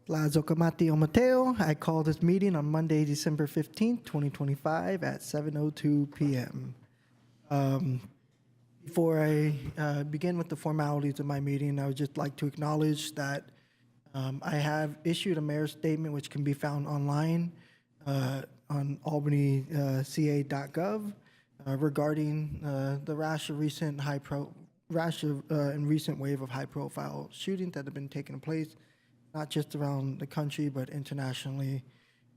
La Zokamati Mateo. I call this meeting on Monday, December 15th, 2025 at 7:02 p.m. Before I begin with the formalities of my meeting, I would just like to acknowledge that I have issued a mayor's statement which can be found online on albanyca.gov regarding the rash of recent and recent wave of high-profile shootings that have been taking place, not just around the country, but internationally.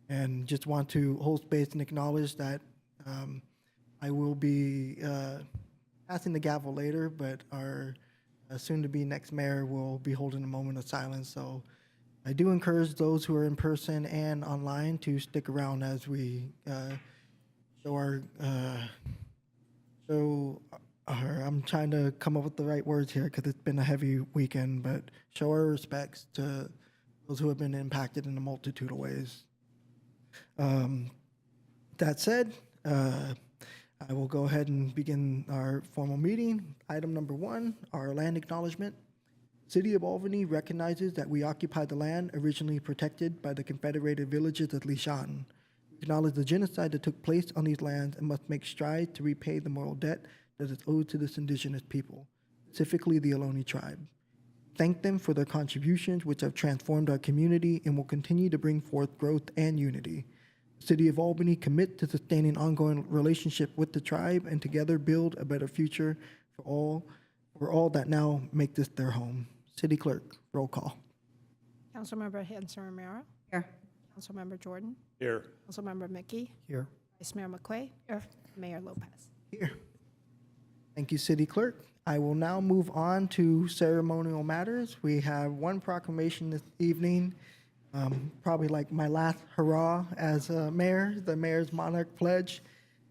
And just want to hold space and acknowledge that I will be passing the gavel later, but our soon-to-be next mayor will be holding a moment of silence. So I do encourage those who are in person and online to stick around as we I'm trying to come up with the right words here because it's been a heavy weekend, but show our respects to those who have been impacted in a multitude of ways. That said, I will go ahead and begin our formal meeting. Item number 1, our land acknowledgement. City of Albany recognizes that we occupy the land originally protected by the Confederated villages of Lishan. We acknowledge the genocide that took place on these lands and must make strides to repay the moral debt that is owed to this indigenous people, specifically the Ohlone tribe. Thank them for their contributions which have transformed our community and will continue to bring forth growth and unity. The City of Albany commits to sustaining ongoing relationship with the tribe and together build a better future for all that now make this their home. City Clerk, roll call. Councilmember Hanson Romero. Here. Councilmember Jordan. Here. Councilmember Mickey. Here. Vice Mayor McQuay. Here. Mayor Lopez. Here. Thank you, City Clerk. I will now move on to ceremonial matters. We have one proclamation this evening, probably like my last hurrah as mayor, the Mayor's Monarch Pledge.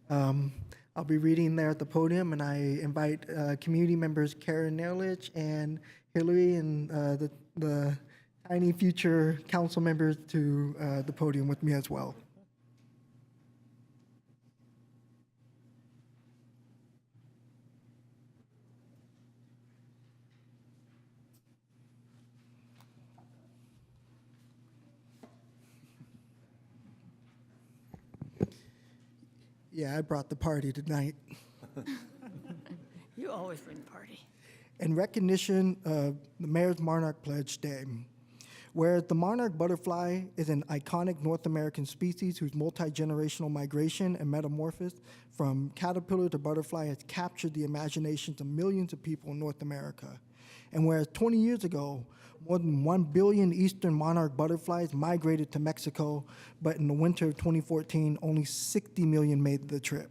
I'll be reading there at the podium, and I invite community members Karen Nelich and Hillary and the tiny future council members to the podium with me as well. Yeah, I brought the party tonight. You always bring the party. In recognition of the Mayor's Monarch Pledge Day, whereas the monarch butterfly is an iconic North American species whose multi-generational migration and metamorphosis from caterpillar to butterfly has captured the imaginations of millions of people in North America. And whereas 20 years ago, more than 1 billion eastern monarch butterflies migrated to Mexico, but in the winter of 2014, only 60 million made the trip.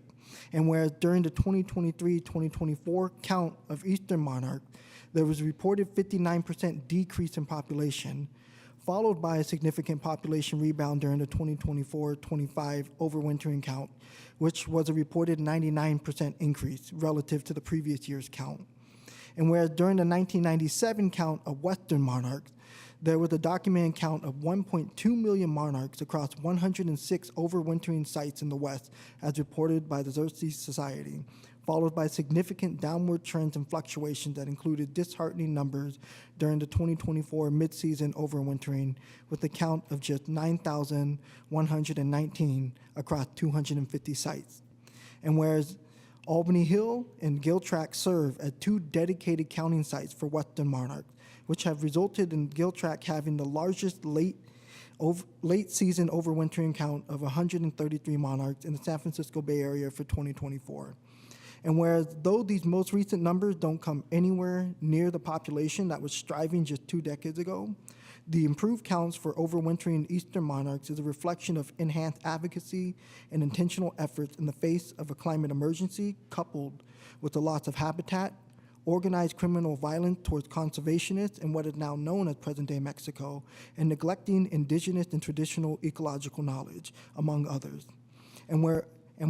And whereas during the 2023-2024 count of eastern monarch, there was a reported 59% decrease in population, followed by a significant population rebound during the 2024-25 overwintering count, which was a reported 99% increase relative to the previous year's count. And whereas during the 1997 count of western monarchs, there was a documented count of 1.2 million monarchs across 106 overwintering sites in the West, as reported by the Xerces Society, followed by significant downward trends and fluctuations that included disheartening numbers during the 2024 mid-season overwintering, with a count of just 9,119 across 250 sites. And whereas Albany Hill and Giltrap serve as 2 dedicated counting sites for western monarchs, which have resulted in Giltrap having the largest late season overwintering count of 133 monarchs in the San Francisco Bay Area for 2024. And whereas though these most recent numbers don't come anywhere near the population that was striving just 2 decades ago, the improved counts for overwintering eastern monarchs is a reflection of enhanced advocacy and intentional efforts in the face of a climate emergency, coupled with the loss of habitat, organized criminal violence towards conservationists in what is now known as present-day Mexico, and neglecting indigenous and traditional ecological knowledge, among others. And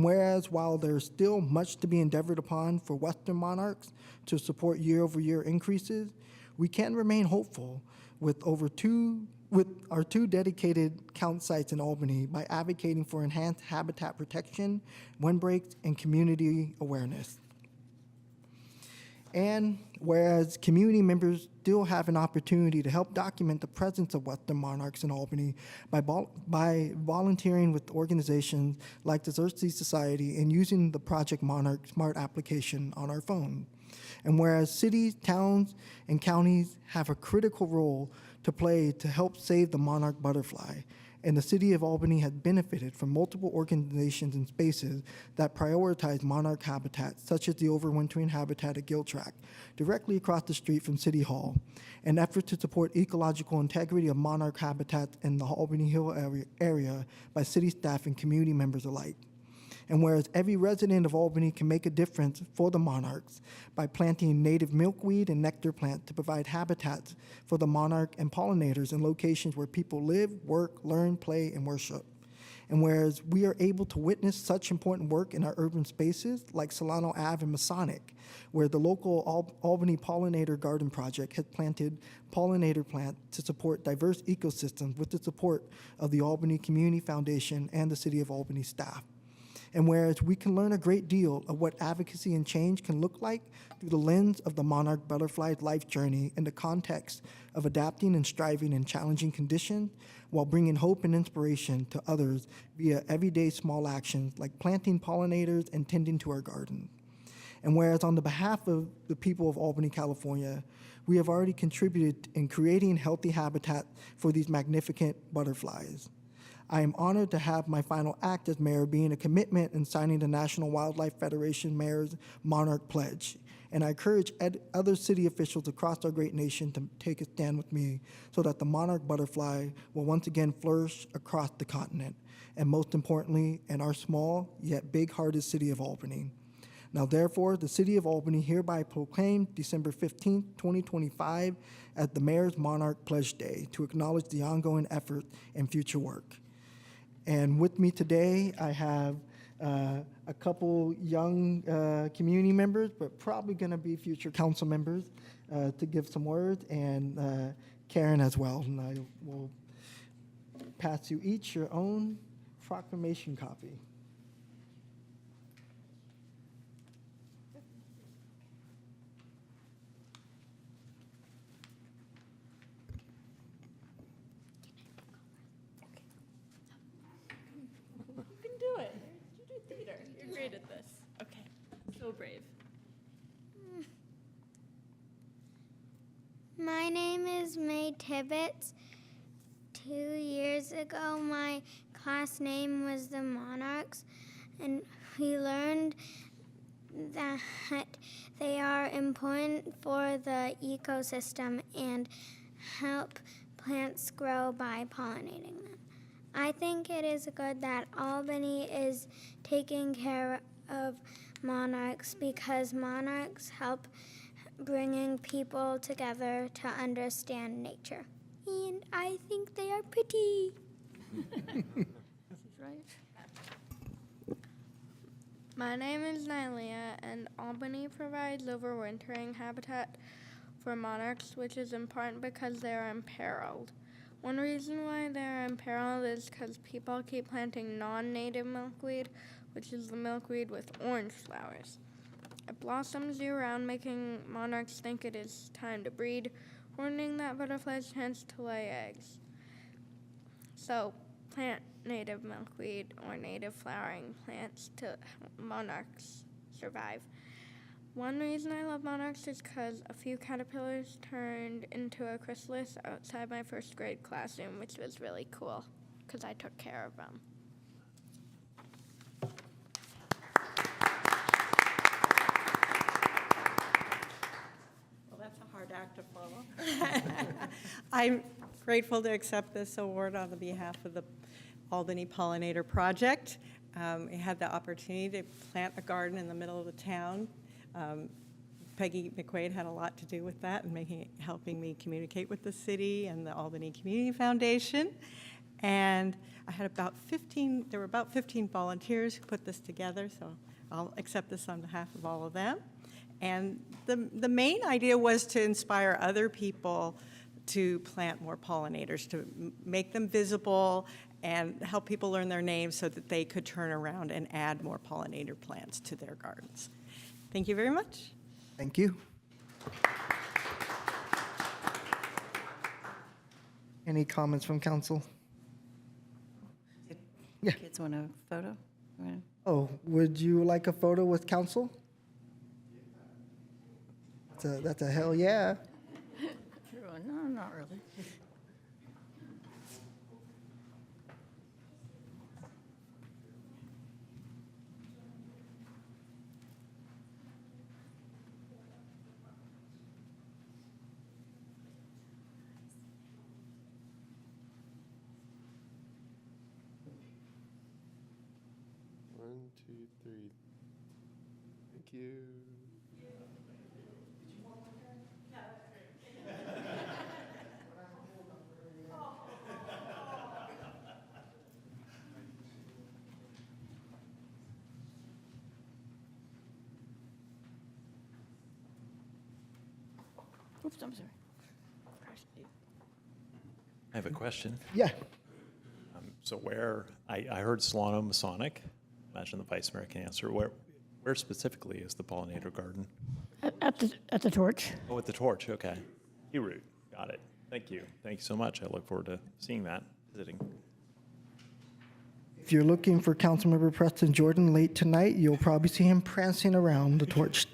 whereas while there's still much to be endeavored upon for western monarchs to support year-over-year increases, we can remain hopeful with our 2 dedicated count sites in Albany by advocating for enhanced habitat protection, windbreaks, and community awareness. And whereas community members still have an opportunity to help document the presence of western monarchs in Albany by volunteering with organizations like the Xerces Society and using the Project Monarch Smart application on our phone. And whereas cities, towns, and counties have a critical role to play to help save the monarch butterfly, and the City of Albany has benefited from multiple organizations and spaces that prioritize monarch habitats, such as the overwintering habitat at Giltrap, directly across the street from City Hall, an effort to support ecological integrity of monarch habitats in the Albany Hill area by city staff and community members alike. And whereas every resident of Albany can make a difference for the monarchs by planting native milkweed and nectar plants to provide habitats for the monarch and pollinators in locations where people live, work, learn, play, and worship. And whereas we are able to witness such important work in our urban spaces like Solano Ave and Masonic, where the local Albany Pollinator Garden Project has planted pollinator plants to support diverse ecosystems with the support of the Albany Community Foundation and the City of Albany staff. And whereas we can learn a great deal of what advocacy and change can look like through the lens of the monarch butterfly's life journey in the context of adapting and striving in challenging conditions while bringing hope and inspiration to others via everyday small actions like planting pollinators and tending to our garden. And whereas on the behalf of the people of Albany, California, we have already contributed in creating healthy habitat for these magnificent butterflies. I am honored to have my final act as mayor being a commitment in signing the National Wildlife Federation Mayor's Monarch Pledge. And I encourage other city officials across our great nation to take a stand with me so that the monarch butterfly will once again flourish across the continent, and most importantly, in our small yet big-hearted city of Albany. Now, therefore, the City of Albany hereby proclaims December 15, 2025 as the Mayor's Monarch Pledge Day to acknowledge the ongoing effort and future work. And with me today, I have a couple young community members, but probably going to be future council members to give some words, and Karen as well. And I will pass you each your own proclamation copy. My name is May Tibbetts. 2 years ago, my class name was the Monarchs, and we learned that they are important for the ecosystem and help plants grow by pollinating them. I think it is good that Albany is taking care of monarchs because monarchs help bringing people together to understand nature. And I think they are pretty. This is right. My name is Nylea, and Albany provides overwintering habitat for monarchs, which is important because they are imperiled. One reason why they are imperiled is because people keep planting non-native milkweed, which is the milkweed with orange flowers. It blossoms year-round, making monarchs think it is time to breed, warning that butterflies chance to lay eggs. So, plant native milkweed or native flowering plants to help monarchs survive. One reason I love monarchs is because a few caterpillars turned into a chrysalis outside my first grade classroom, which was really cool because I took care of them. Act to follow. I'm grateful to accept this award on the behalf of the Albany Pollinator Project. I had the opportunity to plant a garden in the middle of the town. Peggy McQuaid had a lot to do with that and helping me communicate with the city and the Albany Community Foundation. And I had there were about 15 volunteers who put this together, so I'll accept this on behalf of all of them. And the main idea was to inspire other people to plant more pollinators, to make them visible and help people learn their names so that they could turn around and add more pollinator plants to their gardens. Thank you very much. Thank you. Any comments from council? Yeah. Kids want a photo? Wanna- Oh, would you like a photo with council? That's a hell yeah. No, not really. One, two, three. Thank you. Oops, I'm sorry. I have a question. Yeah. So where, I heard Solano Masonic, imagine the Vice Mayor can answer, where specifically is the pollinator garden? At the torch. Oh, at the Torch, okay. Key route, got it. Thank you. Thank you so much. I look forward to seeing that, visiting. If you're looking for Councilmember Preston Jordan late tonight, you'll probably see him prancing around the torch.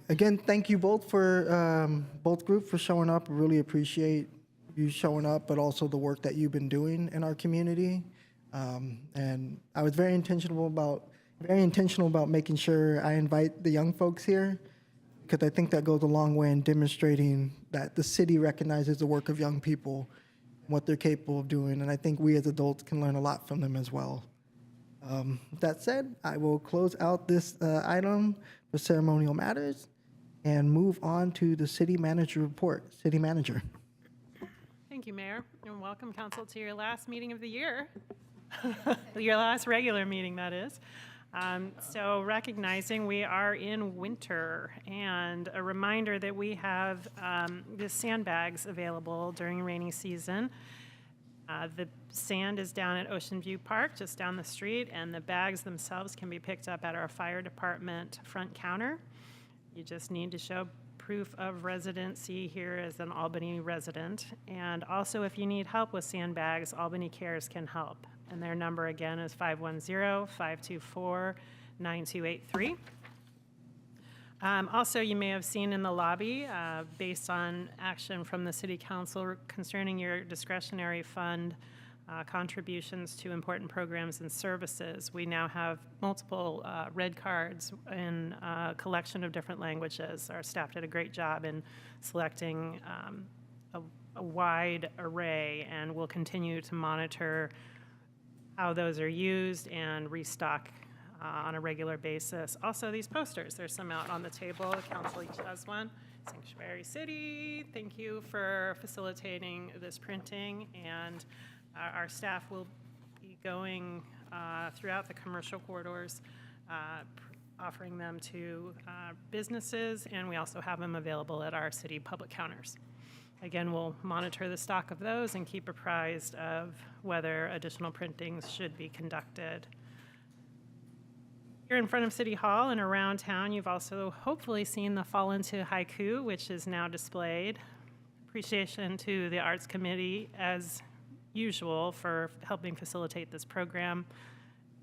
Again, thank you both for both groups for showing up. Really appreciate you showing up, but also the work that you've been doing in our community. And I was very intentional about making sure I invite the young folks here, because I think that goes a long way in demonstrating that the city recognizes the work of young people, what they're capable of doing, and I think we as adults can learn a lot from them as well. That said, I will close out this item for ceremonial matters and move on to the city manager report. City manager. Thank you, Mayor, and welcome, council, to your last meeting of the year. Your last regular meeting, that is. So recognizing we are in winter, and a reminder that we have the sandbags available during rainy season. The sand is down at Ocean View Park, just down the street, and the bags themselves can be picked up at our fire department front counter. You just need to show proof of residency here as an Albany resident. And also, if you need help with sandbags, Albany Cares can help. And their number again is 510-524-9283. Also, you may have seen in the lobby, based on action from the City Council concerning your discretionary fund contributions to important programs and services, we now have multiple red cards in a collection of different languages. Our staff did a great job in selecting a wide array, and we'll continue to monitor how those are used and restock on a regular basis. Also, these posters, there's some out on the table. The council each has one. Sanctuary City, thank you for facilitating this printing, and our staff will be going throughout the commercial corridors, offering them to businesses, and we also have them available at our city public counters. Again, we'll monitor the stock of those and keep apprised of whether additional printings should be conducted. Here in front of City Hall and around town, you've also hopefully seen the Fall Into Haiku, which is now displayed. Appreciation to the Arts Committee, as usual, for helping facilitate this program.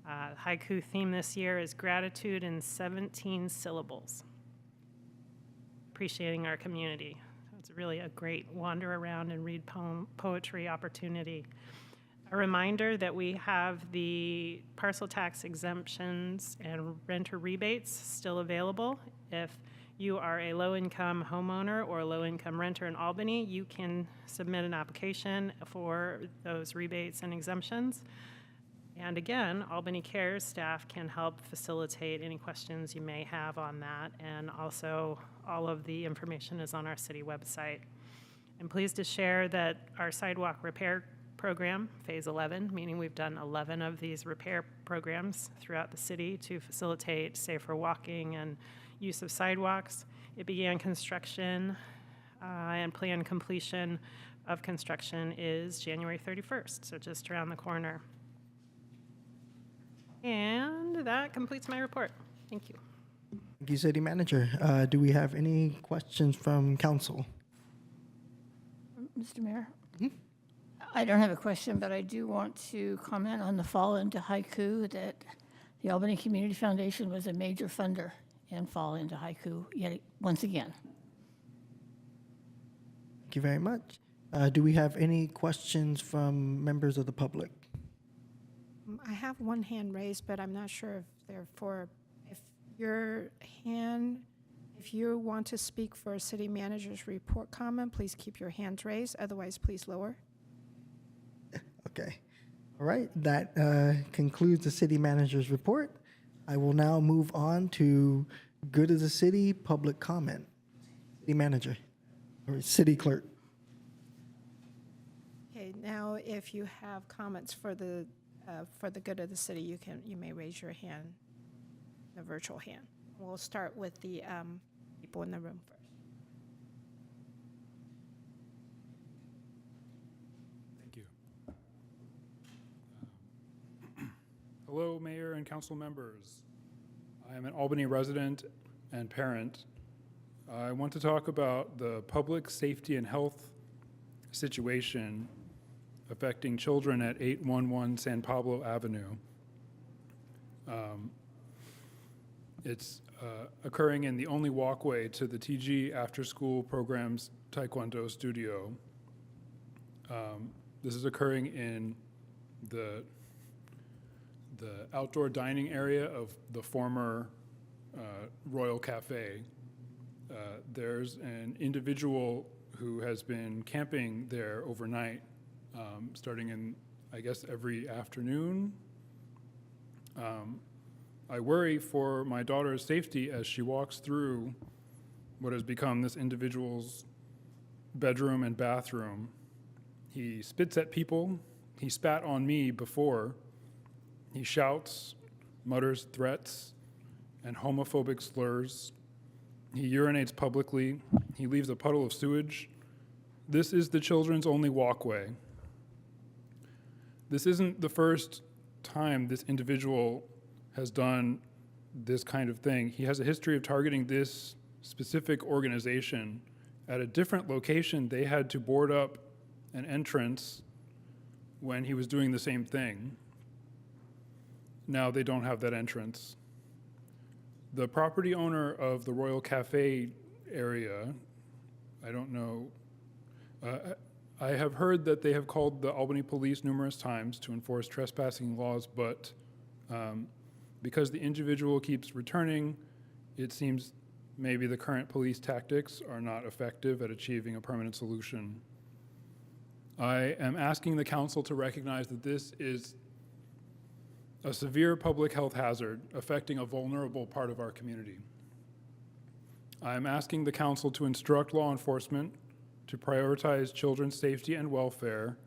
Haiku theme this year is gratitude in 17 syllables. Appreciating our community. It's really a great wander around and read poetry opportunity. A reminder that we have the parcel tax exemptions and renter rebates still available. If you are a low-income homeowner or a low-income renter in Albany, you can submit an application for those rebates and exemptions. And again, Albany Cares staff can help facilitate any questions you may have on that. And also, all of the information is on our city website. I'm pleased to share that our sidewalk repair program, phase 11, meaning we've done 11 of these repair programs throughout the city to facilitate safer walking and use of sidewalks. It began construction and planned completion of construction is January 31st, so just around the corner. And that completes my report. Thank you. Thank you, City Manager. Do we have any questions from council? Mr. Mayor? I don't have a question, but I do want to comment on the Fall into Haiku, that the Albany Community Foundation was a major funder in Fall into Haiku, yet once again. Thank you very much. Do we have any questions from members of the public? I have one hand raised, but I'm not sure if they're for, if you want to speak for a city manager's report comment, please keep your hands raised. Otherwise, please lower. Okay. All right. That concludes the city manager's report. I will now move on to good of the city public comment. City manager or city clerk. Okay. Now, if you have comments for the good of the city, you may raise your hand, the virtual hand. We'll start with the people in the room first. Thank you. Hello, Mayor and council members. I am an Albany resident and parent. I want to talk about the public safety and health situation affecting children at 811 San Pablo Avenue. It's occurring in the only walkway to the TG After School Programs Taekwondo Studio. This is occurring in the outdoor dining area of the former Royal Cafe. There's an individual who has been camping there overnight, starting in, I guess, every afternoon. I worry for my daughter's safety as she walks through what has become this individual's bedroom and bathroom. He spits at people. He spat on me before. He shouts, mutters threats, and homophobic slurs. He urinates publicly. He leaves a puddle of sewage. This is the children's only walkway. This isn't the first time this individual has done this kind of thing. He has a history of targeting this specific organization. At a different location, they had to board up an entrance when he was doing the same thing. Now they don't have that entrance. The property owner of the Royal Cafe area, I don't know, I have heard that they have called the Albany police numerous times to enforce trespassing laws, but because the individual keeps returning, it seems maybe the current police tactics are not effective at achieving a permanent solution. I am asking the council to recognize that this is a severe public health hazard affecting a vulnerable part of our community. I am asking the council to instruct law enforcement to prioritize children's safety and welfare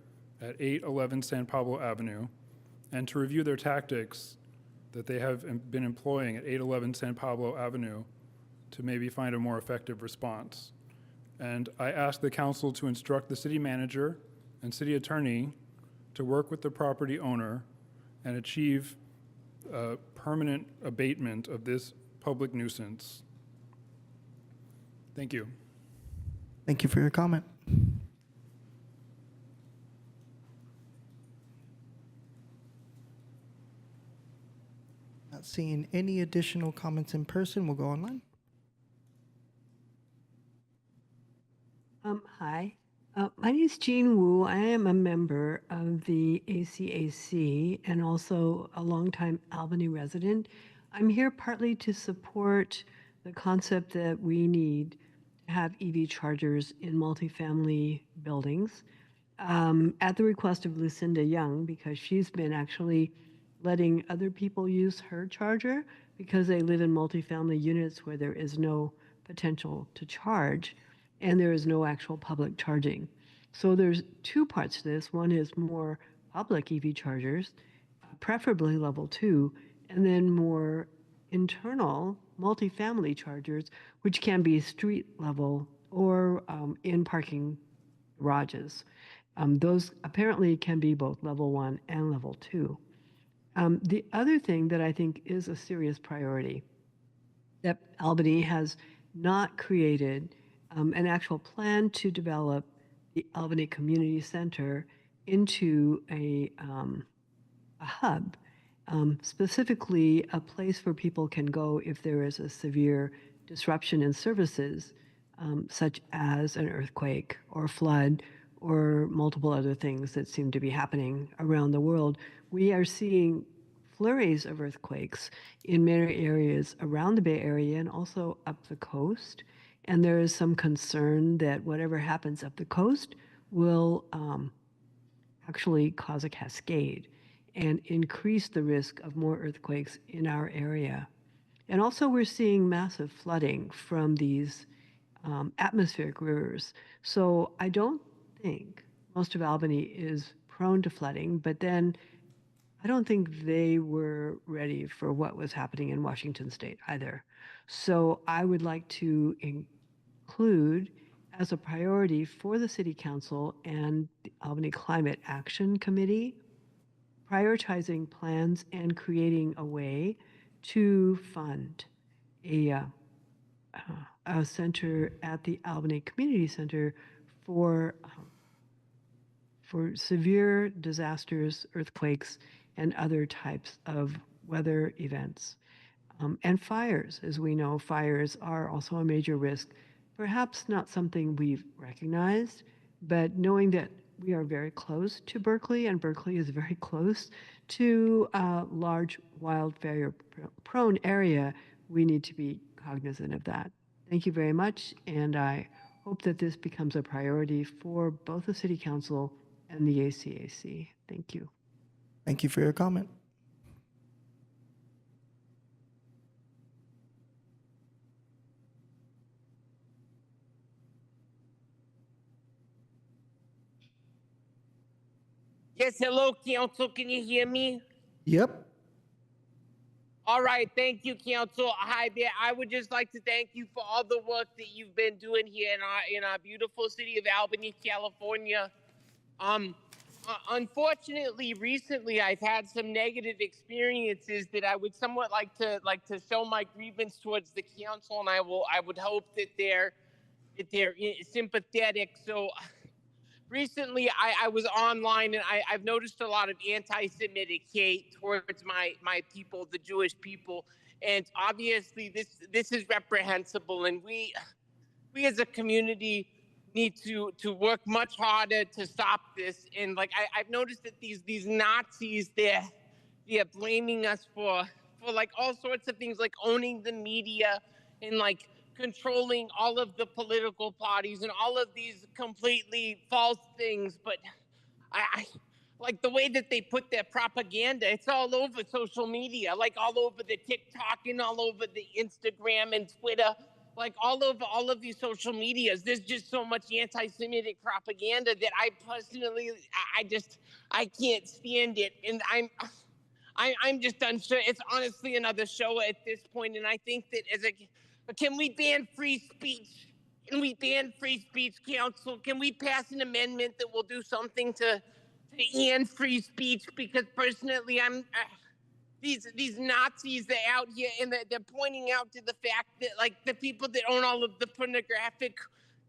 at 811 San Pablo Avenue and to review their tactics that they have been employing at 811 San Pablo Avenue to maybe find a more effective response. And I ask the council to instruct the city manager and city attorney to work with the property owner and achieve a permanent abatement of this public nuisance. Thank you. Thank you for your comment. Not seeing any additional comments in person, we'll go online. Hi, my name is Jean Wu. I am a member of the ACAC and also a longtime Albany resident. I'm here partly to support the concept that we need to have EV chargers in multifamily buildings at the request of Lucinda Young, because she's been actually letting other people use her charger because they live in multifamily units where there is no potential to charge and there is no actual public charging. So there's two parts to this. One is more public EV chargers, preferably level 2, and then more internal multifamily chargers, which can be street level or in parking garages. Those apparently can be both level 1 and level 2. The other thing that I think is a serious priority that Albany has not created an actual plan to develop the Albany Community Center into a hub, specifically a place where people can go if there is a severe disruption in services, such as an earthquake or flood or multiple other things that seem to be happening around the world. We are seeing flurries of earthquakes in many areas around the Bay Area and also up the coast. And there is some concern that whatever happens up the coast will actually cause a cascade and increase the risk of more earthquakes in our area. And also, we're seeing massive flooding from these atmospheric rivers. So I don't think most of Albany is prone to flooding, but then I don't think they were ready for what was happening in Washington State either. So I would like to include as a priority for the City Council and the Albany Climate Action Committee, prioritizing plans and creating a way to fund a, uh, a center at the Albany Community Center for severe disasters, earthquakes, and other types of weather events. And fires, as we know, fires are also a major risk. Perhaps not something we've recognized, but knowing that we are very close to Berkeley, and Berkeley is very close to a large wildfire-prone area, we need to be cognizant of that. Thank you very much, and I hope that this becomes a priority for both the City Council and the ACAC. Thank you. Thank you for your comment. Yes, hello, Council. Can you hear me? Yep. All right, thank you, Council. Hi there. I would just like to thank you for all the work that you've been doing here in our beautiful city of Albany, California. Unfortunately, recently I've had some negative experiences that I would somewhat like to show my grievance towards the council, and I would hope that they're sympathetic. So recently I was online and I've noticed a lot of anti-Semitic hate towards my people, the Jewish people. And obviously this is reprehensible, and we as a community need to work much harder to stop this. And like I've noticed that these Nazis, they're blaming us for like all sorts of things, like owning the media and like controlling all of the political parties and all of these completely false things. But I like the way that they put their propaganda. It's all over social media, like all over the TikTok and all over the Instagram and Twitter, like all over all of these social medias. There's just so much anti-Semitic propaganda that I personally, I can't stand it. And I'm just unsure. It's honestly another show at this point, and I think that can we ban free speech? Can we ban free speech, council? Can we pass an amendment that will do something to end free speech? Because personally, these Nazis that are out here and they're pointing out to the fact that like the people that own all of the pornographic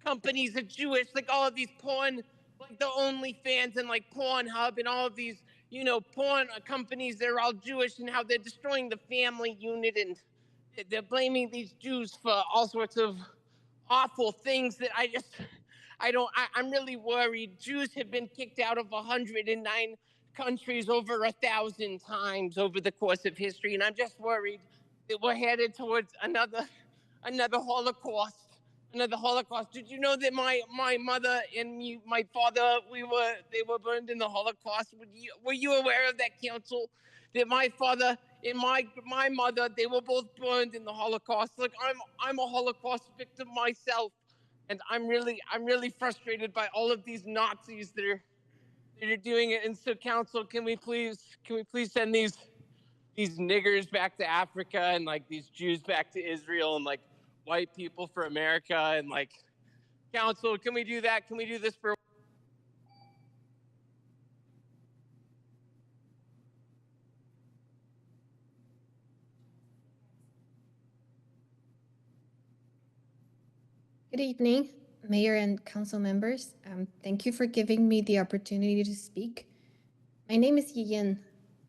companies are Jewish, like all of these porn, like the OnlyFans and like Pornhub and all of these, porn companies, they're all Jewish, and how they're destroying the family unit, and they're blaming these Jews for all sorts of awful things that I'm really worried. Jews have been kicked out of 109 countries over 1,000 times over the course of history, and I'm just worried that we're headed towards another Holocaust. Another Holocaust. Did you know that my mother and my father, they were burned in the Holocaust? Were you aware of that, council? That my father and my mother, they were both burned in the Holocaust. Like I'm a Holocaust victim myself, and I'm really frustrated by all of these Nazis that are doing it. And so, council, can we please send these niggers back to Africa, and like these Jews back to Israel, and like white people for America, and like, council, can we do that? Can we do this for? Good evening, Mayor and Council members. Thank you for giving me the opportunity to speak. My name is Yiyin.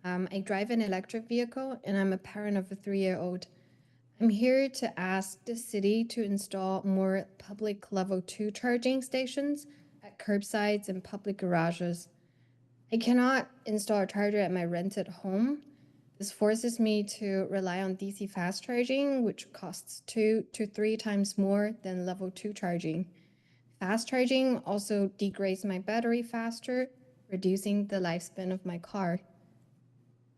I drive an electric vehicle and I'm a parent of a 3-year-old. I'm here to ask the city to install more public level 2 charging stations at curbsides and public garages. I cannot install a charger at my rented home. This forces me to rely on DC fast charging, which costs 2 to 3 times more than level 2 charging. Fast charging also degrades my battery faster, reducing the lifespan of my car.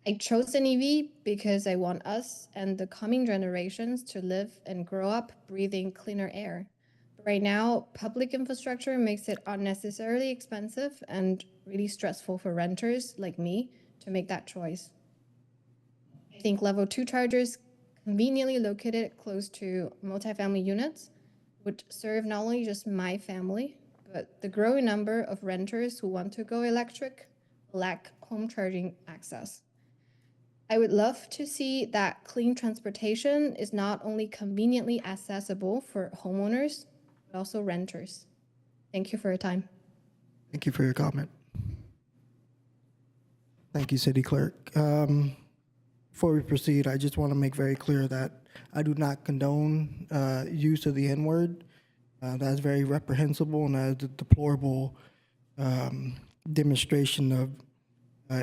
I chose an EV because I want us and the coming generations to live and grow up breathing cleaner air. But right now, public infrastructure makes it unnecessarily expensive and really stressful for renters like me to make that choice. I think level 2 chargers conveniently located close to multifamily units would serve not only just my family, but the growing number of renters who want to go electric lack home charging access. I would love to see that clean transportation is not only conveniently accessible for homeowners, but also renters. Thank you for your time. Thank you for your comment. Thank you, City Clerk. Before we proceed, I just want to make very clear that I do not condone use of the N-word. That is very reprehensible and that is a deplorable demonstration of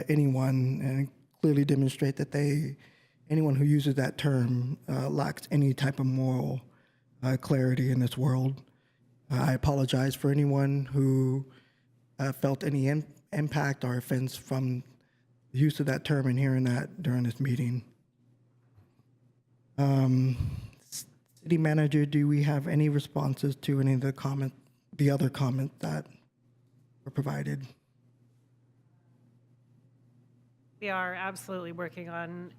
anyone, and clearly demonstrate that anyone who uses that term lacks any type of moral clarity in this world. I apologize for anyone who felt any impact or offense from the use of that term and hearing that during this meeting. City Manager, do we have any responses to any of the other comments that were provided? We are absolutely working on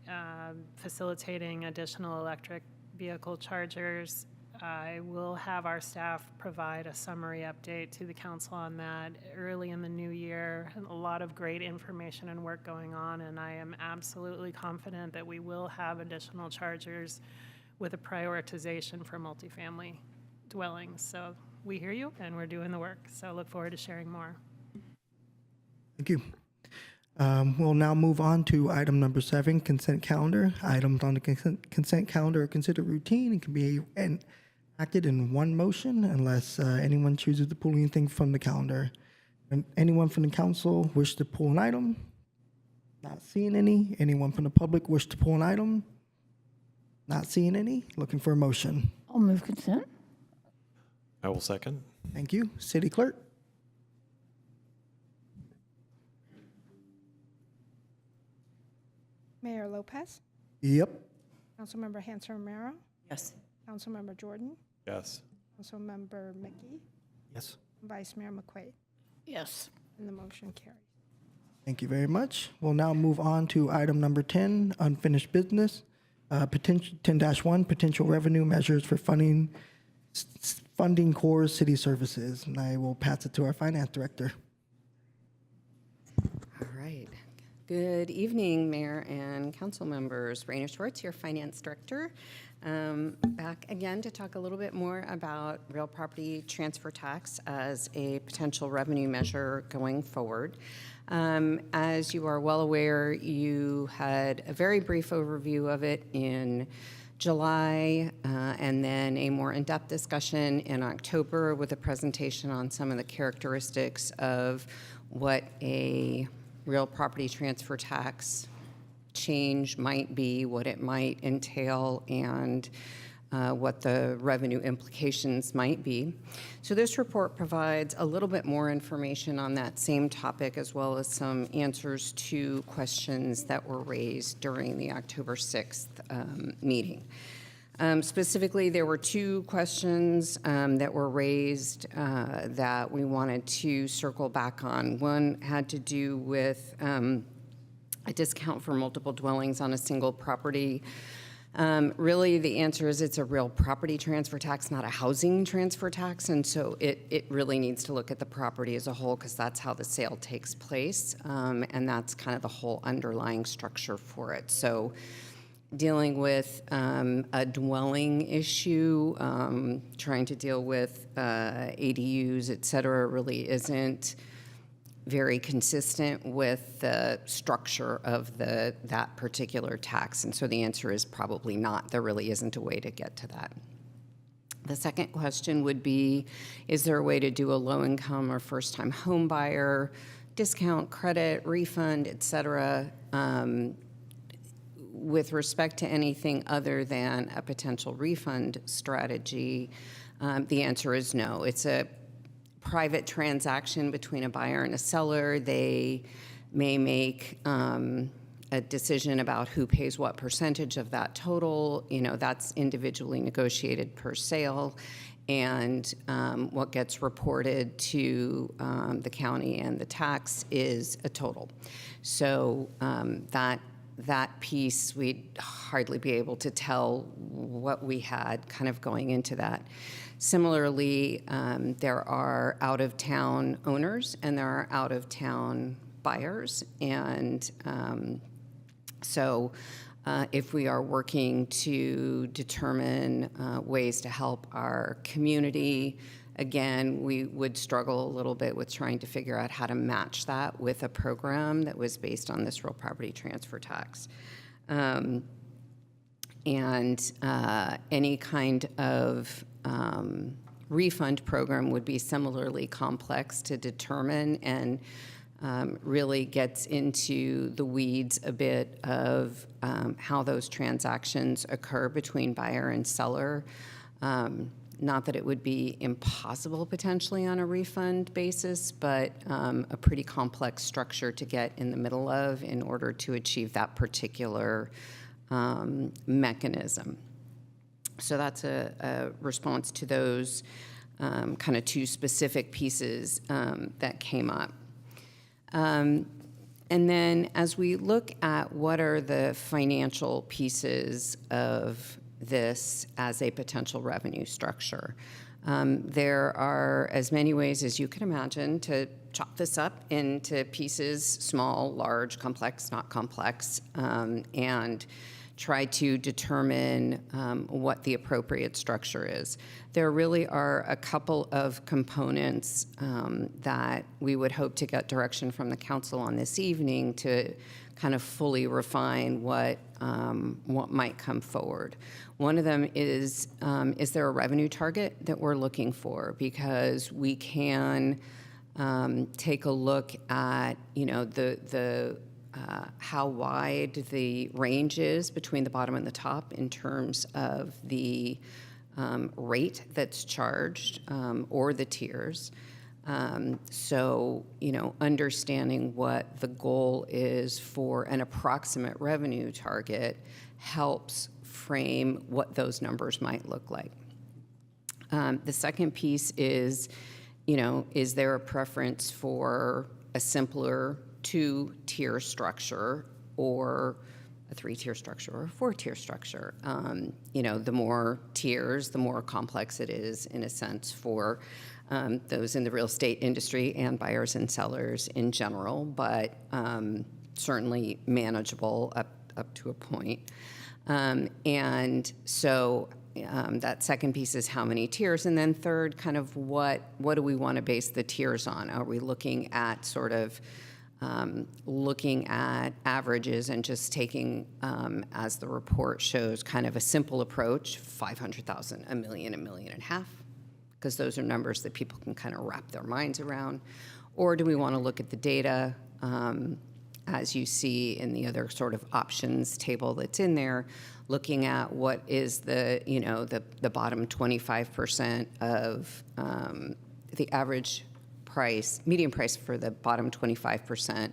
facilitating additional electric vehicle chargers. I will have our staff provide a summary update to the council on that early in the new year. A lot of great information and work going on, and I am absolutely confident that we will have additional chargers with a prioritization for multifamily dwellings. So we hear you, and we're doing the work. So I look forward to sharing more. Thank you. We'll now move on to item number 7, consent calendar. Items on the consent calendar are considered routine and can be acted in one motion unless anyone chooses to pull anything from the calendar. And anyone from the council wish to pull an item? Not seeing any. Anyone from the public wish to pull an item? Not seeing any. Looking for a motion. I'll move consent. I will second. Thank you. City Clerk? Mayor Lopez, Yep. Councilmember Hanson Romero, Yes. Councilmember Jordan, Yes. Councilmember Mickey, Yes. Vice Mayor McQuaid, Yes. and the motion carries. Thank you very much. We'll now move on to item number 10, unfinished business. 10-1, potential revenue measures for funding core city services. And I will pass it to our finance director. All right. Good evening, Mayor and council members. Raina Schwartz, your finance director. Back again to talk a little bit more about real property transfer tax as a potential revenue measure going forward. As you are well aware, you had a very brief overview of it in July, and then a more in-depth discussion in October with a presentation on some of the characteristics of what a real property transfer tax change might be, what it might entail, and what the revenue implications might be. So this report provides a little bit more information on that same topic, as well as some answers to questions that were raised during the October 6th meeting. Specifically, there were 2 questions that were raised that we wanted to circle back on. One had to do with a discount for multiple dwellings on a single property. Really, the answer is it's a real property transfer tax, not a housing transfer tax, and so it really needs to look at the property as a whole, because that's how the sale takes place, and that's kind of the whole underlying structure for it. So dealing with a dwelling issue, trying to deal with ADUs, et cetera, really isn't very consistent with the structure of that particular tax. And so the answer is probably not. There really isn't a way to get to that. The second question would be, is there a way to do a low-income or first-time home buyer discount, credit, refund, et cetera, with respect to anything other than a potential refund strategy? The answer is no. It's a private transaction between a buyer and a seller. They may make a decision about who pays what percentage of that total. That's individually negotiated per sale. And what gets reported to the county and the tax is a total. So that piece, we'd hardly be able to tell what we had kind of going into that. Similarly, there are out-of-town owners and there are out-of-town buyers. And so if we are working to determine ways to help our community, again, we would struggle a little bit with trying to figure out how to match that with a program that was based on this real property transfer tax. And any kind of refund program would be similarly complex to determine and really gets into the weeds a bit of how those transactions occur between buyer and seller. Not that it would be impossible potentially on a refund basis, but a pretty complex structure to get in the middle of in order to achieve that particular mechanism. So that's a response to those kind of two specific pieces that came up. And then as we look at what are the financial pieces of this as a potential revenue structure, there are as many ways as you can imagine to chop this up into pieces, small, large, complex, not complex, and try to determine what the appropriate structure is. There really are a couple of components that we would hope to get direction from the council on this evening to kind of fully refine what might come forward. One of them is there a revenue target that we're looking for? Because we can take a look at, how wide the range is between the bottom and the top in terms of the rate that's charged or the tiers. So, understanding what the goal is for an approximate revenue target helps frame what those numbers might look like. The second piece is, is there a preference for a simpler two-tier structure or a three-tier structure or a four-tier structure? The more tiers, the more complex it is in a sense for those in the real estate industry and buyers and sellers in general, but certainly manageable up to a point. And so that second piece is how many tiers, and then third, kind of what do we want to base the tiers on? Are we looking at sort of looking at averages and just taking, as the report shows, kind of a simple approach, 500,000, $1 million, $1.5 million, because those are numbers that people can kind of wrap their minds around? Or do we want to look at the data, as you see in the other sort of options table that's in there, looking at what is the bottom 25% of the average price, median price for the bottom 25%,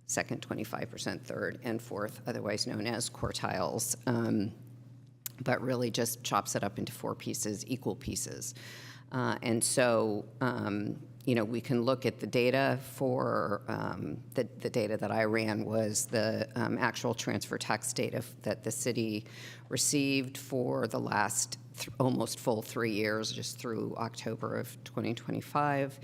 second 25%, third, and fourth, otherwise known as quartiles, but really just chops it up into four pieces, equal pieces. And so, we can look at the data for, the data that I ran was the actual transfer tax data that the city received for the last almost full 3 years, just through October of 2025.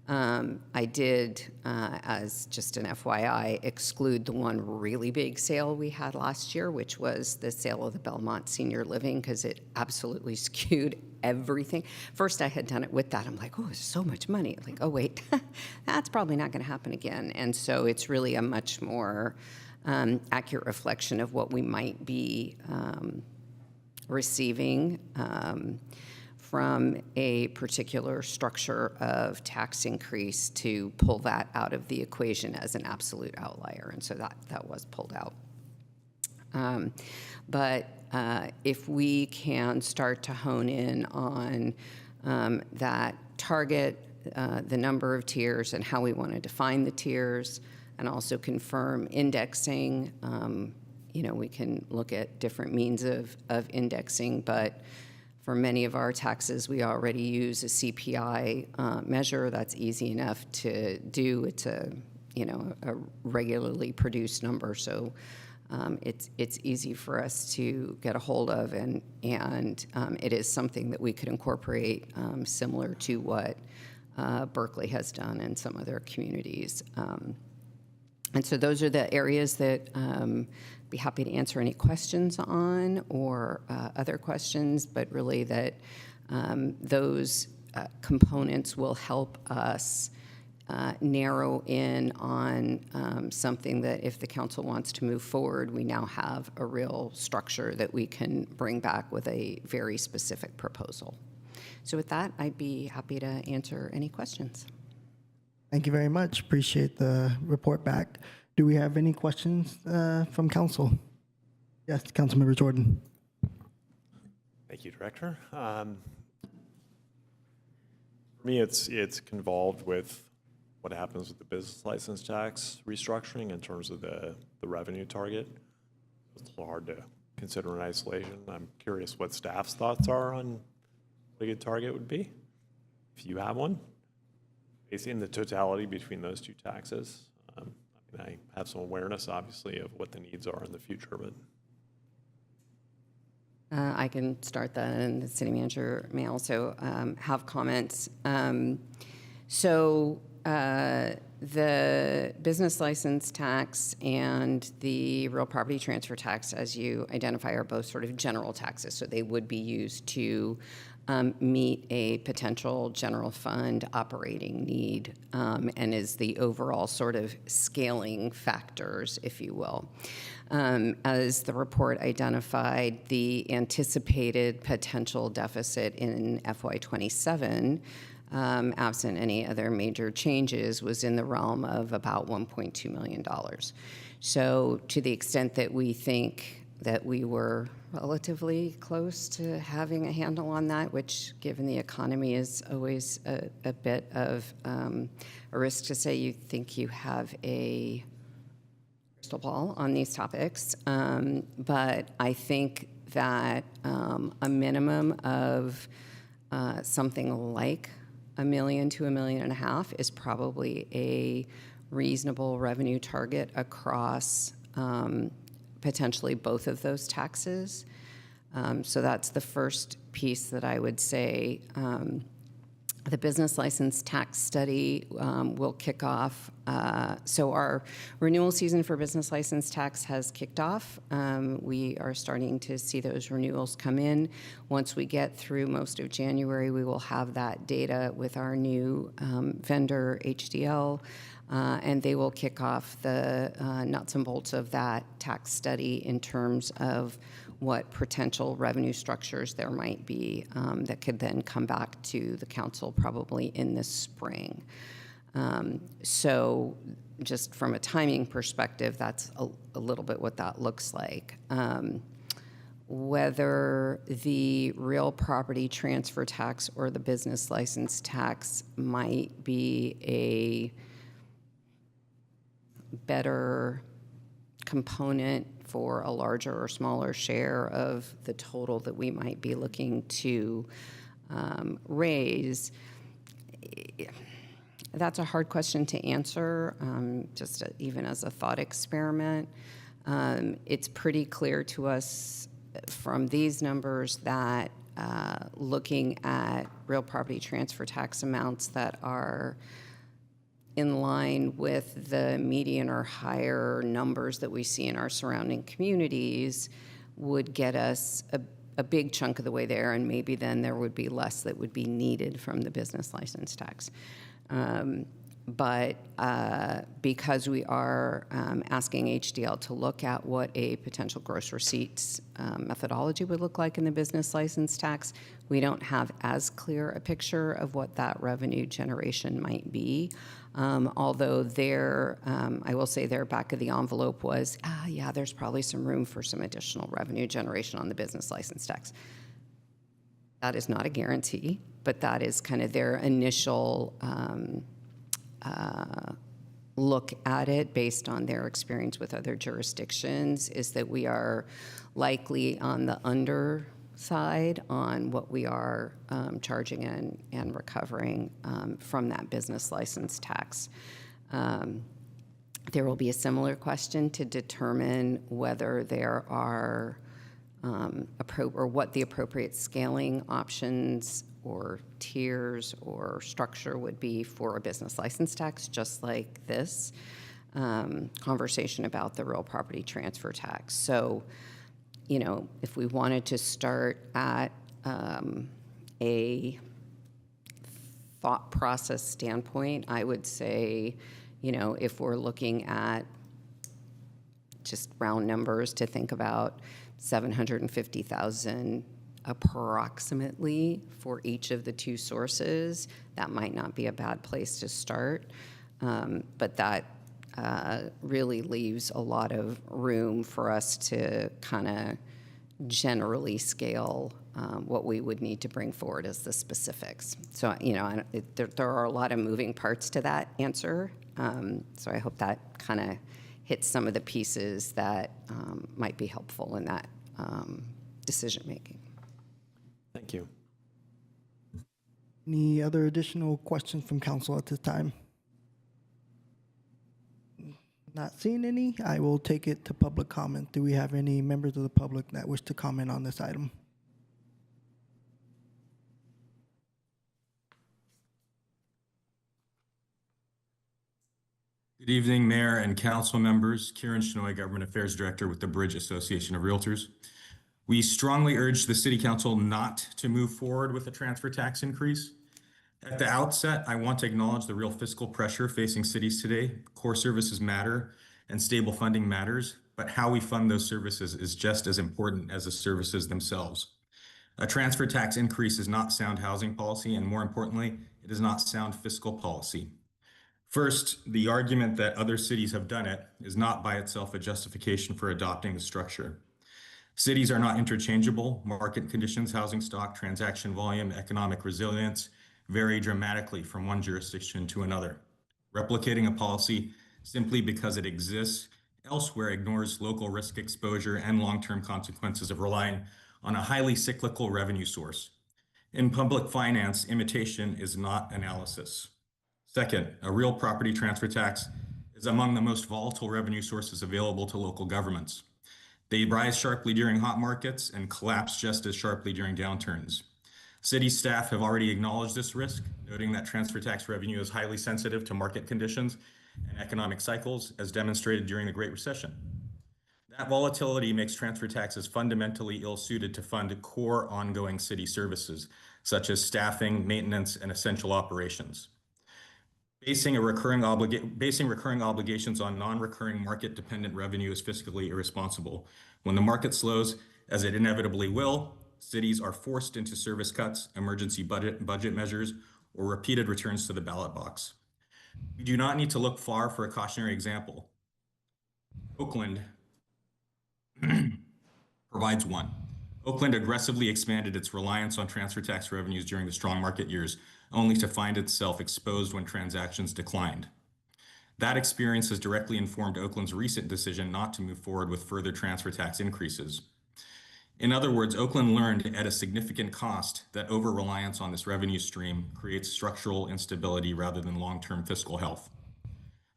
I did, as just an FYI, exclude the one really big sale we had last year, which was the sale of the Belmont Senior Living, because it absolutely skewed everything. First, I had done it with that. I'm like, oh, it's so much money. Like, oh, wait, that's probably not going to happen again. And so it's really a much more accurate reflection of what we might be receiving from a particular structure of tax increase to pull that out of the equation as an absolute outlier. And so that was pulled out. But if we can start to hone in on that target, the number of tiers and how we want to define the tiers, and also confirm indexing, we can look at different means of indexing, but for many of our taxes, we already use a CPI measure. That's easy enough to do. It's a regularly produced number, so it's easy for us to get a hold of, and it is something that we could incorporate, similar to what Berkeley has done in some other communities. And so those are the areas that be happy to answer any questions on, or other questions, but really that those components will help us narrow in on something that if the council wants to move forward, we now have a real structure that we can bring back with a very specific proposal. So with that, I'd be happy to answer any questions. Thank you very much. Appreciate the report back. Do we have any questions from council? Yes, Councilmember Jordan. Thank you, Director. For me, it's convolved with what happens with the business license tax restructuring in terms of the revenue target. It's a little hard to consider in isolation. I'm curious what staff's thoughts are on what a good target would be, if you have one, based in the totality between those two taxes. I have some awareness, obviously, of what the needs are in the future, but. I can start that, and the city manager may also have comments. So the business license tax and the real property transfer tax, as you identify, are both sort of general taxes. So they would be used to meet a potential general fund operating need, and is the overall sort of scaling factors, if you will. As the report identified, the anticipated potential deficit in FY27, absent any other major changes, was in the realm of about $1.2 million. So to the extent that we think that we were relatively close to having a handle on that, which, given the economy, is always a bit of a risk to say you think you have a crystal ball on these topics. But I think that a minimum of something like $1 million to $1.5 million is probably a reasonable revenue target across potentially both of those taxes. So that's the first piece that I would say. The business license tax study will kick off. So our renewal season for business license tax has kicked off. We are starting to see those renewals come in. Once we get through most of January, we will have that data with our new vendor, HDL, and they will kick off the nuts and bolts of that tax study in terms of what potential revenue structures there might be that could then come back to the council probably in the spring. So just from a timing perspective, that's a little bit what that looks like. Whether the real property transfer tax or the business license tax might be a better component for a larger or smaller share of the total that we might be looking to raise, that's a hard question to answer, just even as a thought experiment. It's pretty clear to us from these numbers that looking at real property transfer tax amounts that are in line with the median or higher numbers that we see in our surrounding communities would get us a big chunk of the way there, and maybe then there would be less that would be needed from the business license tax. But because we are asking HDL to look at what a potential gross receipts methodology would look like in the business license tax, we don't have as clear a picture of what that revenue generation might be. Although I will say their back of the envelope was, yeah, there's probably some room for some additional revenue generation on the business license tax. That is not a guarantee, but that is kind of their initial look at it based on their experience with other jurisdictions, is that we are likely on the underside on what we are charging and recovering from that business license tax. There will be a similar question to determine whether there are or what the appropriate scaling options or tiers or structure would be for a business license tax, just like this conversation about the real property transfer tax. So, you know, if we wanted to start at a thought process standpoint, I would say, you know, if we're looking at just round numbers, to think about 750,000 approximately for each of the two sources, that might not be a bad place to start. But that really leaves a lot of room for us to kind of generally scale what we would need to bring forward as the specifics. So, you know, there are a lot of moving parts to that answer. So I hope that kind of hits some of the pieces that might be helpful in that decision making. Thank you. Any other additional questions from council at this time? Not seeing any, I will take it to public comment. Do we have any members of the public that wish to comment on this item? Good evening, Mayor and council members. Kieran Shenoy, Government Affairs Director with the Bridge Association of Realtors. We strongly urge the City Council not to move forward with a transfer tax increase. At the outset, I want to acknowledge the real fiscal pressure facing cities today. Core services matter and stable funding matters, but how we fund those services is just as important as the services themselves. A transfer tax increase is not sound housing policy, and more importantly, it is not sound fiscal policy. First, the argument that other cities have done it is not by itself a justification for adopting the structure. Cities are not interchangeable. Market conditions, housing stock, transaction volume, economic resilience vary dramatically from one jurisdiction to another. Replicating a policy simply because it exists elsewhere ignores local risk exposure and long-term consequences of relying on a highly cyclical revenue source. In public finance, imitation is not analysis. Second, a real property transfer tax is among the most volatile revenue sources available to local governments. They rise sharply during hot markets and collapse just as sharply during downturns. City staff have already acknowledged this risk, noting that transfer tax revenue is highly sensitive to market conditions and economic cycles, as demonstrated during the Great Recession. That volatility makes transfer taxes fundamentally ill-suited to fund core ongoing city services, such as staffing, maintenance, and essential operations. Basing recurring obligations on non-recurring market-dependent revenue is fiscally irresponsible. When the market slows, as it inevitably will, cities are forced into service cuts, emergency budget measures, or repeated returns to the ballot box. We do not need to look far for a cautionary example. Oakland provides one. Oakland aggressively expanded its reliance on transfer tax revenues during the strong market years, only to find itself exposed when transactions declined. That experience has directly informed Oakland's recent decision not to move forward with further transfer tax increases. In other words, Oakland learned at a significant cost that over-reliance on this revenue stream creates structural instability rather than long-term fiscal health.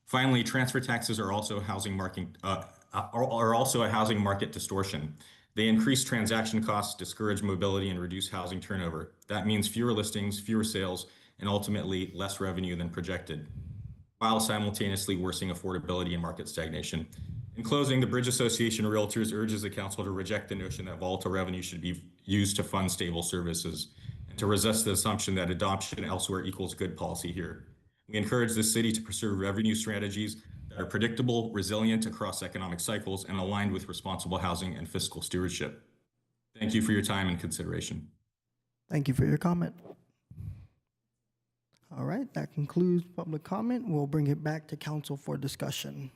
Finally, transfer taxes are also a housing market distortion. They increase transaction costs, discourage mobility, and reduce housing turnover. That means fewer listings, fewer sales, and ultimately less revenue than projected. while simultaneously worsening affordability and market stagnation. In closing, the Bridge Association of Realtors urges the council to reject the notion that volatile revenue should be used to fund stable services and to resist the assumption that adoption elsewhere equals good policy here. We encourage the city to pursue revenue strategies that are predictable, resilient across economic cycles, and aligned with responsible housing and fiscal stewardship. Thank you for your time and consideration. Thank you for your comment. All right, that concludes public comment. We'll bring it back to council for discussion.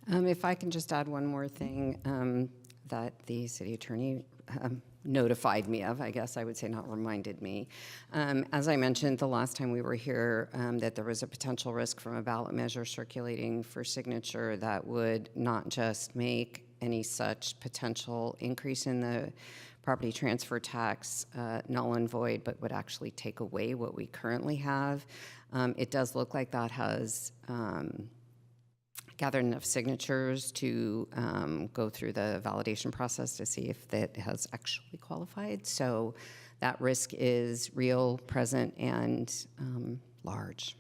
If I can just add one more thing that the city attorney notified me of, I guess I would say, not reminded me. As I mentioned the last time we were here, that there was a potential risk from a ballot measure circulating for signature that would not just make any such potential increase in the property transfer tax null and void, but would actually take away what we currently have. It does look like that has gathered enough signatures to go through the validation process to see if that has actually qualified. So that risk is real, present, and large.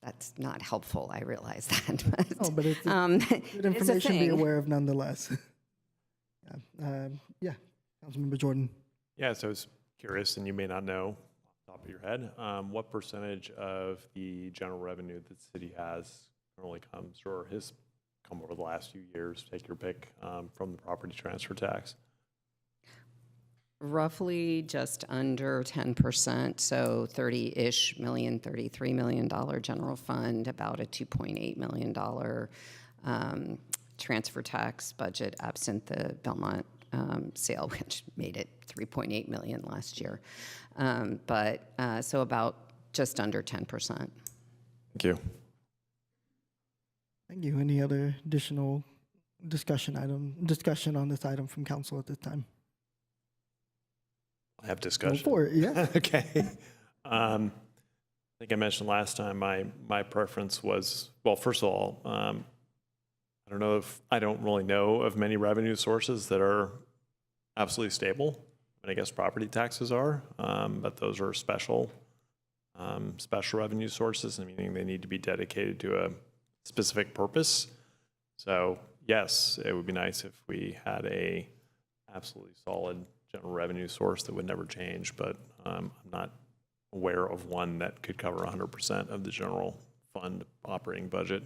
That's not helpful, I realize that. But, Oh, but it's good information to be thing. aware of nonetheless. Yeah, Councilmember Jordan. Yeah, so I was curious, and you may not know off the top of your head, what percentage of the general revenue that the city has currently comes or has come over the last few years, take your pick, from the property transfer tax? Roughly just under 10%, so 30-ish million, $33 million general fund, about a $2.8 million transfer tax budget absent the Belmont sale, which made it 3.8 million last year. So about just under 10%. Thank you. Thank you. Any other additional discussion on this item from council at this time? I have discussion. Go for it, yeah. Okay. I think I mentioned last time my preference was, well, first of all, I don't really know of many revenue sources that are absolutely stable. And I guess property taxes are, but those are special revenue sources, meaning they need to be dedicated to a specific purpose. So yes, it would be nice if we had a absolutely solid general revenue source that would never change, but I'm not aware of one that could cover 100% of the general fund operating budget.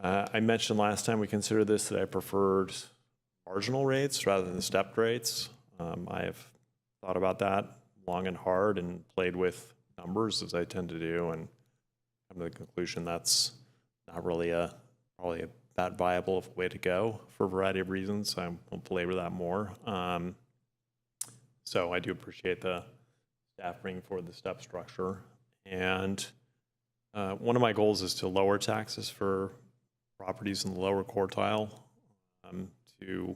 I mentioned last time we considered this that I preferred marginal rates rather than stepped rates. I have thought about that long and hard and played with numbers as I tend to do, and come to the conclusion that's not really probably that viable of a way to go for a variety of reasons. I won't belabor that more. So I do appreciate the staff bringing forward the step structure. And one of my goals is to lower taxes for properties in the lower quartile to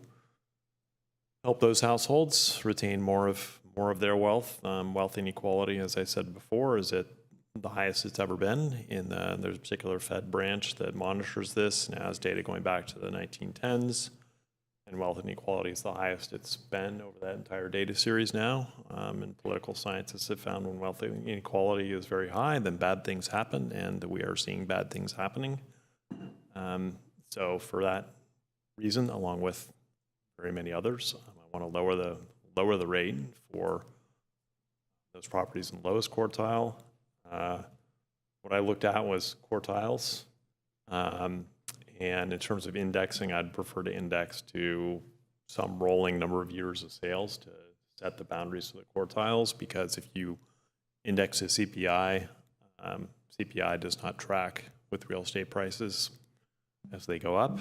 help those households retain more of their wealth. Wealth inequality, as I said before, is at the highest it's ever been. There's a particular Fed branch that monitors this and has data going back to the 1910s. And wealth inequality is the highest it's been over that entire data series now. And political scientists have found when wealth inequality is very high, then bad things happen, and we are seeing bad things happening. So for that reason, along with very many others, I want to lower the rate for those properties in the lowest quartile. What I looked at was quartiles. And in terms of indexing, I'd prefer to index to some rolling number of years of sales to set the boundaries for the quartiles, because if you index to CPI, CPI does not track with real estate prices as they go up.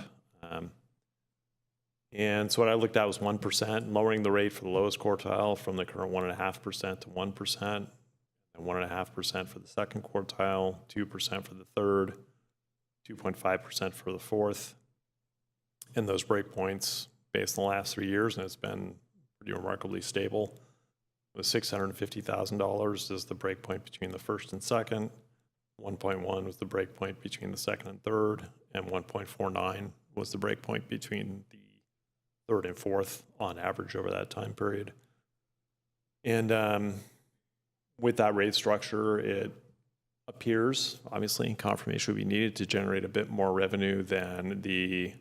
And so what I looked at was 1%, lowering the rate for the lowest quartile from the current 1.5% to 1%, and 1.5% for the second quartile, 2% for the third, 2.5% for the fourth. And those breakpoints, based on the last 3 years, and it's been pretty remarkably stable, was $650,000 is the breakpoint between the first and second, 1.1 was the breakpoint between the second and third, and 1.49 was the breakpoint between the third and fourth on average over that time period. And with that rate structure, it appears, obviously, confirmation would be needed to generate a bit more revenue than the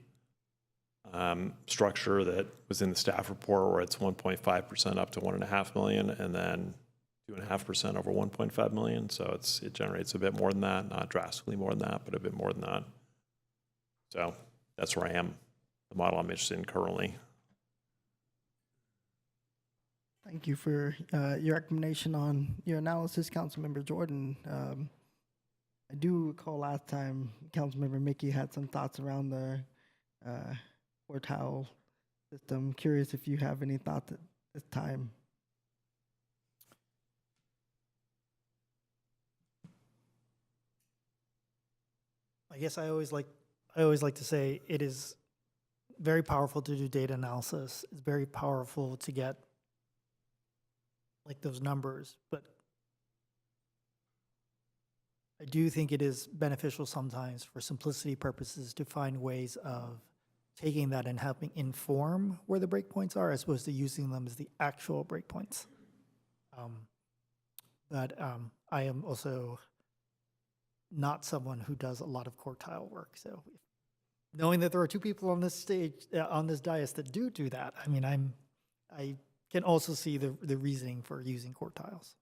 structure that was in the staff report, where it's 1.5% up to 1.5 million, and then 2.5% over 1.5 million. So it generates a bit more than that, not drastically more than that, but a bit more than that. So that's where I am. The model I'm interested in currently. Thank you for your recommendation on your analysis, Councilmember Jordan. I do recall last time Councilmember Mickey had some thoughts around the quartile system. Curious if you have any thoughts at this time. I guess I always like to say it is very powerful to do data analysis. It's very powerful to get like those numbers, but I do think it is beneficial sometimes for simplicity purposes to find ways of taking that and helping inform where the breakpoints are as opposed to using them as the actual breakpoints. But I am also not someone who does a lot of quartile work. So knowing that there are two people on this stage, on this dais that do that, I mean, I can also see the reasoning for using quartiles.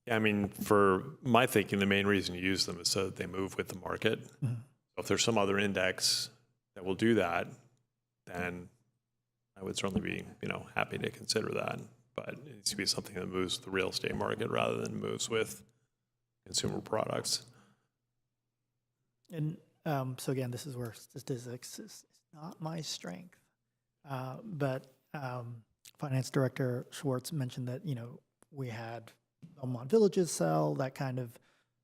Yeah, I mean, for my thinking, the main reason you use them is so that they move with the market. Mm-hmm. So if there's some other index that will do that, then I would certainly be, happy to consider that. But it needs to be something that moves with the real estate market rather than moves with consumer products. And so again, this is where statistics is not my strength. But Finance Director Schwartz mentioned that, we had Belmont Villages sell, that kind of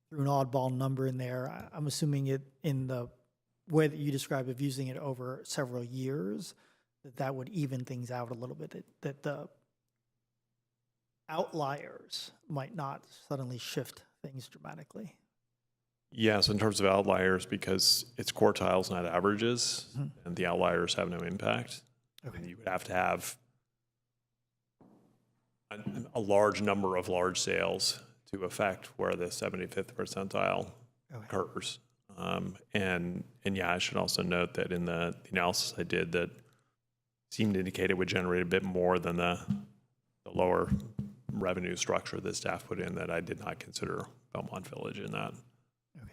threw an oddball number in there. I'm assuming it in the way that you describe of using it over several years, that would even things out a little bit, that the outliers might not suddenly shift things dramatically. Yes, in terms of outliers, because it's quartiles, not averages, and the outliers have no impact. Okay. And you would have to have a large number of large sales to affect where the 75th percentile occurs. And yeah, I should also note that in the analysis I did, that seemed to indicate it would generate a bit more than the lower revenue structure that staff put in, that I did not consider Belmont Village in that. Okay.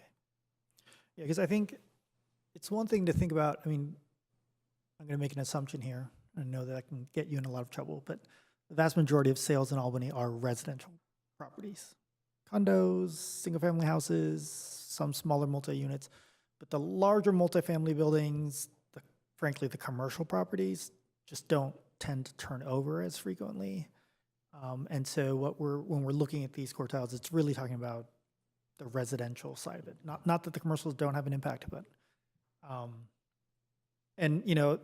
Yeah, because I think it's one thing to think about. I mean, I'm going to make an assumption here. I know that I can get you in a lot of trouble, but the vast majority of sales in Albany are residential properties, condos, single-family houses, some smaller multi-units. But the larger multifamily buildings, frankly, the commercial properties just don't tend to turn over as frequently. And so when we're looking at these quartiles, it's really talking about the residential side of it. Not that the commercials don't have an impact, but and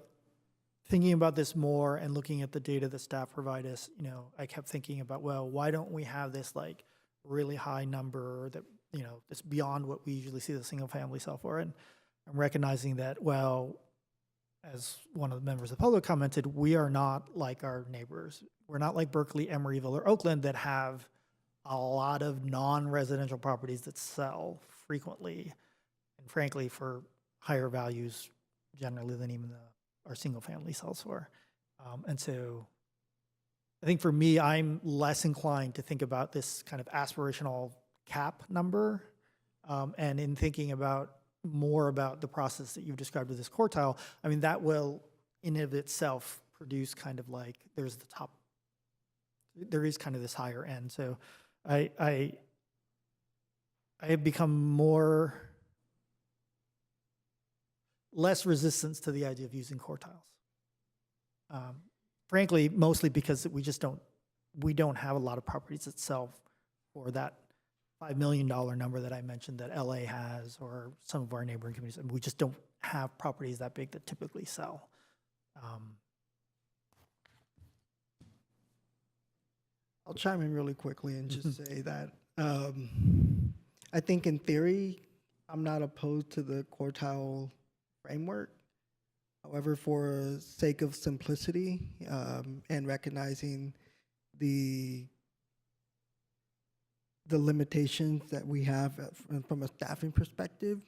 thinking about this more and looking at the data that staff provide us, I kept thinking about, well, why don't we have this like really high number that that's beyond what we usually see the single family sell for? And I'm recognizing that, well, as one of the members of the public commented, we are not like our neighbors. We're not like Berkeley, Emeryville, or Oakland that have a lot of non-residential properties that sell frequently, and frankly, for higher values generally than even our single family sells for. And so I think for me, I'm less inclined to think about this kind of aspirational cap number. And in thinking about more about the process that you've described with this quartile, I mean, that will in of itself produce kind of like, there is kind of this higher end. So I have become less resistance to the idea of using quartiles. Frankly, mostly because we don't have a lot of properties that sell for that $5 million number that I mentioned that LA has, or some of our neighboring communities. And we just don't have properties that big that typically sell. I'll chime in really quickly and just say that I think in theory, I'm not opposed to the quartile framework. However, for sake of simplicity and recognizing the the limitations that we have from a staffing perspective,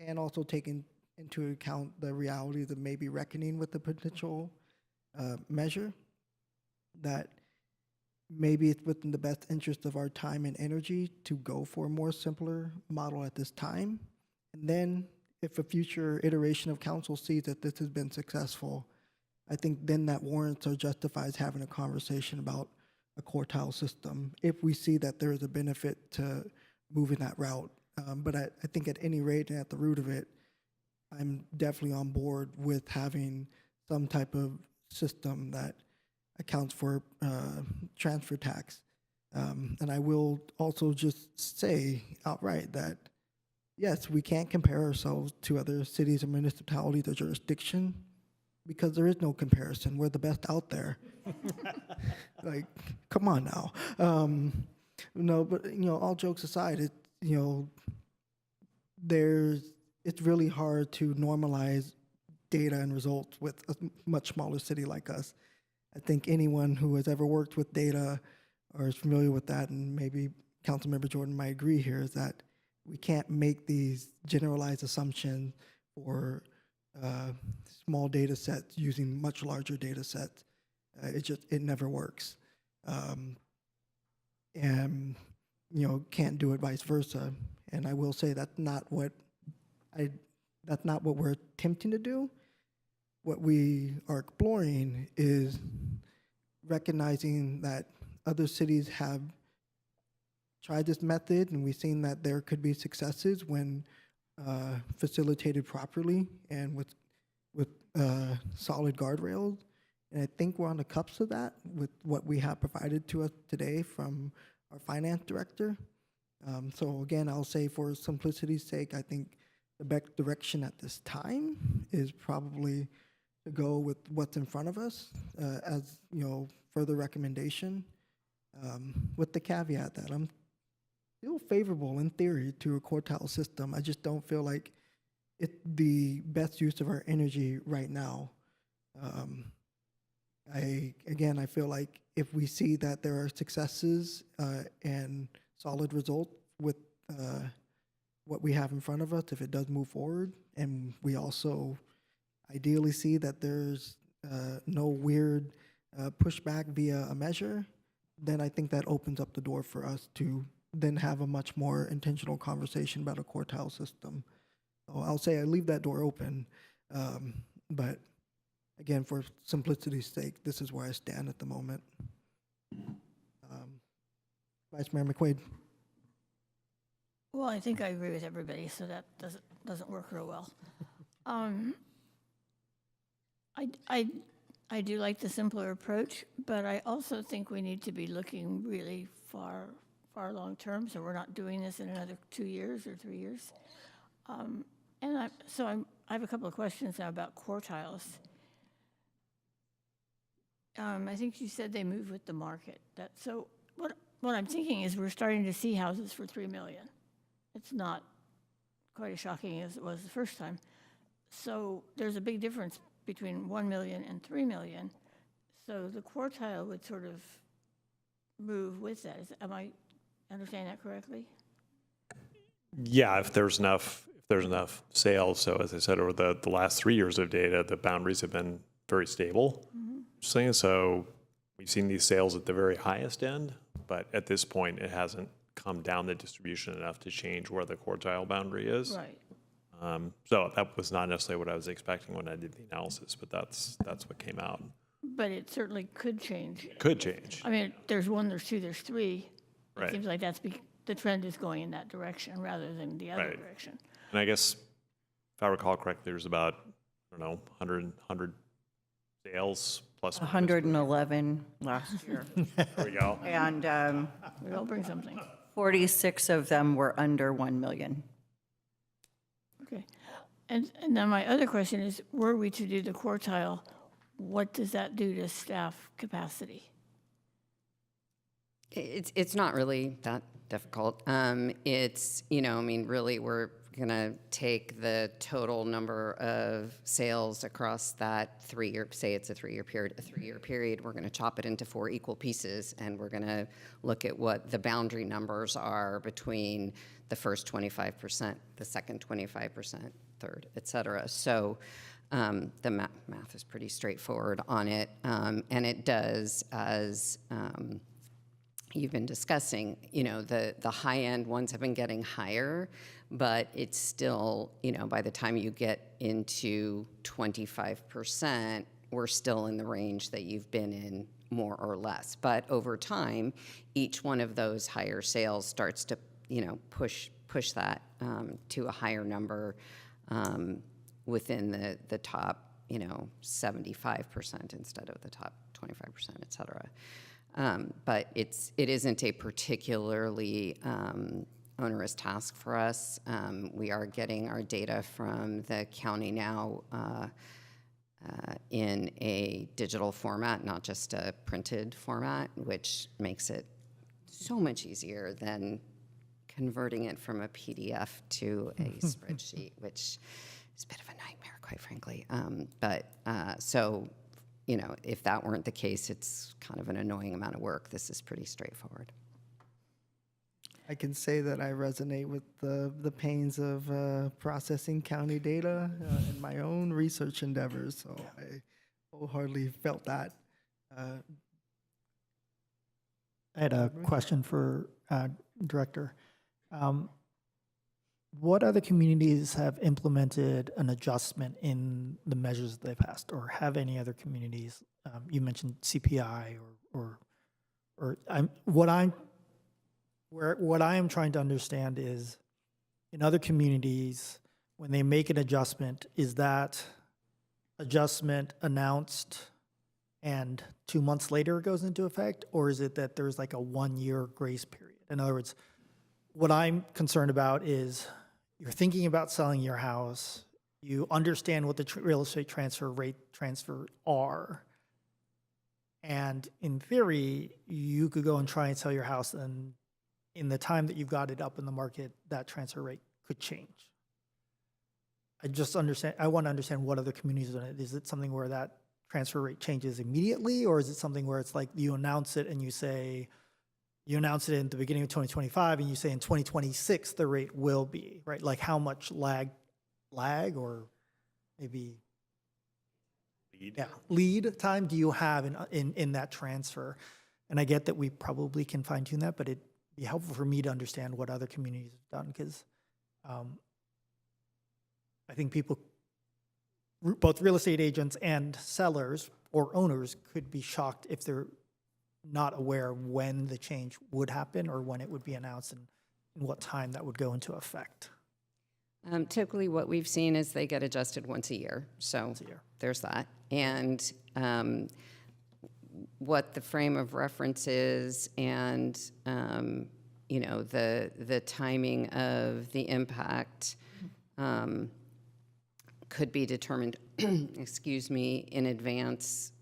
and also taking into account the realities of maybe reckoning with the potential measure, that maybe it's within the best interest of our time and energy to go for a more simpler model at this time. And then if a future iteration of council sees that this has been successful, I think then that warrants or justifies having a conversation about a quartile system if we see that there is a benefit to moving that route. But I think at any rate and at the root of it, I'm definitely on board with having some type of system that accounts for transfer tax. And I will also just say outright that, yes, we can't compare ourselves to other cities or municipalities or jurisdiction because there is no comparison. We're the best out there. Like, come on now. No, but, all jokes aside, it's really hard to normalize data and results with a much smaller city like us. I think anyone who has ever worked with data or is familiar with that, and maybe Councilmember Jordan might agree here, is that we can't make these generalized assumptions for small data sets using much larger data sets. It never works. And, can't do it vice versa. And I will say that's not what we're attempting to do. What we are exploring is recognizing that other cities have tried this method, and we've seen that there could be successes when facilitated properly and with solid guardrails. And I think we're on the cusp of that with what we have provided to us today from our finance director. So again, I'll say for simplicity's sake, I think the best direction at this time is probably to go with what's in front of us as further recommendation, with the caveat that I'm still favorable in theory to a quartile system. I just don't feel like it's the best use of our energy right now. I feel like if we see that there are successes and solid results with what we have in front of us, if it does move forward, and we also ideally see that there's no weird pushback via a measure, then I think that opens up the door for us to then have a much more intentional conversation about a quartile system. So I'll say I leave that door open, but again, for simplicity's sake, this is where I stand at the moment. Vice Mayor McQuaid. Well, I think I agree with everybody, so that doesn't work real well. I do like the simpler approach, but I also think we need to be looking really far long term, so we're not doing this in another 2 years or 3 years. I have a couple of questions now about quartiles. I think you said they move with the market. What I'm thinking is we're starting to see houses for $3 million. It's not quite as shocking as it was the first time. So there's a big difference between 1 million and 3 million. So the quartile would sort of move with that. Am I understanding that correctly? Yeah, if there's enough sales. So as I said, over the last 3 years of data, the boundaries have been very stable. Mm-hmm. So we've seen these sales at the very highest end, but at this point, it hasn't come down the distribution enough to change where the quartile boundary is. Right. So that was not necessarily what I was expecting when I did the analysis, but that's what came out. But it certainly could change. Could change. I mean, there's 1, there's 2, there's 3. Right. It seems like the trend is going in that direction rather than the other direction. And I guess, if I recall correctly, there's about, 100 sales plus. 111 last year. There we go. And We all bring something. 46 of them were under 1 million. Okay. And then my other question is, were we to do the quartile, what does that do to staff capacity? It's not really that difficult. It's, really we're going to take the total number of sales across that 3-year, say it's a 3-year period, we're going to chop it into 4 equal pieces, and we're going to look at what the boundary numbers are between the first 25%, the second 25%, third, et cetera. So the math is pretty straightforward on it, and it does, as you've been discussing, the high-end ones have been getting higher, but it's still, by the time you get into 25%, we're still in the range that you've been in, more or less. But over time, each one of those higher sales starts to, push that to a higher number within the top, 75% instead of the top 25%, et cetera. But it isn't a particularly onerous task for us. We are getting our data from the county now in a digital format, not just a printed format, which makes it so much easier than converting it from a PDF to a spreadsheet, which is a bit of a nightmare, quite frankly. So, if that weren't the case, it's kind of an annoying amount of work. This is pretty straightforward. I can say that I resonate with the pains of processing county data in my own research endeavors, so I wholeheartedly felt that. I had a question for Director. What other communities have implemented an adjustment in the measures they passed, or have any other communities? You mentioned CPI, what I am trying to understand is, in other communities, when they make an adjustment, is that adjustment announced and 2 months later it goes into effect, or is it that there's like a 1-year grace period? In other words, what I'm concerned about is you're thinking about selling your house, you understand what the real estate transfer are, and in theory, you could go and try and sell your house, and in the time that you've got it up in the market, that transfer rate could change. I want to understand what other communities are doing. Is it something where that transfer rate changes immediately, or is it something where it's like you announce it and you say, you announce it in the beginning of 2025 and you say in 2026 the rate will be, right? Like how much lag or maybe lead time do you have in that transfer? And I get that we probably can fine tune that, but it'd be helpful for me to understand what other communities have done, because I think people, both real estate agents and sellers or owners, could be shocked if they're not aware when the change would happen or when it would be announced and what time that would go into effect. Typically what we've seen is they get adjusted once a year. So there's that. And what the frame of reference is and, the timing of the impact could be determined, in advance,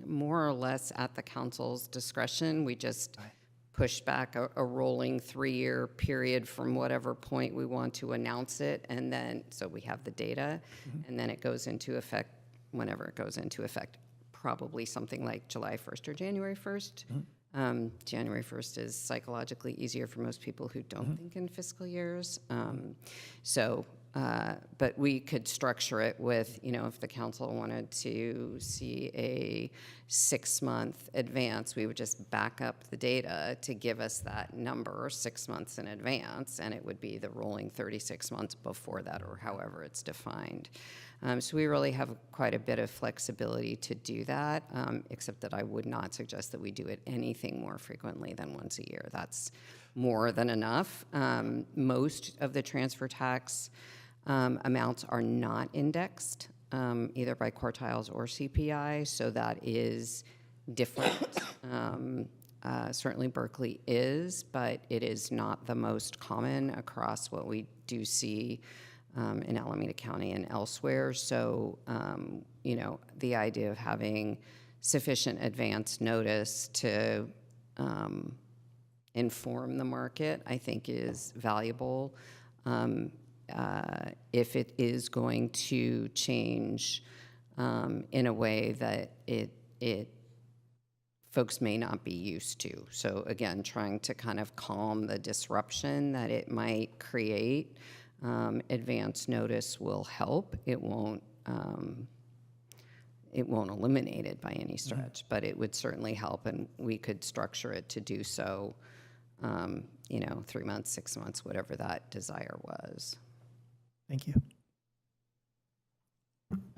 more or less at the council's discretion. We just push back a rolling 3-year period from whatever point we want to announce it, and then, so we have the data, and then it goes into effect whenever it goes into effect, probably something like July 1st or January 1st. January 1st is psychologically easier for most people who don't think in fiscal years. But we could structure it with, if the council wanted to see a 6-month advance, we would just back up the data to give us that number 6 months in advance, and it would be the rolling 36 months before that, or however it's defined. So we really have quite a bit of flexibility to do that, except that I would not suggest that we do it anything more frequently than once a year. That's more than enough. Most of the transfer tax amounts are not indexed, either by quartiles or CPI, so that is different. Certainly Berkeley is, but it is not the most common across what we do see in Alameda County and elsewhere. So, the idea of having sufficient advance notice to inform the market, I think, is valuable. if it is going to change in a way that it folks may not be used to. So again, trying to kind of calm the disruption that it might create. Advance notice will help. It won't eliminate it by any stretch, but it would certainly help, and we could structure it to do so, 3 months, 6 months, whatever that desire was. Thank you.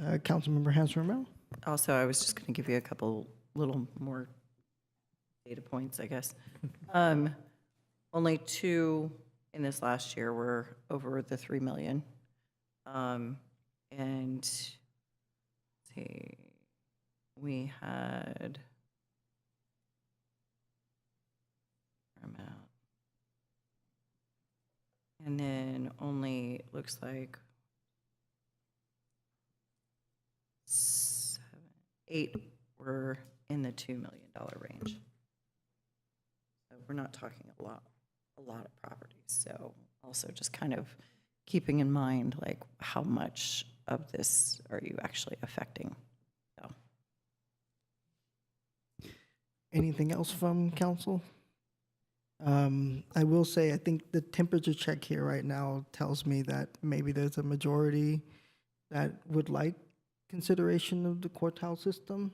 Councilmember Hans-Romero? Also, I was just going to give you a couple little more data points, I guess. Only 2 in this last year were over the 3 million. And see, we had amount. And then only looks like 8 were in the $2 million range. So we're not talking a lot of properties. So also just kind of keeping in mind, like, how much of this are you actually affecting? So. Anything else from council? I will say, I think the temperature check here right now tells me that maybe there's a majority that would like consideration of the quartile system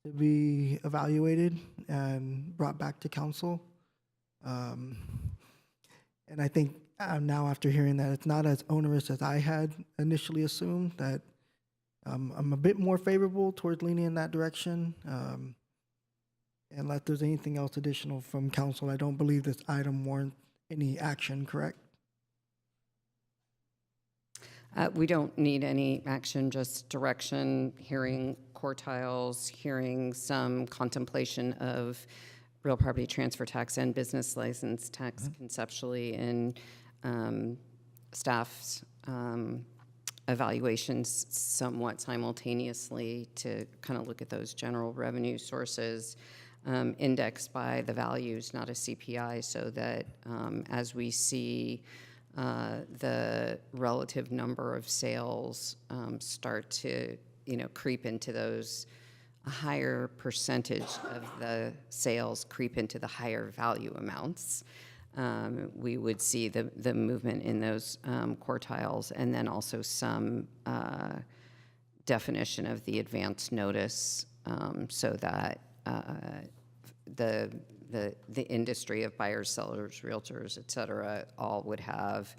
to be evaluated and brought back to council. And I think now, after hearing that it's not as onerous as I had initially assumed, that I'm a bit more favorable towards leaning in that direction. Unless there's anything else additional from council, I don't believe this item warrants any action, correct? We don't need any action, just direction, hearing quartiles, hearing some contemplation of real property transfer tax and business license tax conceptually in staff's evaluations somewhat simultaneously to kind of look at those general revenue sources indexed by the values, not a CPI, so that as we see the relative number of sales start to, creep into those, a higher percentage of the sales creep into the higher value amounts, we would see the movement in those quartiles, and then also some definition of the advance notice so that the industry of buyers, sellers, realtors, et cetera, all would have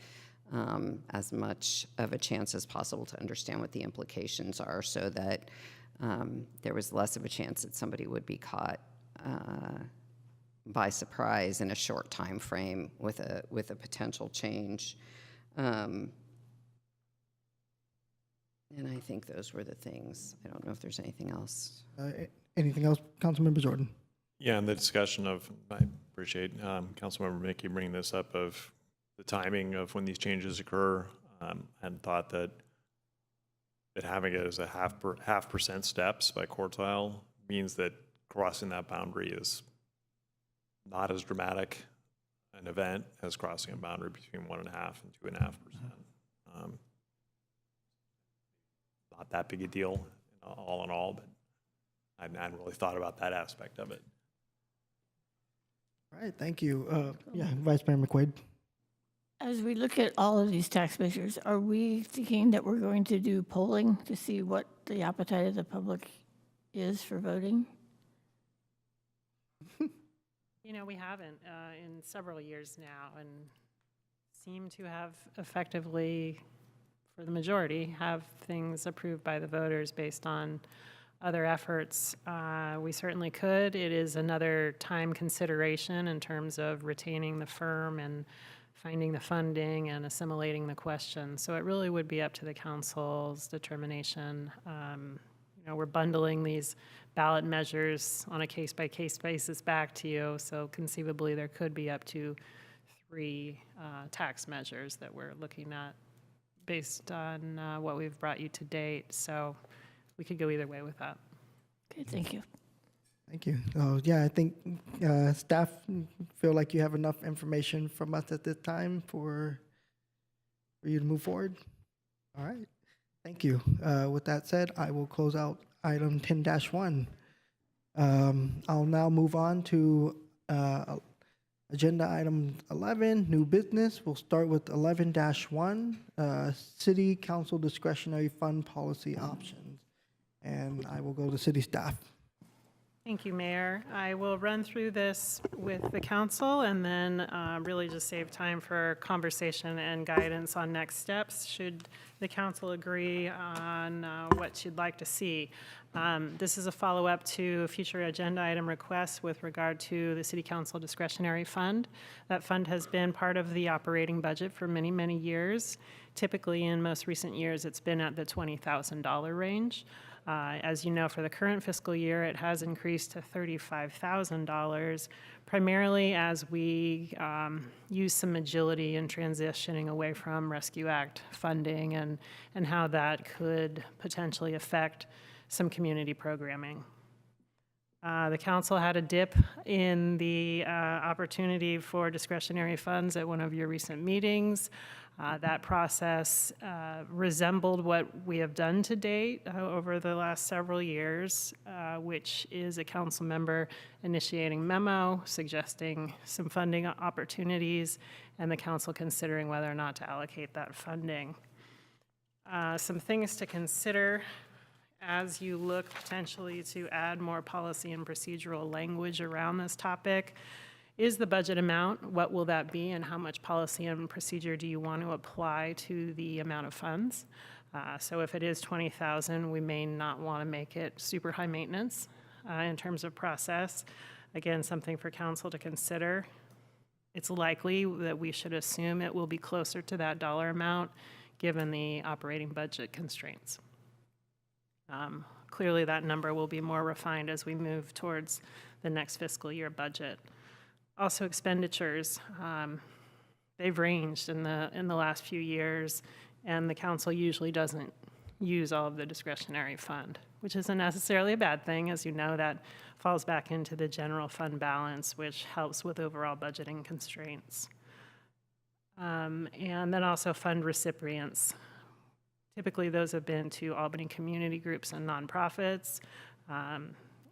as much of a chance as possible to understand what the implications are, so that there was less of a chance that somebody would be caught by surprise in a short time frame with a potential change. And I think those were the things. I don't know if there's anything else. Anything else, Councilmember Jordan? Yeah, and the discussion of, I appreciate Councilmember Mickey bringing this up, of the timing of when these changes occur. I had thought that having it as a half percent steps by quartile means that crossing that boundary is not as dramatic an event as crossing a boundary between 1.5% and 2.5%. Not that big a deal, all in all, but I hadn't really thought about that aspect of it. All right, thank you. Yeah, Vice Mayor McQuaid. As we look at all of these tax measures, are we thinking that we're going to do polling to see what the appetite of the public is for voting? We haven't in several years now, and seem to have effectively, for the majority, have things approved by the voters based on other efforts. We certainly could. It is another time consideration in terms of retaining the firm and finding the funding and assimilating the question. So it really would be up to the council's determination. We're bundling these ballot measures on a case-by-case basis back to you, so conceivably there could be up to 3 tax measures that we're looking at based on what we've brought you to date. So we could go either way with that. Okay, thank you. Thank you. Yeah, I think staff feel like you have enough information from us at this time for for you to move forward? All right. Thank you. With that said, I will close out item 10-1. I'll now move on to agenda item 11, new business. We'll start with 11-1, city council discretionary fund policy options. And I will go to city staff. Thank you, Mayor. I will run through this with the council and then really just save time for conversation and guidance on next steps, should the council agree on what you'd like to see. This is a follow-up to future agenda item requests with regard to the City Council Discretionary Fund. That fund has been part of the operating budget for many, many years. Typically, in most recent years, it's been at the $20,000 range. As you know, for the current fiscal year, it has increased to $35,000, primarily as we use some agility in transitioning away from Rescue Act funding and how that could potentially affect some community programming. The council had a dip in the opportunity for discretionary funds at one of your recent meetings. That process resembled what we have done to date over the last several years, which is a council member initiating memo, suggesting some funding opportunities, and the council considering whether or not to allocate that funding. Some things to consider as you look potentially to add more policy and procedural language around this topic. Is the budget amount, what will that be, and how much policy and procedure do you want to apply to the amount of funds? So if it is $20,000, we may not want to make it super high maintenance in terms of process. Again, something for council to consider. It's likely that we should assume it will be closer to that dollar amount given the operating budget constraints. Clearly, that number will be more refined as we move towards the next fiscal year budget. Also, expenditures, they've ranged in the last few years, and the council usually doesn't use all of the discretionary fund, which isn't necessarily a bad thing. As you know, that falls back into the general fund balance, which helps with overall budgeting constraints. And then also fund recipients. Typically, those have been to Albany community groups and nonprofits,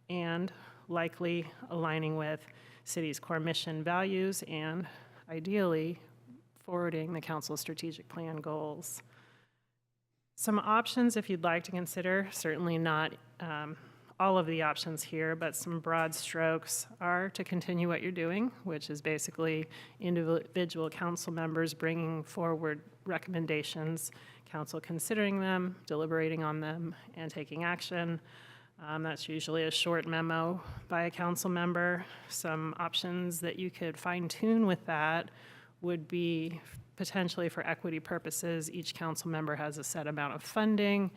and likely aligning with city's core mission values and ideally forwarding the council's strategic plan goals. Some options if you'd like to consider, certainly not all of the options here, but some broad strokes are to continue what you're doing, which is basically individual council members bringing forward recommendations, council considering them, deliberating on them, and taking action. That's usually a short memo by a council member. Some options that you could fine-tune with that would be potentially for equity purposes. Each council member has a set amount of funding,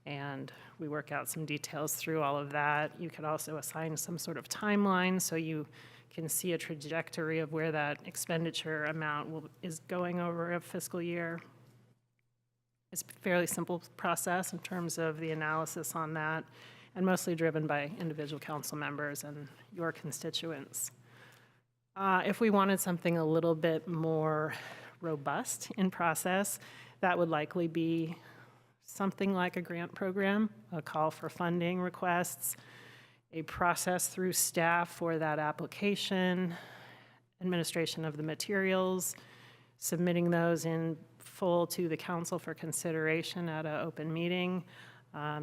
and we work out some details through all of that. You could also assign some sort of timeline so you can see a trajectory of where that expenditure amount is going over a fiscal year. It's a fairly simple process in terms of the analysis on that, and mostly driven by individual council members and your constituents. If we wanted something a little bit more robust in process, that would likely be something like a grant program, a call for funding requests, a process through staff for that application, administration of the materials, submitting those in full to the council for consideration at an open meeting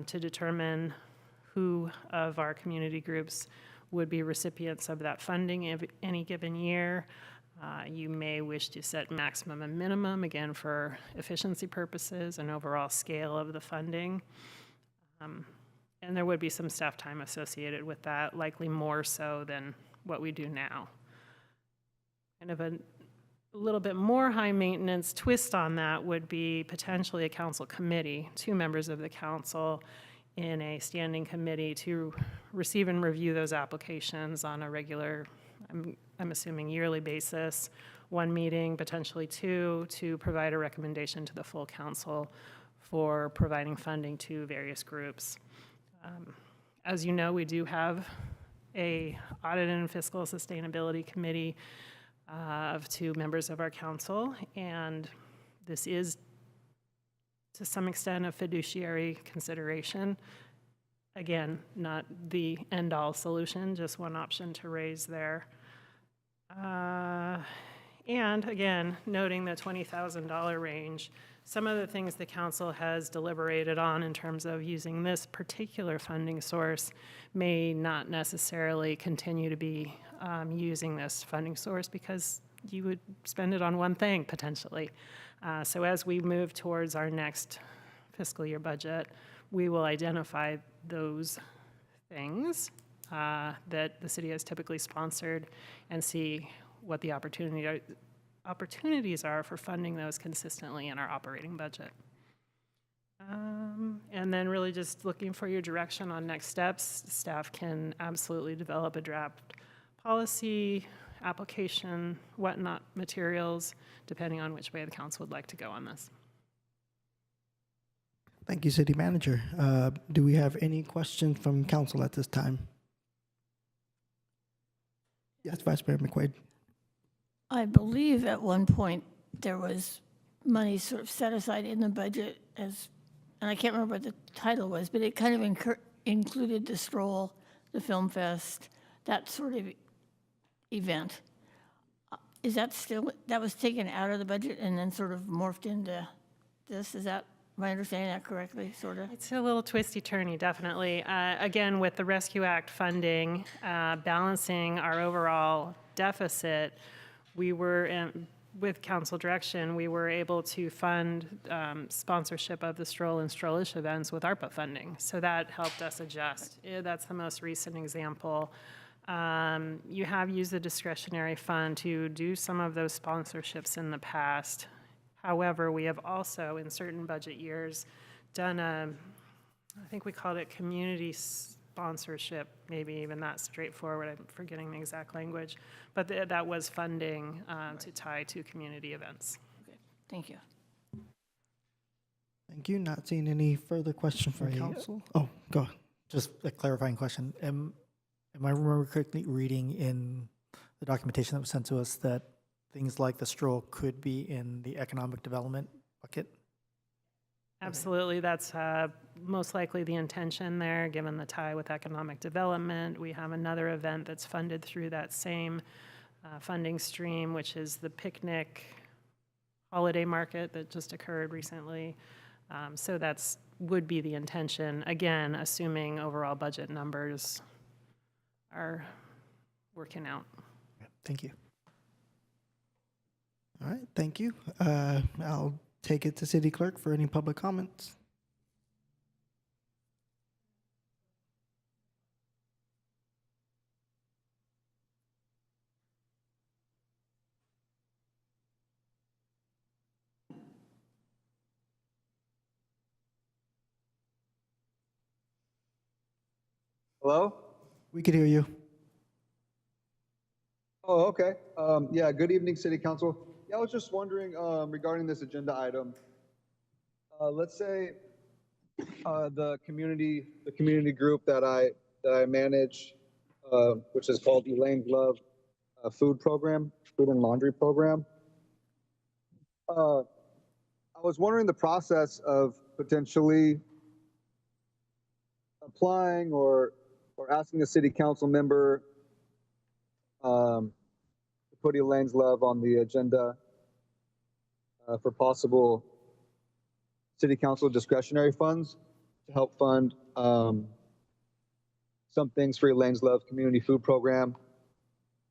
to determine who of our community groups would be recipients of that funding in any given year. You may wish to set maximum and minimum, again, for efficiency purposes and overall scale of the funding. And there would be some staff time associated with that, likely more so than what we do now. Kind of a little bit more high maintenance twist on that would be potentially a council committee, 2 members of the council in a standing committee to receive and review those applications on a regular, I'm assuming yearly basis, 1 meeting, potentially 2, to provide a recommendation to the full council for providing funding to various groups. As you know, we do have a audit and fiscal sustainability committee of 2 members of our council, and this is to some extent, a fiduciary consideration. Again, not the end-all solution, just one option to raise there. And again, noting the $20,000 range, some of the things the council has deliberated on in terms of using this particular funding source may not necessarily continue to be using this funding source because you would spend it on one thing potentially. So as we move towards our next fiscal year budget, we will identify those things that the city has typically sponsored and see what the opportunities are for funding those consistently in our operating budget. And then really just looking for your direction on next steps. Staff can absolutely develop a draft policy, application, whatnot materials, depending on which way the council would like to go on this. Thank you, City Manager. Do we have any questions from council at this time? Yes, Vice Mayor McQuaid. I believe at one point there was money sort of set aside in the budget as, and I can't remember what the title was, but it kind of included the stroll, the film fest, that sort of event. Is that still, that was taken out of the budget and then sort of morphed into this? Is that, am I understanding that correctly, sort of? It's a little twisty-turny, definitely. Again, with the Rescue Act funding, balancing our overall deficit, we were, with council direction, we were able to fund sponsorship of the Stroll and Strollish events with ARPA funding. So that helped us adjust. That's the most recent example. You have used the discretionary fund to do some of those sponsorships in the past. However, we have also, in certain budget years, done I think we called it community sponsorship, maybe even that straightforward. I'm forgetting the exact language. But that was funding to tie to community events. Okay, thank you. Thank you. Not seeing any further questions from council. Oh, go ahead. Just a clarifying question. Am I remember correctly reading in the documentation that was sent to us that things like the stroll could be in the economic development bucket? Absolutely. That's most likely the intention there, given the tie with economic development. We have another event that's funded through that same funding stream, which is the picnic holiday market that just occurred recently. So that's would be the intention, again, assuming overall budget numbers are working out. Thank you. All right, thank you. I'll take it to City Clerk for any public comments. Hello? We could hear you. Oh, okay. Yeah, good evening, City Council. Yeah, I was just wondering regarding this agenda item. Let's say the community group that I manage, which is called Elaine's Love Food and Laundry Program. I was wondering the process of potentially applying or asking a city council member to put Elaine's Love on the agenda for possible city council discretionary funds to help fund some things for Elaine's Love Community Food Program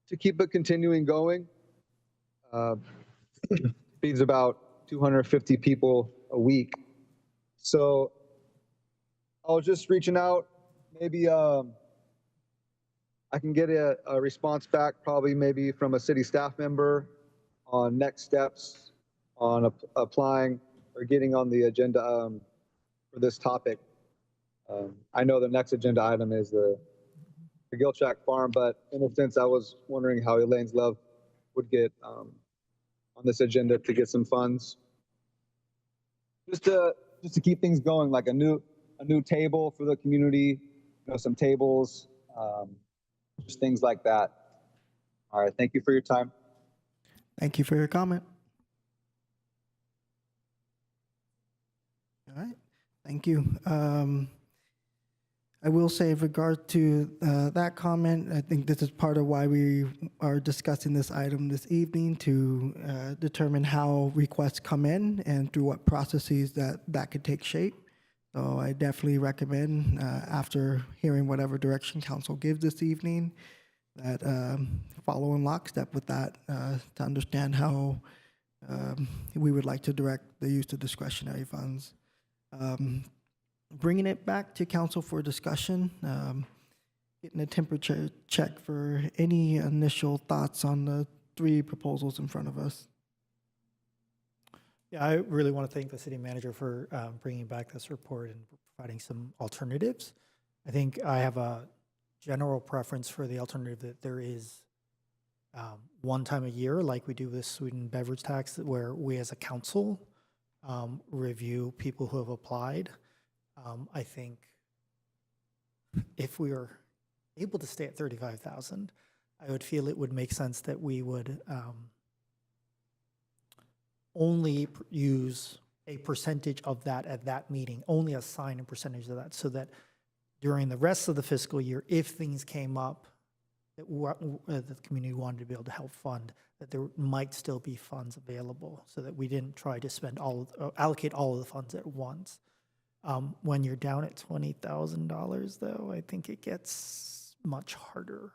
to keep it continuing going. Feeds about 250 people a week. So I was just reaching out, maybe I can get a response back, probably maybe from a city staff member on next steps on applying or getting on the agenda for this topic. I know the next agenda item is the Gilchak Farm, but in a sense, I was wondering how Elaine's Love would get on this agenda to get some funds, just to keep things going, like a new table for the community, some tables. Just things like that. All right, thank you for your time. Thank you for your comment. All right, thank you. I will say, in regard to that comment, I think this is part of why we are discussing this item this evening, to determine how requests come in and through what processes that could take shape. So I definitely recommend, after hearing whatever direction council gives this evening, that follow in lockstep with that to understand how we would like to direct the use of discretionary funds. Bringing it back to council for discussion, getting a temperature check for any initial thoughts on the 3 proposals in front of us. Yeah, I really want to thank the city manager for bringing back this report and providing some alternatives. I think I have a general preference for the alternative that there is one time a year, like we do with Sweden beverage tax, where we as a council review people who have applied. I think if we were able to stay at 35,000, I would feel it would make sense that we would only use a percentage of that at that meeting, only assign a percentage of that, so that during the rest of the fiscal year, if things came up that the community wanted to be able to help fund, that there might still be funds available, so that we didn't try to spend allocate all of the funds at once. When you're down at $20,000, though, I think it gets much harder,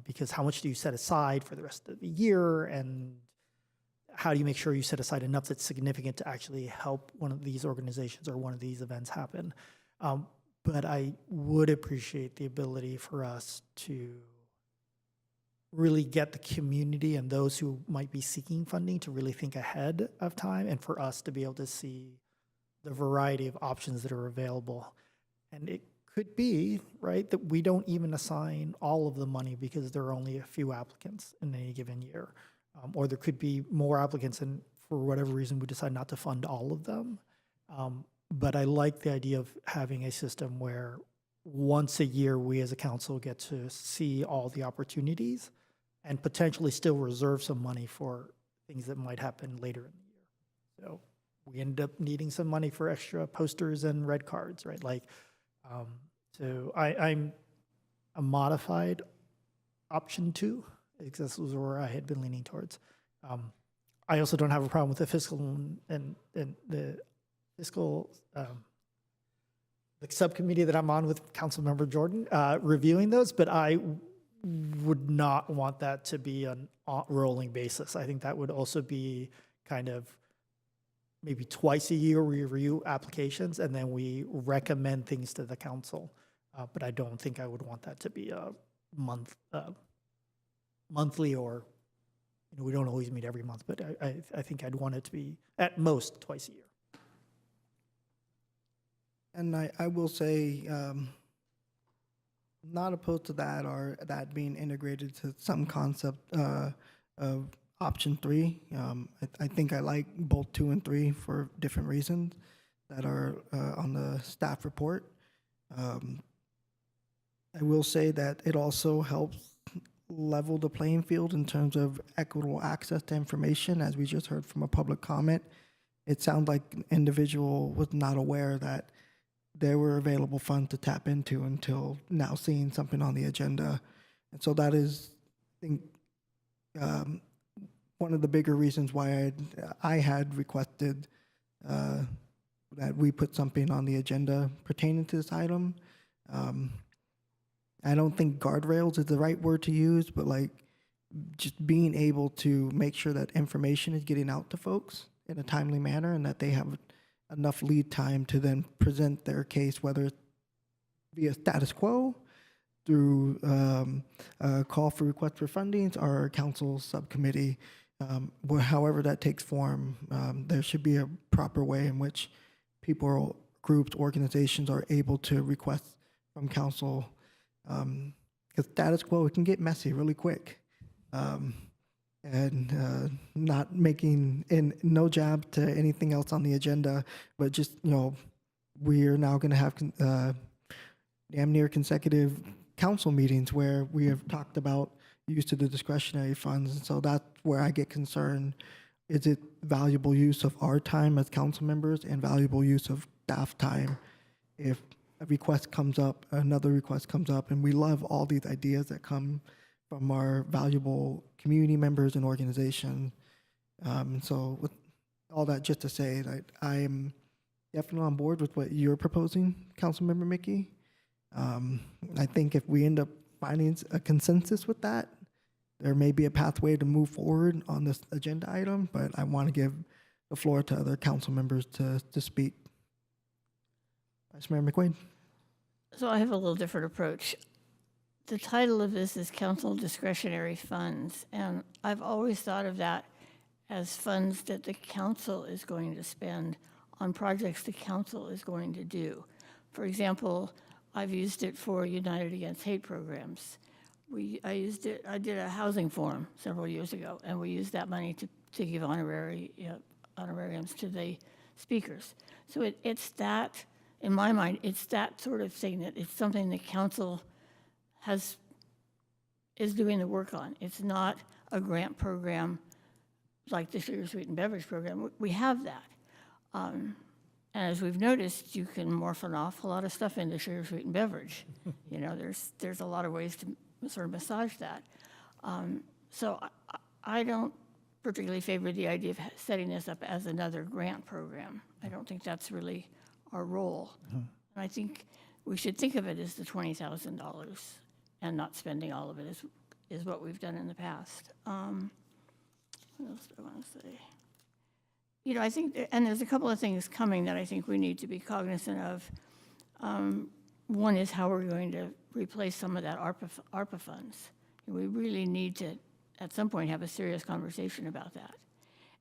because how much do you set aside for the rest of the year, and how do you make sure you set aside enough that's significant to actually help one of these organizations or one of these events happen? But I would appreciate the ability for us to really get the community and those who might be seeking funding to really think ahead of time, and for us to be able to see the variety of options that are available. And it could be, right, that we don't even assign all of the money because there are only a few applicants in any given year. Or there could be more applicants, and for whatever reason we decide not to fund all of them. But I like the idea of having a system where once a year we as a council get to see all the opportunities and potentially still reserve some money for things that might happen later in the year. So we end up needing some money for extra posters and red cards, right? Like, so I'm a modified option 2, because this was where I had been leaning towards. I also don't have a problem with the fiscal and the fiscal the subcommittee that I'm on with Councilmember Jordan reviewing those, but I would not want that to be on a rolling basis. I think that would also be kind of maybe twice a year we review applications and then we recommend things to the council. But I don't think I would want that to be a monthly, or we don't always meet every month, but I think I'd want it to be at most twice a year. And I will say, not opposed to that, or that being integrated to some concept of option 3. I think I like both 2 and 3 for different reasons that are on the staff report. I will say that it also helps level the playing field in terms of equitable access to information. As we just heard from a public comment, it sounds like an individual was not aware that there were available funds to tap into until now seeing something on the agenda. And so that is, I think, one of the bigger reasons why I had requested that we put something on the agenda pertaining to this item. I don't think guardrails is the right word to use, but like just being able to make sure that information is getting out to folks in a timely manner and that they have enough lead time to then present their case, whether it's via status quo, through a call for request for fundings, or a council subcommittee. However that takes form, there should be a proper way in which people, groups, organizations are able to request from council. Because status quo, it can get messy really quick. And not making no jab to anything else on the agenda, but just, we are now going to have damn near consecutive council meetings where we have talked about use of the discretionary funds. And so that's where I get concerned is it valuable use of our time as council members and valuable use of staff time? If a request comes up, another request comes up, and we love all these ideas that come from our valuable community members and organizations. So with all that, just to say that I am definitely on board with what you're proposing, Councilmember Mickey. I think if we end up finding a consensus with that, there may be a pathway to move forward on this agenda item, but I want to give the floor to other council members to speak. Vice Mayor McQuaid. So I have a little different approach. The title of this is Council Discretionary Funds, and I've always thought of that as funds that the council is going to spend on projects the council is going to do. For example, I've used it for United Against Hate programs. I did a housing forum several years ago, and we used that money to give honorariums to the speakers. So it's that, in my mind, it's that sort of thing that it's something the council is doing the work on. It's not a grant program like the Sugar Sweetened Beverage program. We have that. And as we've noticed, you can morph an awful lot of stuff into Sugar Sweetened Beverage. You know, there's a lot of ways to sort of massage that. So I don't particularly favor the idea of setting this up as another grant program. I don't think that's really our role. And I think we should think of it as the $20,000 and not spending all of it is what we've done in the past. What else do I want to say? You know, I think, and there's a couple of things coming that I think we need to be cognizant of. One is how we're going to replace some of that ARPA funds. We really need to, at some point, have a serious conversation about that.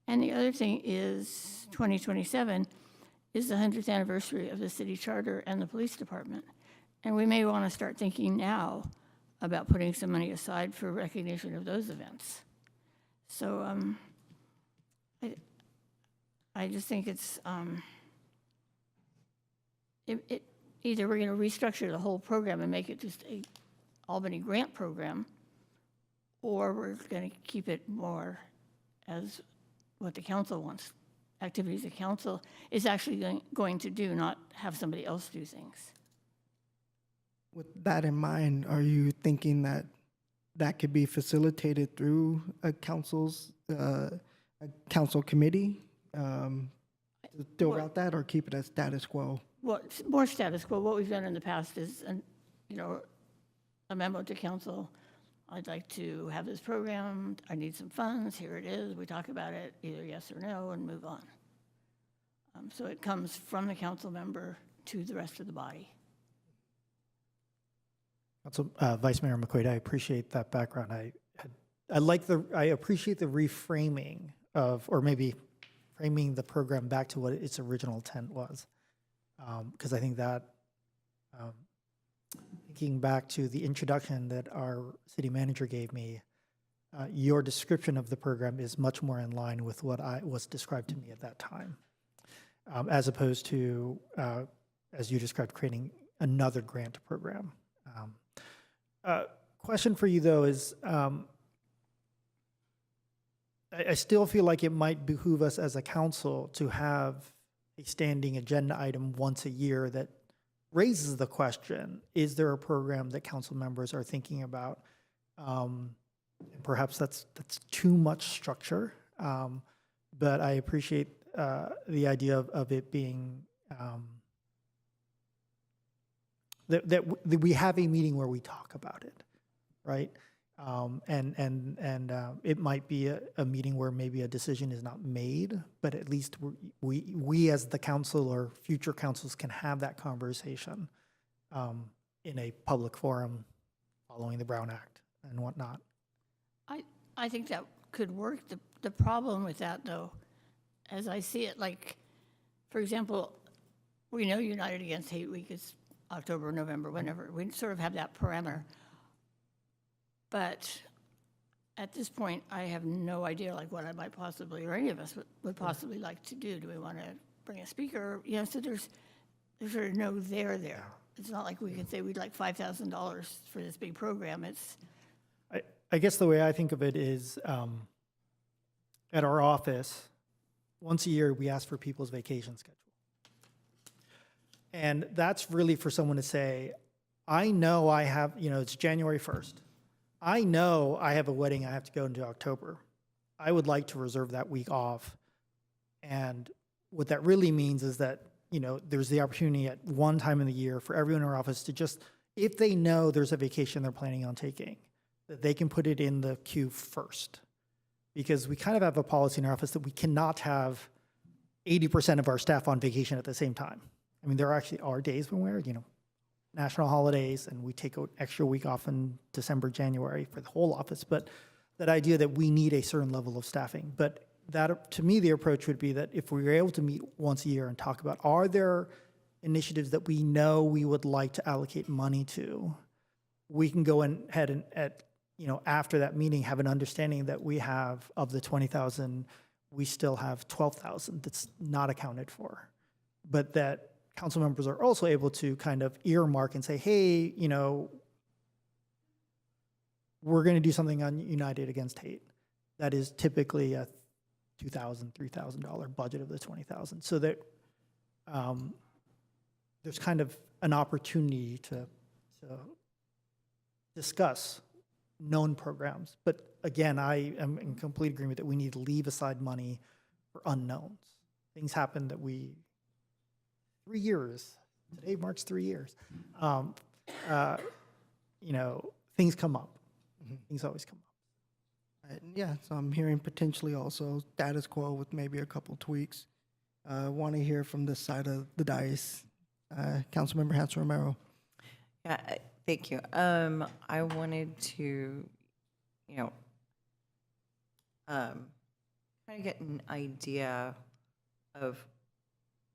And the other thing is 2027 is the 100th anniversary of the city charter and the police department. And we may want to start thinking now about putting some money aside for recognition of those events. So I just think it's, either we're going to restructure the whole program and make it just a Albany grant program, or we're going to keep it more as what the council wants, activities the council is actually going to do, not have somebody else do things. With that in mind, are you thinking that that could be facilitated through a council committee to still route that, or keep it as status quo? Well, more status quo. What we've done in the past is, a memo to council. I'd like to have this program. I need some funds. Here it is. We talk about it, either yes or no, and move on. So it comes from the council member to the rest of the body. Vice Mayor McQuaid, I appreciate that background. I appreciate the reframing of, or maybe framing the program back to what its original intent was. Because I think that, thinking back to the introduction that our city manager gave me, your description of the program is much more in line with what was described to me at that time, as opposed to, as you described, creating another grant program. Question for you, though, is I still feel like it might behoove us as a council to have a standing agenda item once a year that raises the question, is there a program that council members are thinking about? And perhaps that's too much structure, but I appreciate the idea of it being that we have a meeting where we talk about it, right? And it might be a meeting where maybe a decision is not made, but at least we as the council or future councils can have that conversation in a public forum following the Brown Act and whatnot. I think that could work. The problem with that, though, as I see it, like, for example, we know United Against Hate Week is October, November, whenever. We sort of have that parameter. But at this point, I have no idea like what I might possibly, or any of us would possibly like to do. Do we want to bring a speaker? So there's sort of no there. It's not like we could say we'd like $5,000 for this big program. It's. I guess the way I think of it is at our office, once a year, we ask for people's vacation schedule. And that's really for someone to say, I know I have, it's January 1st. I know I have a wedding I have to go into October. I would like to reserve that week off. And what that really means is that, there's the opportunity at one time in the year for everyone in our office to just, if they know there's a vacation they're planning on taking, that they can put it in the queue first. Because we kind of have a policy in our office that we cannot have 80% of our staff on vacation at the same time. I mean, there actually are days when we're, national holidays, and we take an extra week off in December, January for the whole office. But that idea that we need a certain level of staffing. But that, to me, the approach would be that if we were able to meet once a year and talk about, are there initiatives that we know we would like to allocate money to, we can go ahead and after that meeting, have an understanding that we have of the 20,000, we still have 12,000 that's not accounted for. But that council members are also able to kind of earmark and say, hey, we're going to do something on United Against Hate. That is typically a $2,000, $3,000 budget of the 20,000. So that there's kind of an opportunity to discuss known programs. But again, I am in complete agreement that we need to leave aside money for unknowns. Things happen that 3 years, today marks 3 years. Things come up. Things always come up. Yeah, so I'm hearing potentially also status quo with maybe a couple tweaks. Want to hear from this side of the dais. Councilmember Hanson Romero. Yeah, thank you. I wanted to, kind of get an idea of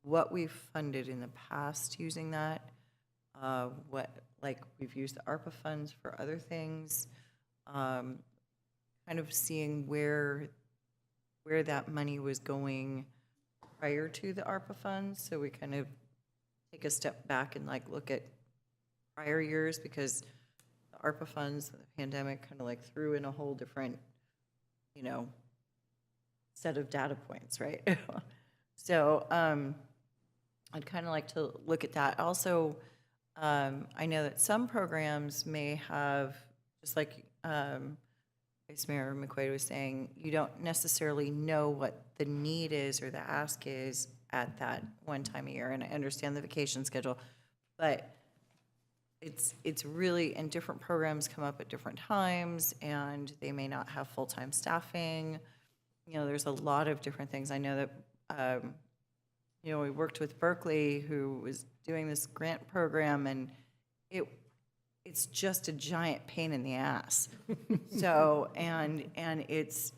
what we've funded in the past using that. We've used the ARPA funds for other things. Kind of seeing where that money was going prior to the ARPA funds, so we kind of take a step back and look at prior years, because the ARPA funds, the pandemic kind of threw in a whole different, set of data points, right? So I'd kind of like to look at that. Also, I know that some programs may have, just like Vice Mayor McQuaid was saying, you don't necessarily know what the need is or the ask is at that one time a year. And I understand the vacation schedule, but it's really, and different programs come up at different times, and they may not have full-time staffing. There's a lot of different things. I know that, we worked with Berkeley, who was doing this grant program, and it's just a giant pain in the ass. So, and it's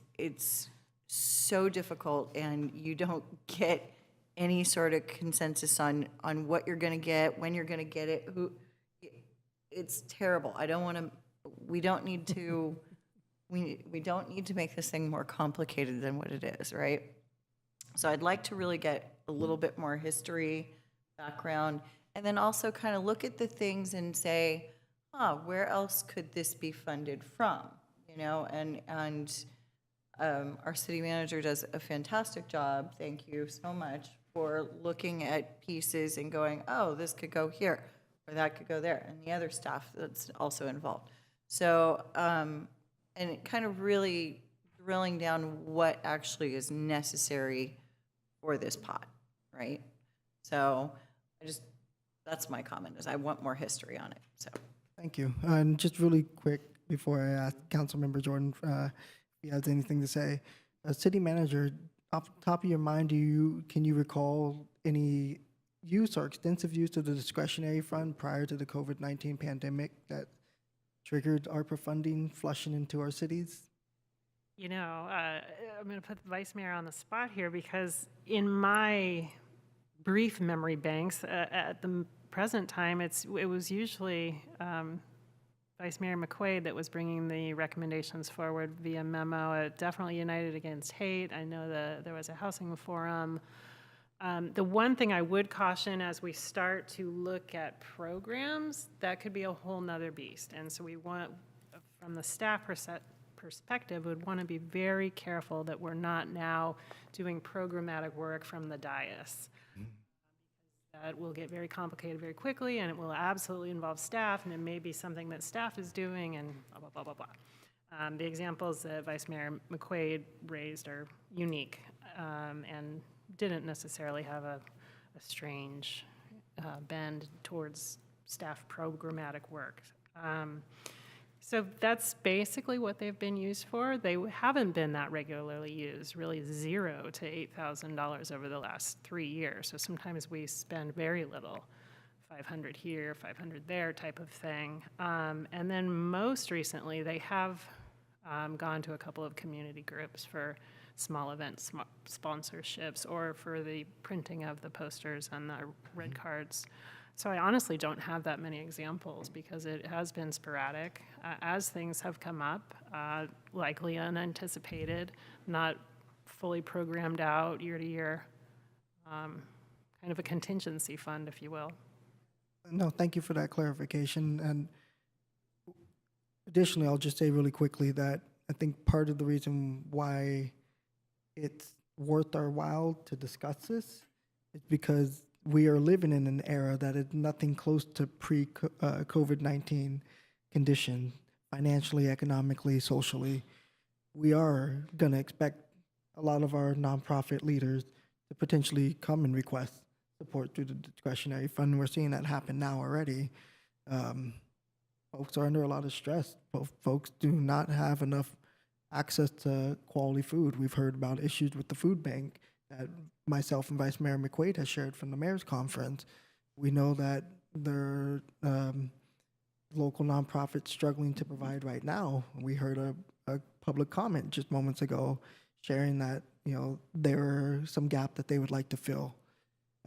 so difficult, and you don't get any sort of consensus on what you're going to get, when you're going to get it, it's terrible. We don't need to make this thing more complicated than what it is, right? So I'd like to really get a little bit more history, background, and then also kind of look at the things and say, where else could this be funded from? And our city manager does a fantastic job. Thank you so much for looking at pieces and going, oh, this could go here, or that could go there, and the other staff that's also involved. So, and it kind of really drilling down what actually is necessary for this pot, right? So that's my comment, is I want more history on it, so. Thank you. And just really quick, before I ask Councilmember Jordan if he has anything to say, City Manager, off the top of your mind, can you recall any use or extensive use of the discretionary fund prior to the COVID-19 pandemic that triggered ARPA funding flushing into our cities? I'm going to put the Vice Mayor on the spot here, because in my brief memory banks at the present time, it was usually Vice Mayor McQuaid that was bringing the recommendations forward via memo. Definitely United Against Hate. I know there was a housing forum. The one thing I would caution as we start to look at programs, that could be a whole nother beast. And so we want, from the staff perspective, perspective, would want to be very careful that we're not now doing programmatic work from the dais. That will get very complicated very quickly, and it will absolutely involve staff, and it may be something that staff is doing, and blah, blah, blah, blah, blah. The examples that Vice Mayor McQuaid raised are unique and didn't necessarily have a strange bend towards staff programmatic work. So that's basically what they've been used for. They haven't been that regularly used, really $0 to $8,000 over the last 3 years. So sometimes we spend very little, 500 here, 500 there type of thing. And then most recently, they have gone to a couple of community groups for small event sponsorships or for the printing of the posters and the red cards. So I honestly don't have that many examples because it has been sporadic. As things have come up, likely unanticipated, not fully programmed out year to year, kind of a contingency fund, if you will. No, thank you for that clarification. And additionally, I'll just say really quickly that I think part of the reason why it's worth our while to discuss this is because we are living in an era that is nothing close to pre-COVID-19 conditions, financially, economically, socially. We are going to expect a lot of our nonprofit leaders to potentially come and request support through the discretionary fund. We're seeing that happen now already. Folks are under a lot of stress. Both folks do not have enough access to quality food. We've heard about issues with the food bank that myself and Vice Mayor McQuaid has shared from the mayor's conference. We know that there are local nonprofits struggling to provide right now. We heard a public comment just moments ago sharing that, there are some gap that they would like to fill.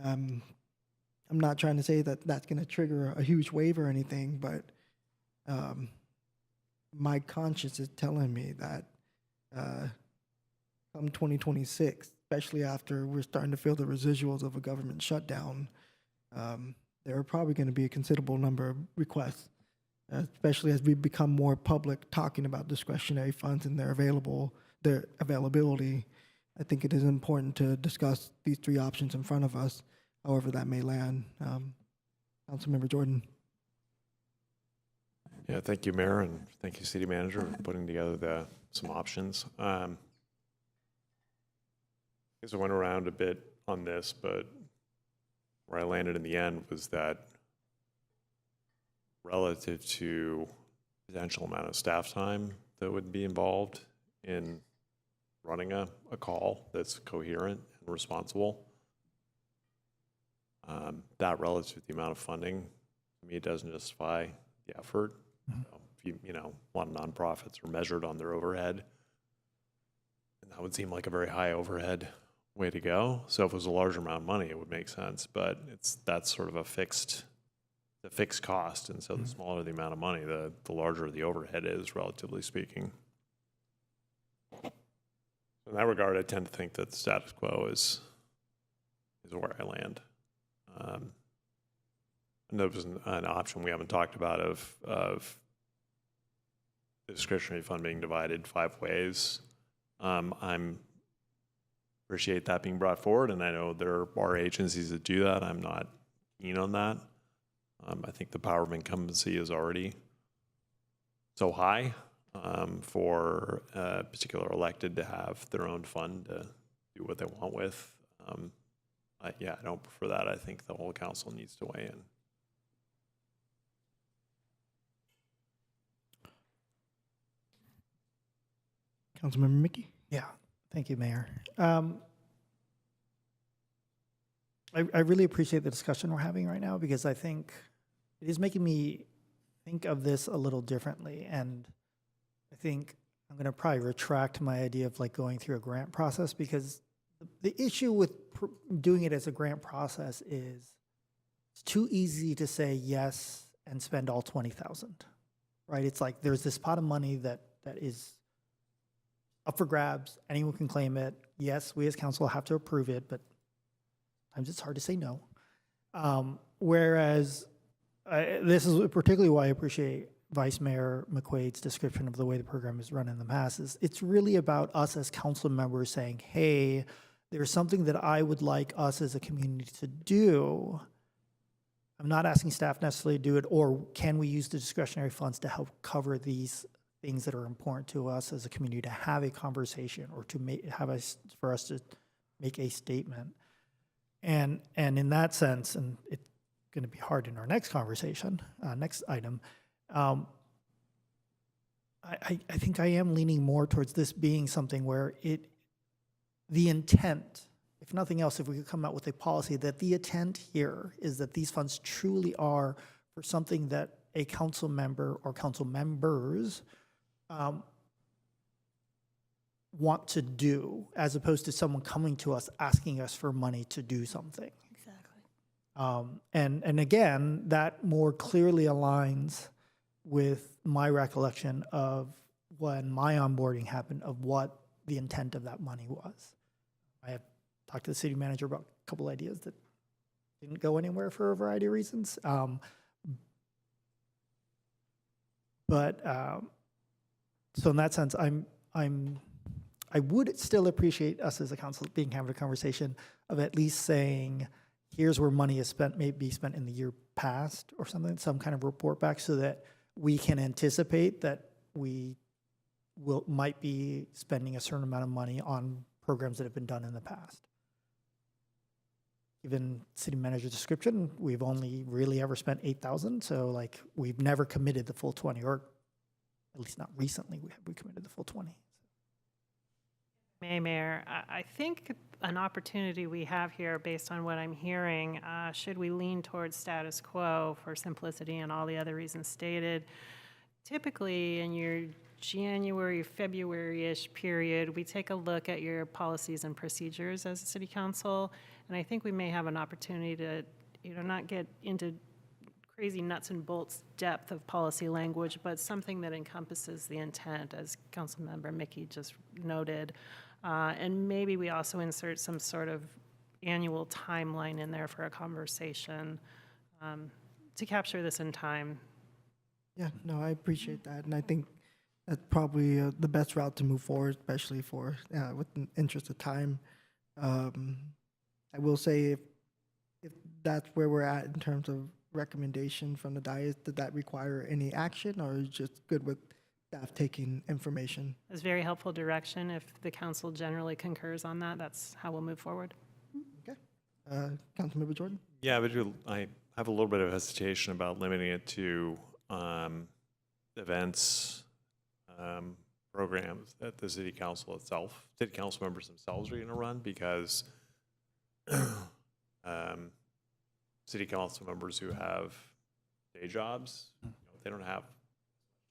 I'm not trying to say that that's going to trigger a huge wave or anything, but my conscience is telling me that come 2026, especially after we're starting to feel the residuals of a government shutdown, there are probably going to be a considerable number of requests, especially as we become more public talking about discretionary funds and their availability. I think it is important to discuss these three options in front of us, however that may land. Councilmember Jordan. Yeah, thank you, Mayor, and thank you, City Manager, for putting together some options. I guess I went around a bit on this, but where I landed in the end was that relative to potential amount of staff time that would be involved in running a call that's coherent and responsible, that relative to the amount of funding, to me, it doesn't justify the effort. If a lot of nonprofits are measured on their overhead, and that would seem like a very high overhead way to go. So if it was a larger amount of money, it would make sense, but that's sort of a fixed cost, and so the smaller the amount of money, the larger the overhead is, relatively speaking. In that regard, I tend to think that the status quo is where I land. And there was an option we haven't talked about of the discretionary fund being divided 5 ways. I'm appreciate that being brought forward, and I know there are agencies that do that. I'm not keen on that. I think the power of incumbency is already so high for a particular elected to have their own fund to do what they want with. I don't prefer that. I think the whole council needs to weigh in. Councilmember Mickey? Yeah, thank you, Mayor. I really appreciate the discussion we're having right now because I think it is making me think of this a little differently. And I think I'm going to probably retract my idea of going through a grant process because the issue with doing it as a grant process is it's too easy to say yes and spend all 20,000, right? It's like there's this pot of money that is up for grabs. Anyone can claim it. Yes, we as council have to approve it, but sometimes it's hard to say no. Whereas this is particularly why I appreciate Vice Mayor McQuaid's description of the way the program is run in the past is it's really about us as council members saying, hey, there's something that I would like us as a community to do. I'm not asking staff necessarily to do it, or can we use the discretionary funds to help cover these things that are important to us as a community to have a conversation or to for us to make a statement. And in that sense, and it's going to be hard in our next conversation, next item, I think I am leaning more towards this being something where the intent, if nothing else, if we could come out with a policy that the intent here is that these funds truly are for something that a council member or council members want to do, as opposed to someone coming to us asking us for money to do something. Exactly. And again, that more clearly aligns with my recollection of when my onboarding happened, of what the intent of that money was. I have talked to the city manager about a couple ideas that didn't go anywhere for a variety of reasons. So in that sense, I would still appreciate us as a council having a conversation of at least saying, here's where money is spent, maybe spent in the year past or something, some kind of report back, so that we can anticipate that we might be spending a certain amount of money on programs that have been done in the past. Given city manager description, we've only really ever spent 8,000, so like we've never committed the full 20, or at least not recently we committed the full 20. Mayor, I think an opportunity we have here, based on what I'm hearing, should we lean towards status quo for simplicity and all the other reasons stated, typically in your January, February-ish period, we take a look at your policies and procedures as a city council, and I think we may have an opportunity to, not get into crazy nuts and bolts depth of policy language, but something that encompasses the intent, as Councilmember Mickey just noted. And maybe we also insert some sort of annual timeline in there for a conversation to capture this in time. Yeah, no, I appreciate that, and I think that's probably the best route to move forward, especially for with the interest of time. I will say if that's where we're at in terms of recommendation from the dais, did that require any action, or is just good with staff taking information? It's very helpful direction. If the council generally concurs on that, that's how we'll move forward. Okay. Councilmember Jordan? Yeah, but I have a little bit of hesitation about limiting it to events, programs that the city council members themselves are going to run, because city council members who have day jobs, they don't have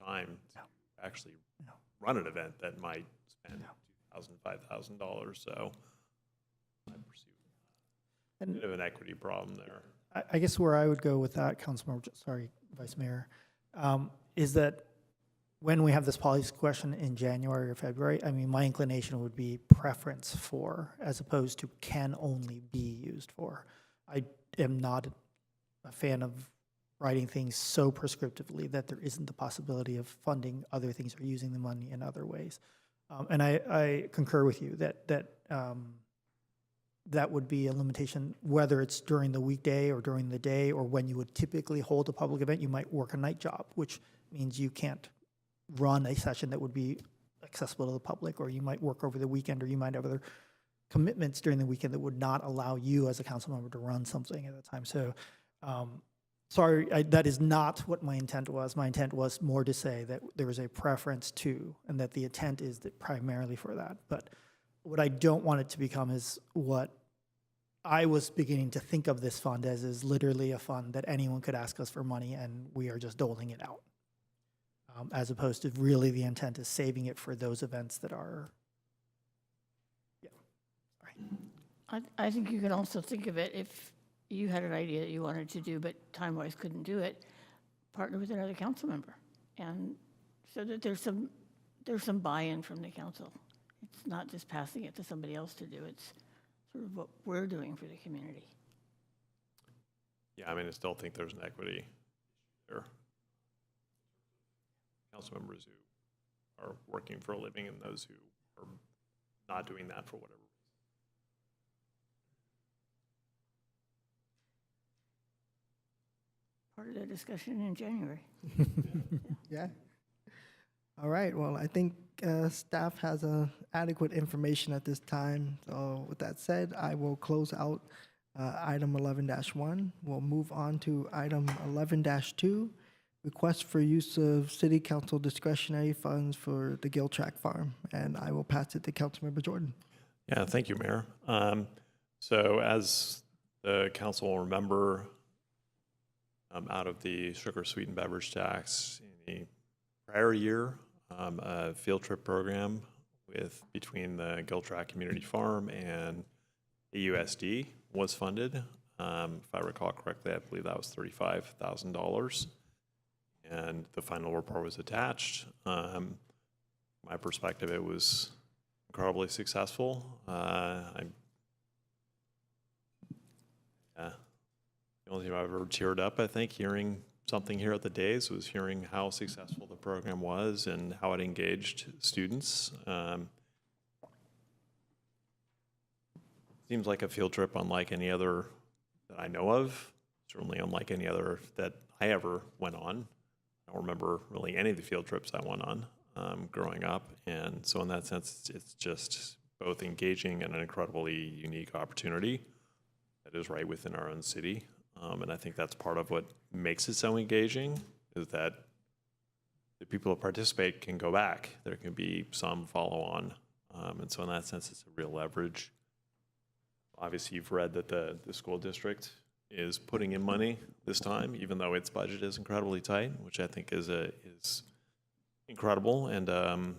time to actually run an event that might spend $2,000, $5,000. So I perceive a bit of an equity problem there. I guess where I would go with that, Vice Mayor, is that when we have this policy question in January or February, I mean, my inclination would be preference for, as opposed to can only be used for. I am not a fan of writing things so prescriptively that there isn't the possibility of funding other things or using the money in other ways. And I concur with you that that would be a limitation, whether it's during the weekday or during the day, or when you would typically hold a public event. You might work a night job, which means you can't run a session that would be accessible to the public, or you might work over the weekend, or you might have other commitments during the weekend that would not allow you as a council member to run something at the time. So sorry, that is not what my intent was. My intent was more to say that there is a preference to, and that the intent is that primarily for that. But what I don't want it to become is what I was beginning to think of this fund as, is literally a fund that anyone could ask us for money and we are just doling it out. As opposed to really the intent is saving it for those events that are, I think you can also think of it, if you had an idea that you wanted to do, but time-wise couldn't do it, partner with another council member. And so that there's some buy-in from the council. It's not just passing it to somebody else to do. It's sort of what we're doing for the community. Yeah, I mean, I still think there's an equity there. council members who are working for a living and those who are not doing that for whatever reason. Part of the discussion in January. Yeah. All right, well, I think staff has adequate information at this time. So with that said, I will close out item 11-1. We'll move on to item 11-2, request for use of city council discretionary funds for the Giltrack Farm. And I will pass it to Councilmember Jordan. Yeah, thank you, Mayor. So as the council will remember, out of the sugar sweetened beverage tax in the prior year, a field trip program between the Giltrack Community Farm and the USD was funded. If I recall correctly, I believe that was $35,000. And the final report was attached. My perspective, it was incredibly successful. The only time I've ever teared up, I think, hearing something here at the Days was hearing how successful the program was and how it engaged students. Seems like a field trip unlike any other that I know of, certainly unlike any other that I ever went on. I don't remember really any of the field trips I went on growing up. And so in that sense, it's just both engaging and an incredibly unique opportunity that is right within our own city. And I think that's part of what makes it so engaging, is that the people who participate can go back. There can be some follow on. And so in that sense, it's a real leverage. Obviously, you've read that the school district is putting in money this time, even though its budget is incredibly tight, which I think is incredible and a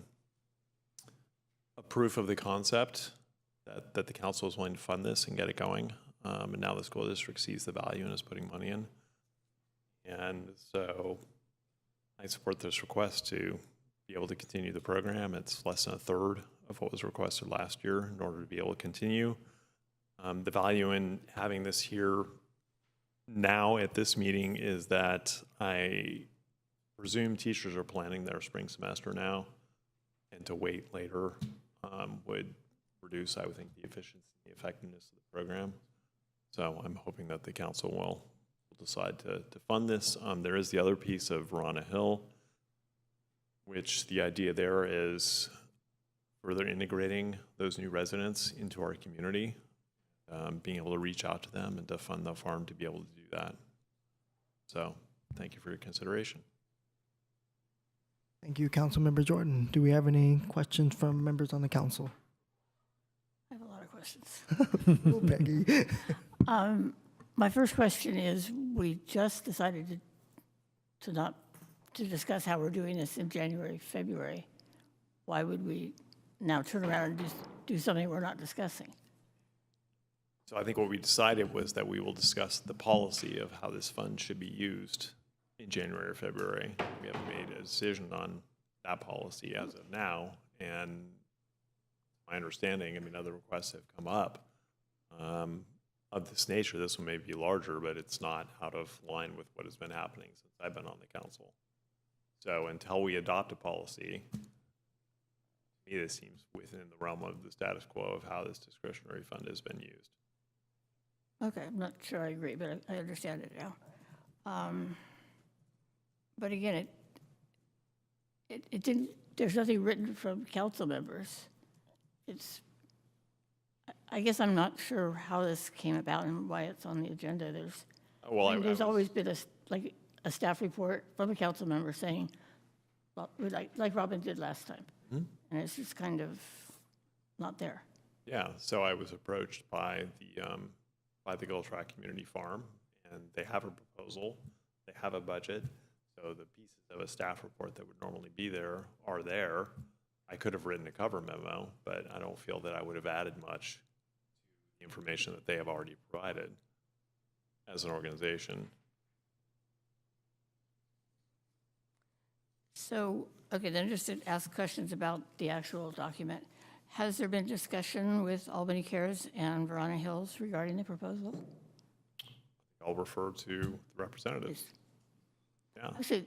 proof of the concept that the council is willing to fund this and get it going. And now the school district sees the value and is putting money in. And so I support this request to be able to continue the program. It's less than a third of what was requested last year in order to be able to continue. The value in having this here now at this meeting is that I presume teachers are planning their spring semester now, and to wait later would reduce, I would think, the efficiency and the effectiveness of the program. So I'm hoping that the council will decide to fund this. There is the other piece of Verona Hill, which the idea there is further integrating those new residents into our community, being able to reach out to them and to fund the farm to be able to do that. So thank you for your consideration. Thank you, Councilmember Jordan. Do we have any questions from members on the council? I have a lot of questions. Oh, Peggy. My first question is, we just decided to discuss how we're doing this in January, February. Why would we now turn around and do something we're not discussing? So I think what we decided was that we will discuss the policy of how this fund should be used in January or February. We haven't made a decision on that policy as of now. And my understanding, I mean, other requests have come up of this nature. This one may be larger, but it's not out of line with what has been happening since I've been on the council. So until we adopt a policy, to me, this seems within the realm of the status quo of how this discretionary fund has been used. Okay, I'm not sure I agree, but I understand it now. But again, it didn't, there's nothing written from council members. I guess I'm not sure how this came about and why it's on the agenda. There's always been a staff report from a council member saying, well, like Robin did last time. Mm-hmm. And it's just kind of not there. Yeah, so I was approached by the Giltrack Community Farm, and they have a proposal, they have a budget, so the pieces of a staff report that would normally be there are there. I could have written a cover memo, but I don't feel that I would have added much to the information that they have already provided as an organization. So, okay, then just to ask questions about the actual document. Has there been discussion with Albany Cares and Verona Hills regarding the proposal? I'll refer to the representatives. Yeah. Actually,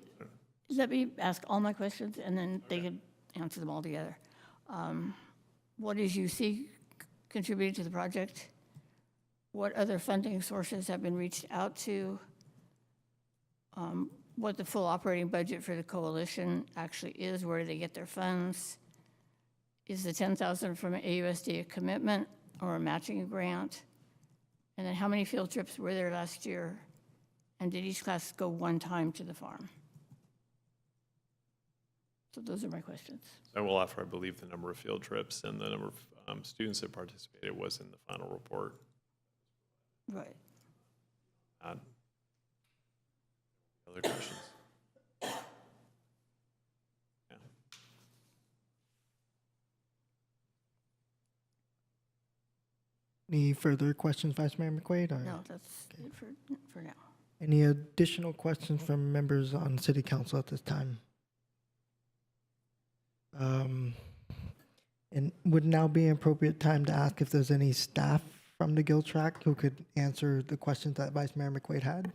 Let me ask all my questions, and then they can answer them all together. What is UC contributing to the project? What other funding sources have been reached out to? What the full operating budget for the coalition actually is, where do they get their funds? Is the $10,000 from AUSD a commitment or a matching grant? And then how many field trips were there last year? And did each class go one time to the farm? So those are my questions. I will offer, I believe, the number of field trips and the number of students that participated was in the final report. Right. Other questions? Yeah. Any further questions, Vice Mayor McQuaid? Or No, that's it for now. any additional questions from members on City Council at this time? And would now be an appropriate time to ask if there's any staff from the Guild Track who could answer the questions that Vice Mayor McQuaid had?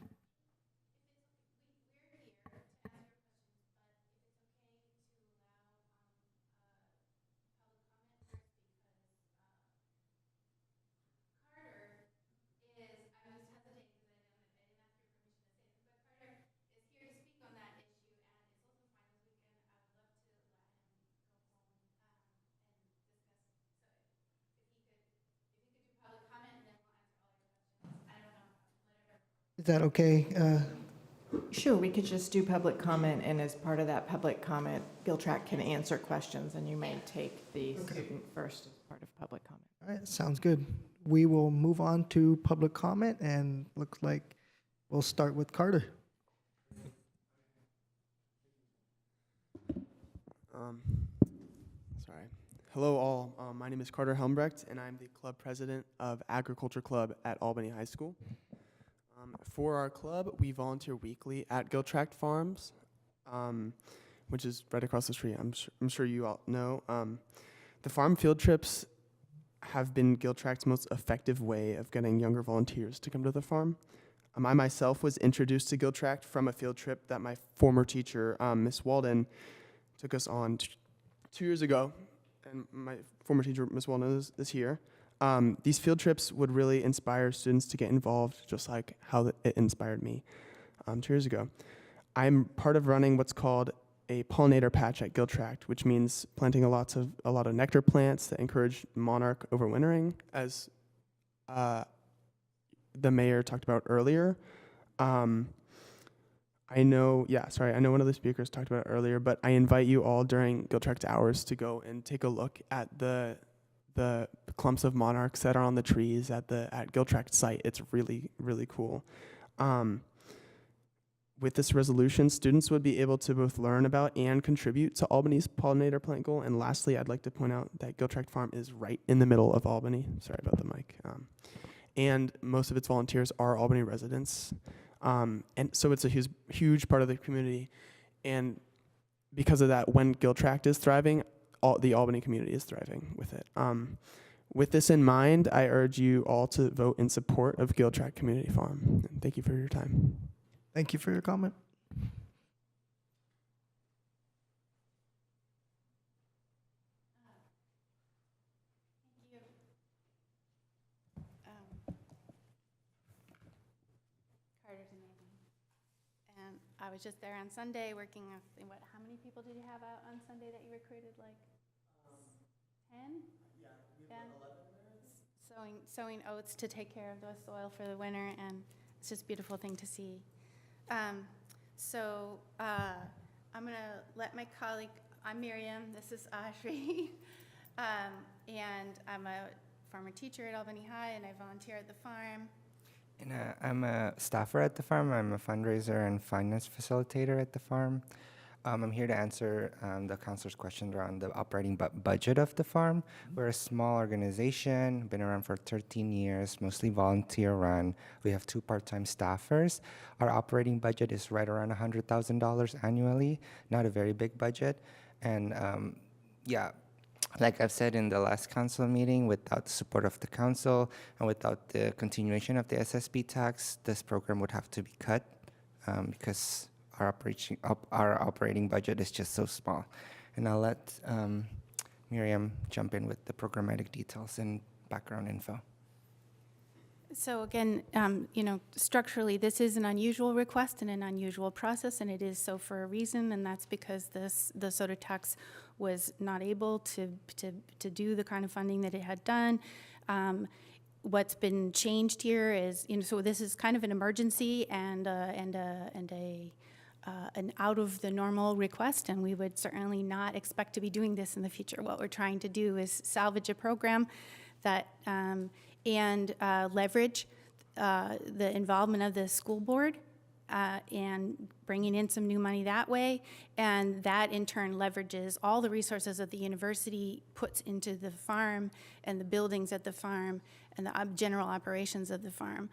Is that okay? Sure, we could just do public comment, and as part of that public comment, Giltrack can answer questions, and you may take the student first as part of public comment. All right, sounds good. We will move on to public comment, and looks like we'll start with Carter. Sorry. Hello, all. My name is Carter Helmbrecht, and I'm the club president of Agriculture Club at Albany High School. For our club, we volunteer weekly at Giltract Farms, which is right across the street. I'm sure you all know. The farm field trips have been Giltract's most effective way of getting younger volunteers to come to the farm. I myself was introduced to Giltract from a field trip that my former teacher, Miss Walden, took us on 2 years ago, and my former teacher, Miss Walden, is here. These field trips would really inspire students to get involved, just like how it inspired me 2 years ago. I'm part of running what's called a pollinator patch at Giltract, which means planting a lot of nectar plants that encourage monarch overwintering, as the mayor talked about earlier. I know one of the speakers talked about it earlier, but I invite you all during Giltract hours to go and take a look at the clumps of monarchs that are on the trees at Giltract site. It's really, really cool. With this resolution, students would be able to both learn about and contribute to Albany's pollinator plant goal. And lastly, I'd like to point out that Giltract Farm is right in the middle of Albany. Sorry about the mic. And most of its volunteers are Albany residents. And so it's a huge part of the community. And because of that, when Giltract is thriving, the Albany community is thriving with it. With this in mind, I urge you all to vote in support of Giltract Community Farm. And thank you for your time. Thank you for your comment. Carter's amazing. And I was just there on Sunday working on, how many people did you have out on Sunday that you recruited? Like 10? Yeah, we have 11 sowing oats to take care of the soil for the winter, and it's just a beautiful thing to see. I'm going to let my colleague, I'm Miriam, this is Audrey, and I'm a former teacher at Albany High, and I volunteer at the farm. And I'm a staffer at the farm. I'm a fundraiser and finance facilitator at the farm. I'm here to answer the councilor's question around the operating budget of the farm. We're a small organization, been around for 13 years, mostly volunteer run. We have 2 part-time staffers. Our operating budget is right around $100,000 annually, not a very big budget. And like I've said in the last council meeting, without the support of the council and without the continuation of the SSB tax, this program would have to be cut because our operating budget is just so small. And I'll let Miriam jump in with the programmatic details and background info. So again, structurally, this is an unusual request and an unusual process, and it is so for a reason, and that's because the soda tax was not able to do the kind of funding that it had done. What's been changed here is, so this is kind of an emergency and an out of the normal request, and we would certainly not expect to be doing this in the future. What we're trying to do is salvage a program that and leverage the involvement of the school board and bringing in some new money that way, and that in turn leverages all the resources that the university puts into the farm and the buildings at the farm and the general operations of the farm.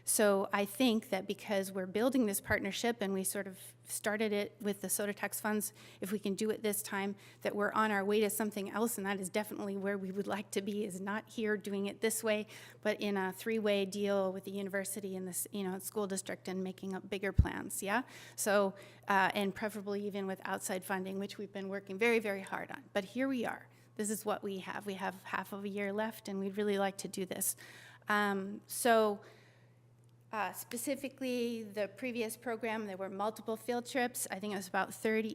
So I think that because we're building this partnership and we sort of started it with the soda tax funds, if we can do it this time, that we're on our way to something else, and that is definitely where we would like to be, is not here doing it this way, but in a three-way deal with the university and the school district and making up bigger plans, yeah? So, and preferably even with outside funding, which we've been working very, very hard on. But here we are. This is what we have. We have half of a year left, and we'd really like to do this. Specifically, the previous program, there were multiple field trips. I think it was about 30,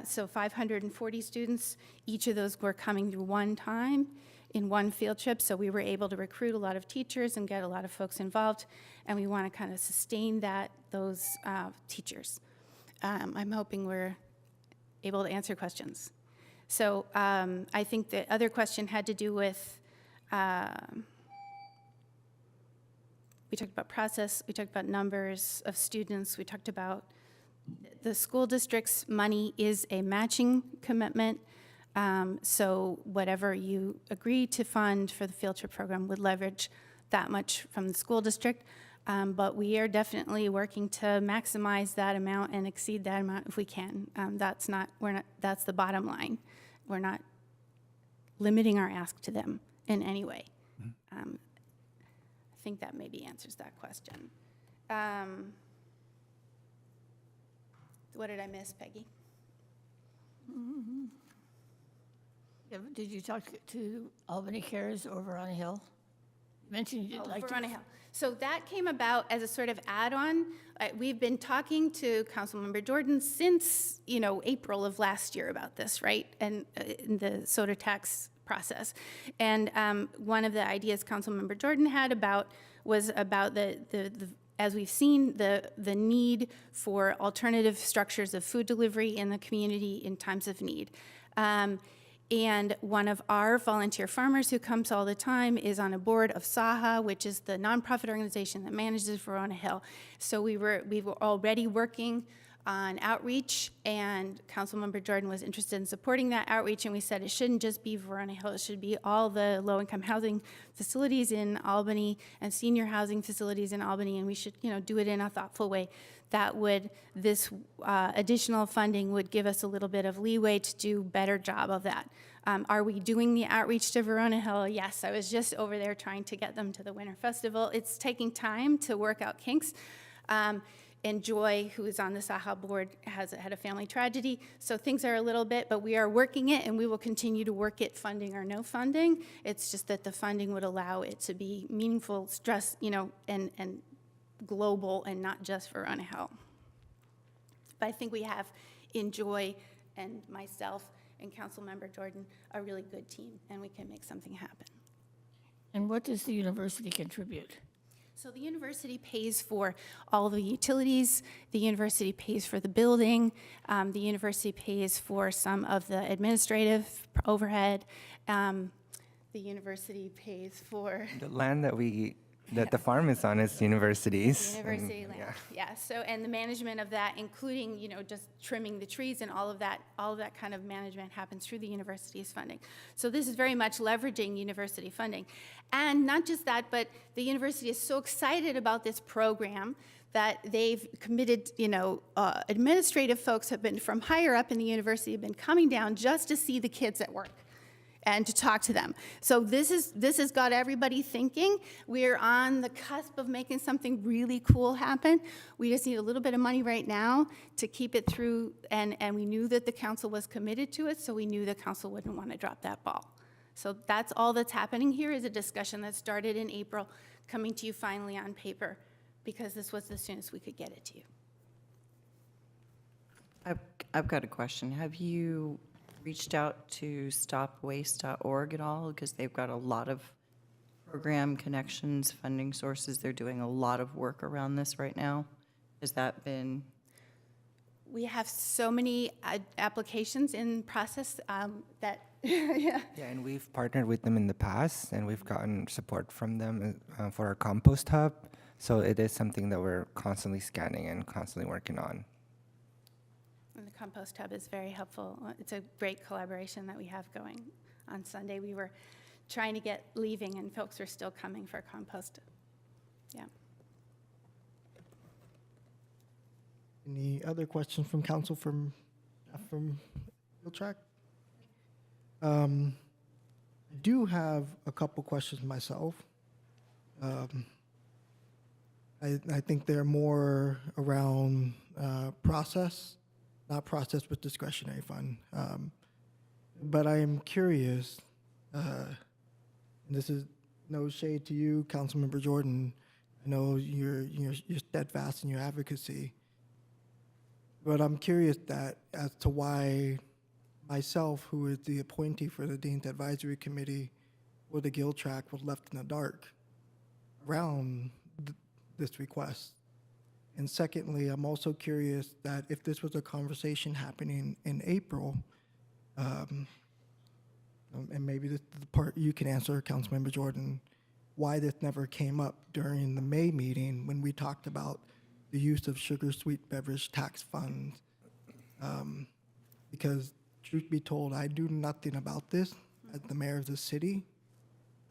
so 540 students. Each of those were coming through one time in one field trip, so we were able to recruit a lot of teachers and get a lot of folks involved, and we want to kind of sustain those teachers. I'm hoping we're able to answer questions. So I think the other question had to do with, we talked about process, we talked about numbers of students, we talked about the school district's money is a matching commitment, so whatever you agree to fund for the field trip program would leverage that much from the school district, but we are definitely working to maximize that amount and exceed that amount if we can. That's the bottom line. We're not limiting our ask to them in any way. I think that maybe answers that question. What did I miss, Peggy? Mm-hmm. Yeah, did you talk to Albany Cares or Verona Hill? You mentioned you'd like Verona to. Hill. So that came about as a sort of add-on. We've been talking to Councilmember Jordan since, April of last year about this, right? And in the soda tax process. And one of the ideas Councilmember Jordan had was about the as we've seen, the need for alternative structures of food delivery in the community in times of need. And one of our volunteer farmers who comes all the time is on a board of SAHA, which is the nonprofit organization that manages Verona Hill. So we were already working on outreach, and Councilmember Jordan was interested in supporting that outreach, and we said it shouldn't just be Verona Hill, it should be all the low-income housing facilities in Albany and senior housing facilities in Albany, and we should, do it in a thoughtful way. This additional funding would give us a little bit of leeway to do a better job of that. Are we doing the outreach to Verona Hill? Yes, I was just over there trying to get them to the Winter Festival. It's taking time to work out kinks. And Joy, who is on the SAHA board, had a family tragedy. So things are a little bit, but we are working it, and we will continue to work it, funding or no funding. It's just that the funding would allow it to be meaningful, stress, and global, and not just Verona Hill. But I think we have, in Joy and myself and Councilmember Jordan, a really good team, and we can make something happen. And what does the university contribute? So the university pays for all the utilities, the university pays for the building, the university pays for some of the administrative overhead, the university pays for... The land that the farm is on is universities. University land, yeah. So, and the management of that, including, just trimming the trees and all of that kind of management happens through the university's funding. So this is very much leveraging university funding. And not just that, but the university is so excited about this program that they've committed, administrative folks have been from higher up in the university have been coming down just to see the kids at work. and to talk to them. So this has got everybody thinking. We're on the cusp of making something really cool happen. We just need a little bit of money right now to keep it through, and we knew that the council was committed to it, so we knew the council wouldn't want to drop that ball. So that's all that's happening here, is a discussion that started in April, coming to you finally on paper, because this was the soonest we could get it to you. I've got a question. Have you reached out to stopwaste.org at all? Because they've got a lot of program connections, funding sources. They're doing a lot of work around this right now. Has that been? We have so many applications in process that, yeah. Yeah, and we've partnered with them in the past, and we've gotten support from them for our compost hub. So it is something that we're constantly scanning and constantly working on. And the compost hub is very helpful. It's a great collaboration that we have going. On Sunday, we were trying to get leaving, and folks were still coming for compost. Yeah. Any other questions from council from Field Track? I do have a couple questions myself. I think they're more around process, not process with discretionary fund. But I am curious, and this is no shade to you, Councilmember Jordan. I know you're steadfast in your advocacy. But I'm curious as to why myself, who is the appointee for the Dean's Advisory Committee for the Gill Tract, was left in the dark around this request. And secondly, I'm also curious that if this was a conversation happening in April, and maybe this is the part you can answer, Councilmember Jordan, why this never came up during the May meeting when we talked about the use of sugar-sweet beverage tax funds. Because truth be told, I do nothing about this as the mayor of the city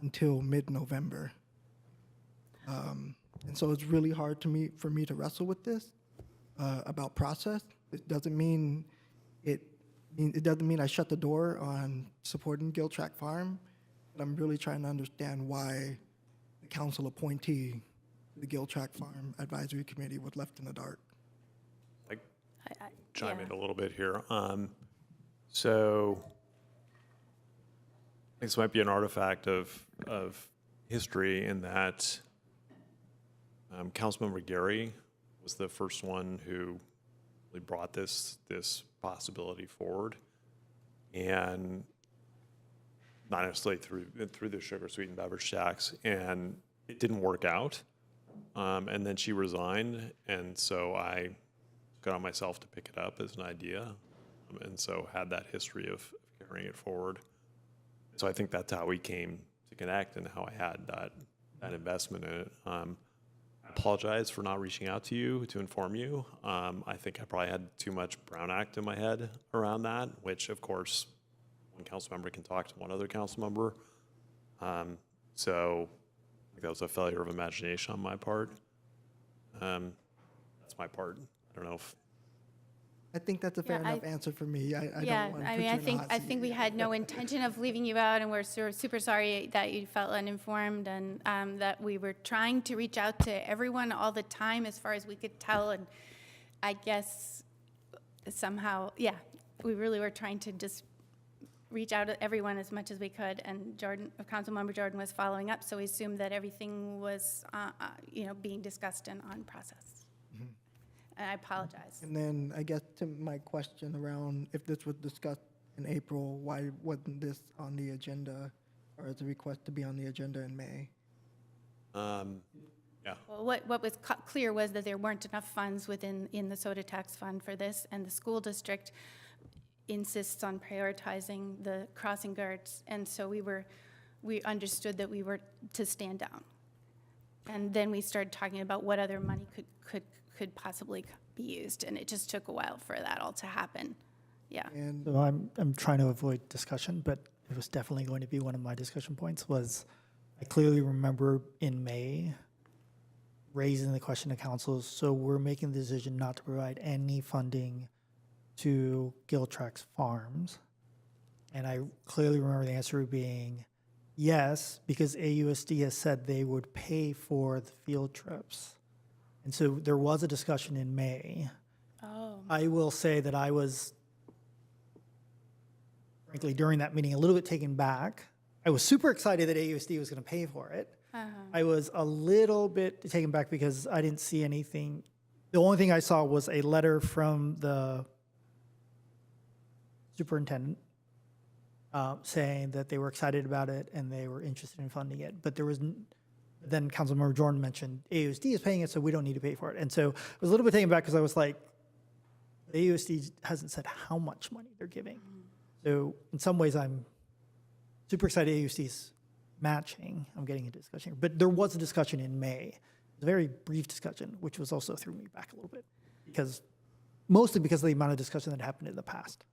until mid-November. And so it's really hard for me to wrestle with this about process. It doesn't mean I shut the door on supporting Gill Tract Farm, but I'm really trying to understand why the council appointee, the Gill Tract Farm Advisory Committee, was left in the dark. Chime in a little bit here. So this might be an artifact of history in that Councilmember Gary was the first one who really brought this possibility forward, and not necessarily through the sugar sweetened beverage tax, and it didn't work out. And then she resigned, and so I got on myself to pick it up as an idea, and so had that history of carrying it forward. So I think that's how we came to connect and how I had that investment in it. I apologize for not reaching out to you to inform you. I think I probably had too much Brown Act in my head around that, which of course one council member can talk to one other council member. So I think that was a failure of imagination on my part. That's my part. I don't know if. I think that's a fair enough answer for me. I don't want to Yeah, put I you mean, in the hot I seat. think we had no intention of leaving you out, and we're super sorry that you felt uninformed, and that we were trying to reach out to everyone all the time as far as we could tell, and I guess somehow, yeah, we really were trying to just reach out to everyone as much as we could, and Councilmember Jordan was following up, so we assumed that everything was, being discussed and on process. And I apologize. And then I guess to my question around if this was discussed in April, why wasn't this on the agenda or as a request to be on the agenda in May? Yeah. Well, what was clear was that there weren't enough funds in the soda tax fund for this, and the school district insists on prioritizing the crossing guards, and so we understood that we were to stand down. And then we started talking about what other money could possibly be used, and it just took a while for that all to happen. Yeah. And So I'm trying to avoid discussion, but it was definitely going to be one of my discussion points. Was I clearly remember in May raising the question to council, so we're making the decision not to provide any funding to Gill Tract Farms. And I clearly remember the answer being yes, because AUSD has said they would pay for the field trips. And so there was a discussion in May. Oh. I will say that I was, frankly, during that meeting, a little bit taken back. I was super excited that AUSD was going to pay for it. I was a little bit taken back because I didn't see anything. The only thing I saw was a letter from the superintendent saying that they were excited about it and they were interested in funding it. But there was, then Councilmember Jordan mentioned AUSD is paying it, so we don't need to pay for it. And so I was a little bit taken back because I was like, the AUSD hasn't said how much money they're giving. So in some ways, I'm super excited AUSD's matching. I'm getting into discussion here. But there was a discussion in May. It was a very brief discussion, which was also threw me back a little bit. Mostly because of the amount of discussion that happened in the past.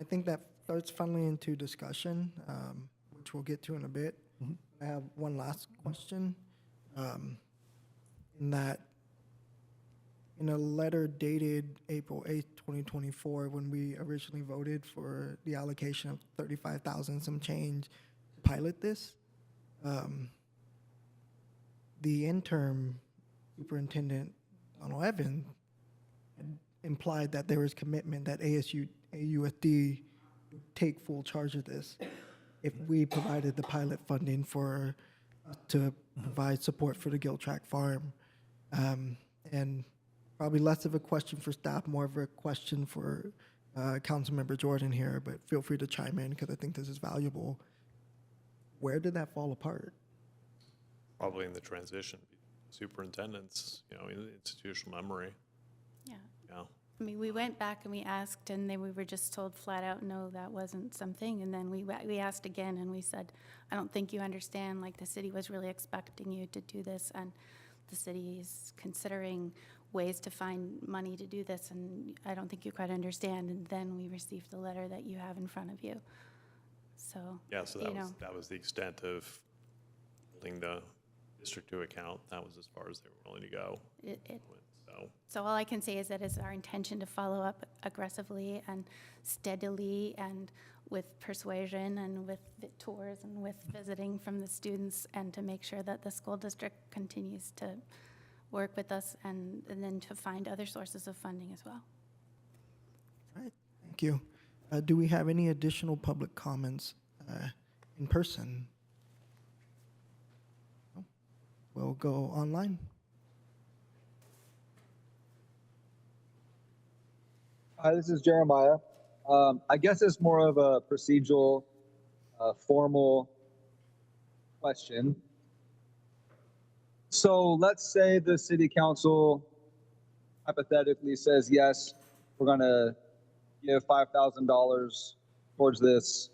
I think that starts funneling into discussion, which we'll get to in a bit. I have one last question. In that, in a letter dated April 8th, 2024, when we originally voted for the allocation of 35,000 some change to pilot this, the interim superintendent, Donald Evans, implied that there was commitment that AUSD would take full charge of this if we provided the pilot funding to provide support for the Giltrack farm. And probably less of a question for staff, more of a question for Councilmember Jordan here, but feel free to chime in because I think this is valuable. Where did that fall apart? Probably in the transition. Superintendents, in institutional memory. Yeah. Yeah. I mean, we went back and we asked, and then we were just told flat out, no, that wasn't something. And then we asked again, and we said, I don't think you understand, like, the city was really expecting you to do this, and the city is considering ways to find money to do this, and I don't think you quite understand. And then we received the letter that you have in front of you. So, Yeah, so that was the extent of holding the district to account. That was as far as they were willing to go. So all I can say is that it's our intention to follow up aggressively and steadily and with persuasion and with tours and with visiting from the students, and to make sure that the school district continues to work with us and then to find other sources of funding as well. All right, thank you. Do we have any additional public comments in person? No? We'll go online. Hi, this is Jeremiah. I guess it's more of a procedural, formal question. So let's say the city council hypothetically says, yes, we're going to give $5,000 towards this.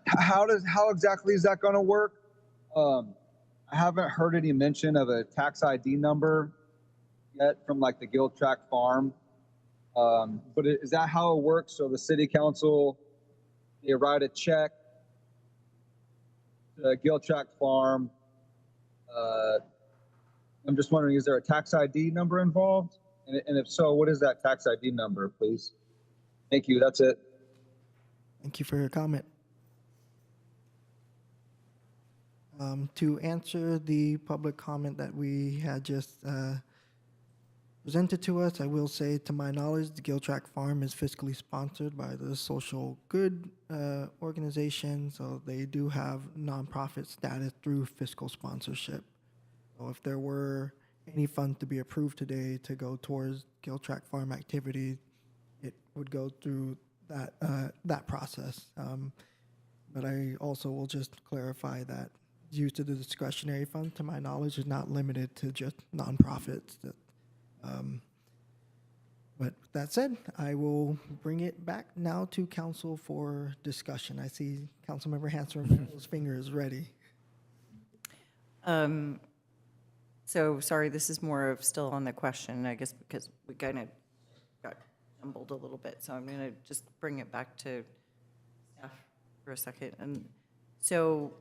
How exactly is that going to work? I haven't heard any mention of a tax ID number yet from like the Giltrack farm. But is that how it works? So the city council, they write a check to the Giltrack farm. I'm just wondering, is there a tax ID number involved? And if so, what is that tax ID number, please? Thank you, that's it. Thank you for your comment. To answer the public comment that we had just presented to us, I will say, to my knowledge, the Giltrack Farm is fiscally sponsored by the Social Good organization, so they do have nonprofit status through fiscal sponsorship. So if there were any funds to be approved today to go towards Giltrack Farm activity, it would go through that process. But I also will just clarify that use of the discretionary fund, to my knowledge, is not limited to just nonprofits. But that said, I will bring it back now to council for discussion. I see Councilmember Hanson-Ramirez's finger is ready. So sorry, this is more of still on the question, I guess, because we kind of got jumbled a little bit. So I'm going to just bring it back to staff for a second. And so,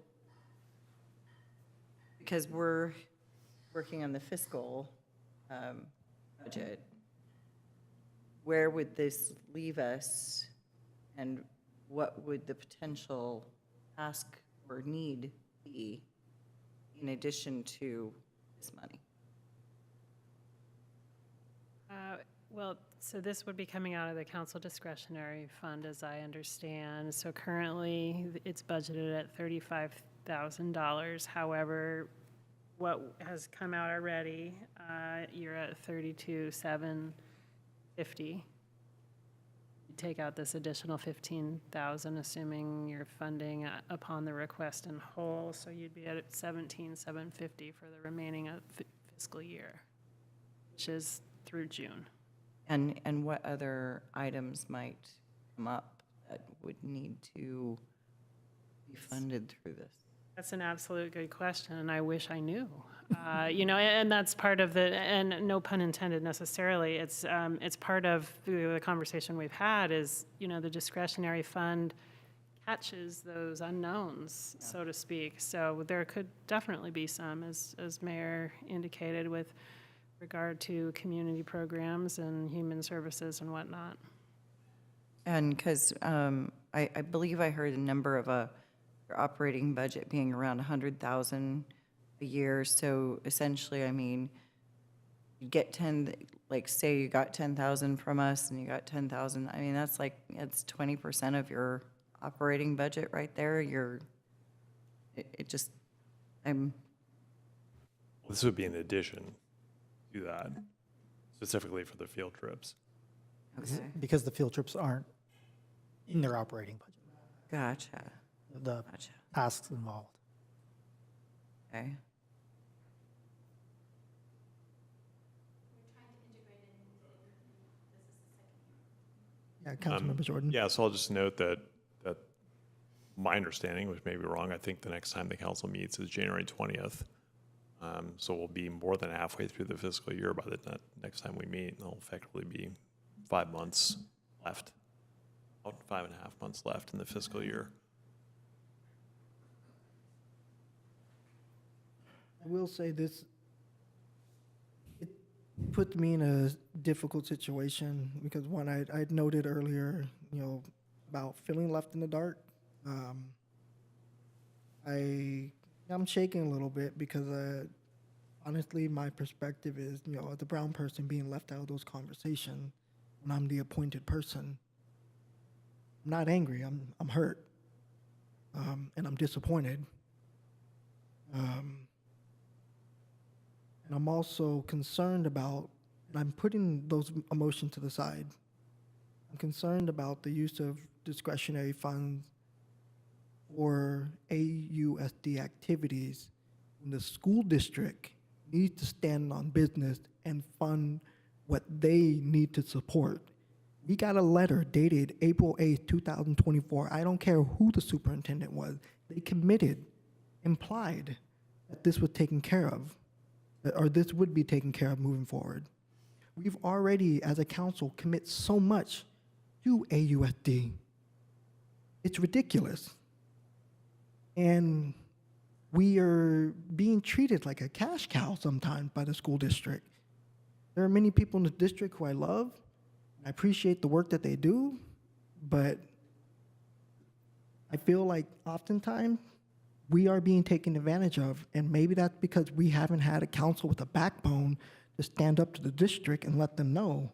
because we're working on the fiscal budget, where would this leave us? And what would the potential ask or need be in addition to this money? Well, so this would be coming out of the council discretionary fund, as I understand. So currently, it's budgeted at $35,000. However, what has come out already, you're at $32,750. You take out this additional $15,000, assuming you're funding upon the request in whole, so you'd be at $17,750 for the remaining fiscal year, which is through June. And what other items might come up that would need to be funded through this? That's an absolute good question, and I wish I knew. You know, and that's part of the, and no pun intended necessarily, it's part of the conversation we've had is, you know, the discretionary fund catches those unknowns, so to speak. So there could definitely be some, as Mayor indicated, with regard to community programs and human services and whatnot. And because I believe I heard a number of your operating budget being around 100,000 a year. So essentially, I mean, you get 10, like say you got 10,000 from us and you got 10,000. I mean, that's like, it's 20% of your operating budget right there. This would be in addition to that, specifically for the field trips. Okay. Because the field trips aren't in their operating budget. Gotcha. The tasks involved. Okay. Yeah, Councilmember Jordan. Yeah, so I'll just note that my understanding, which may be wrong, I think the next time the council meets is January 20th. So we'll be more than halfway through the fiscal year by the next time we meet, and there'll effectively be 5 months left, about 5.5 months left in the fiscal year. I will say this, it put me in a difficult situation because one, I'd noted earlier, you know, about feeling left in the dark. I'm shaking a little bit because honestly, my perspective is, you know, as a brown person being left out of those conversations when I'm the appointed person. I'm not angry, I'm hurt, and I'm disappointed. And I'm also concerned about, and I'm putting those emotions to the side. I'm concerned about the use of discretionary funds or AUSD activities when the school district needs to stand on business and fund what they need to support. We got a letter dated April 8th, 2024. I don't care who the superintendent was. They committed, implied that this was taken care of, or this would be taken care of moving forward. We've already, as a council, commit so much to AUSD. It's ridiculous. And we are being treated like a cash cow sometimes by the school district. There are many people in the district who I love. I appreciate the work that they do, but I feel like oftentimes we are being taken advantage of, and maybe that's because we haven't had a council with a backbone to stand up to the district and let them know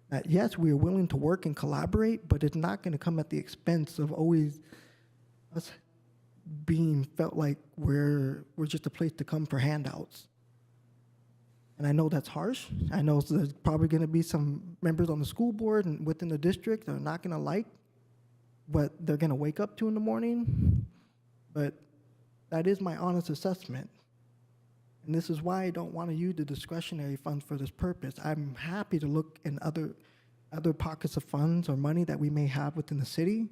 that yes, we are willing to work and collaborate, but it's not going to come at the expense of always us being felt like we're just a place to come for handouts. And I know that's harsh. I know there's probably going to be some members on the school board and within the district that are not going to like what they're going to wake up to in the morning, but that is my honest assessment. And this is why I don't want to use the discretionary funds for this purpose. I'm happy to look in other pockets of funds or money that we may have within the city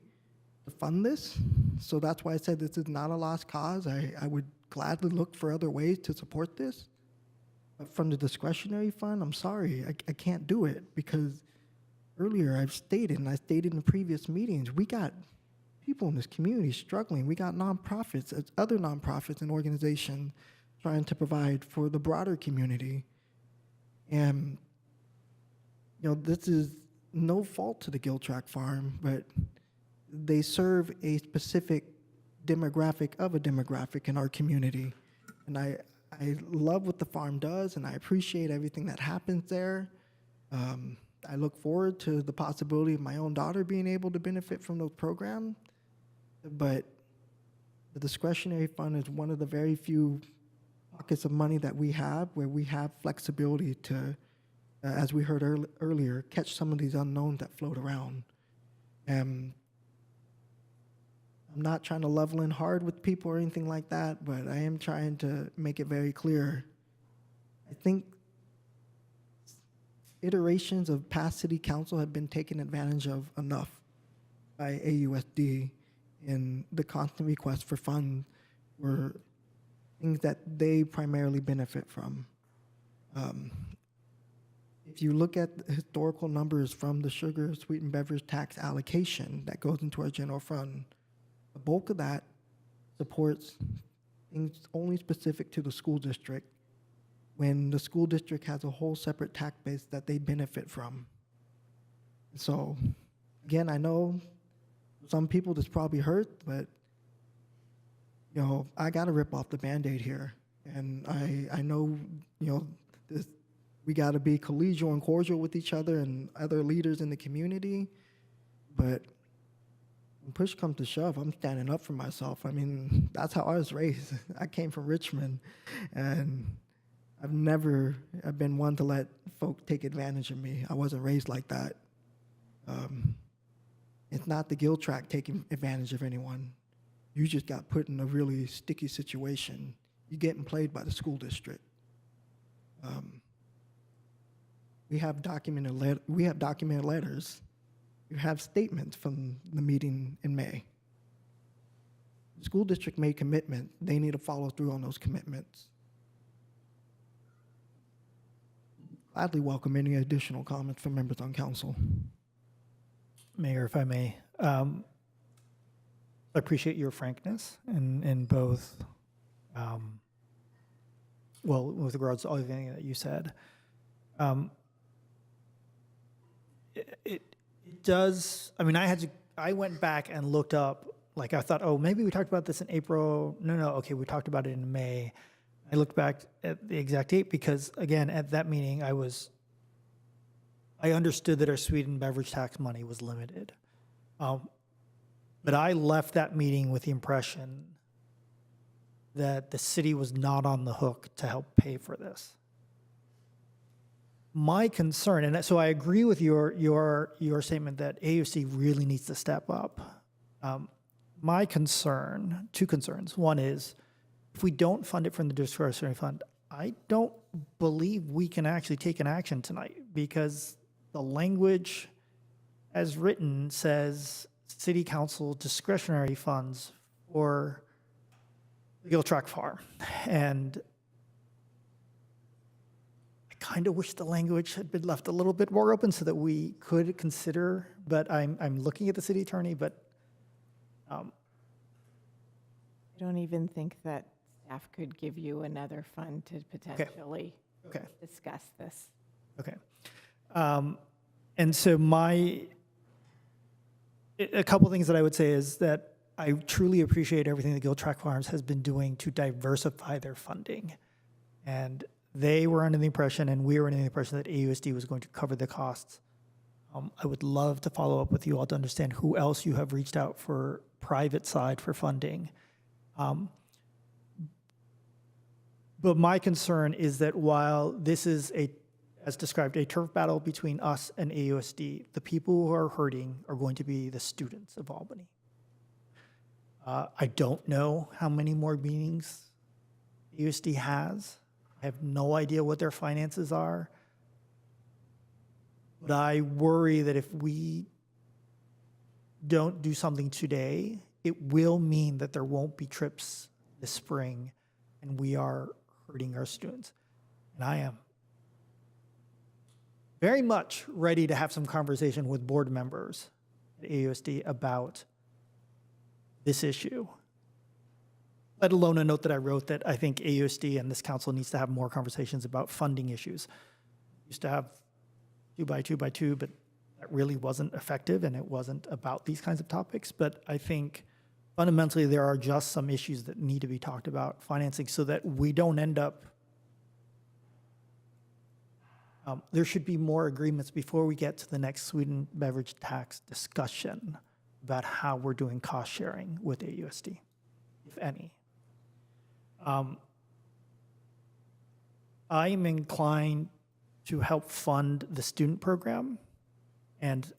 to fund this. So that's why I said this is not a lost cause. I would gladly look for other ways to support this. But from the discretionary fund, I'm sorry, I can't do it because earlier I've stated, and I stated in previous meetings, we got people in this community struggling. We got nonprofits, other nonprofits and organizations trying to provide for the broader community. And, you know, this is no fault to the Giltrack Farm, but they serve a specific demographic of a demographic in our community. And I love what the farm does, and I appreciate everything that happens there. I look forward to the possibility of my own daughter being able to benefit from those programs. But the discretionary fund is one of the very few pockets of money that we have where we have flexibility to, as we heard earlier, catch some of these unknowns that float around. I'm not trying to level in hard with people or anything like that, but I am trying to make it very clear. I think iterations of past city council have been taken advantage of enough by AUSD in the constant request for funds for things that they primarily benefit from. If you look at the historical numbers from the sugar sweetened beverage tax allocation that goes into our general fund, the bulk of that supports things only specific to the school district, when the school district has a whole separate tax base that they benefit from. So, again, I know some people this probably hurt, but you know, I got to rip off the Band-Aid here. And I know, you know, we got to be collegial and cordial with each other and other leaders in the community, but when push comes to shove, I'm standing up for myself. I mean, that's how I was raised. I came from Richmond, and I've been one to let folk take advantage of me. I wasn't raised like that. It's not the Giltrack taking advantage of anyone. You just got put in a really sticky situation. You're getting played by the school district. We have documented letters. You have statements from the meeting in May. The school district made commitment. They need to follow through on those commitments. Gladly welcome any additional comments from members on council. Mayor, if I may, I appreciate your frankness in both, well, with regards to everything that you said. It does, I mean, I went back and looked up, like I thought, oh, maybe we talked about this in April. No, okay, we talked about it in May. I looked back at the exact date because, again, at that meeting, I understood that our sweetened beverage tax money was limited. But I left that meeting with the impression that the city was not on the hook to help pay for this. My concern, and so I agree with your statement that AUC really needs to step up. My concern, two concerns. One is, if we don't fund it from the discretionary fund, I don't believe we can actually take an action tonight because the language as written says city council discretionary funds for the Giltrack Farm. And I kind of wish the language had been left a little bit more open so that we could consider, but I'm looking at the city attorney, but I don't even think that staff could give you another fund to potentially discuss this. Okay. And so a couple things that I would say is that I truly appreciate everything that Giltrack Farms has been doing to diversify their funding. And they were under the impression, and we were under the impression, that AUSD was going to cover the costs. I would love to follow up with you all to understand who else you have reached out for private side for funding. But my concern is that while this is as described, a turf battle between us and AUSD, the people who are hurting are going to be the students of Albany. I don't know how many more meetings AUSD has. I have no idea what their finances are. But I worry that if we don't do something today, it will mean that there won't be trips this spring, and we are hurting our students. And I am very much ready to have some conversation with board members at AUSD about this issue, let alone a note that I wrote that I think AUSD and this council needs to have more conversations about funding issues. Used to have 2 by 2 by 2, but that really wasn't effective and it wasn't about these kinds of topics. But I think fundamentally there are just some issues that need to be talked about financing so that we don't end up. There should be more agreements before we get to the next food and beverage tax discussion about how we're doing cost sharing with AUSD, if any. I am inclined to help fund the student program, and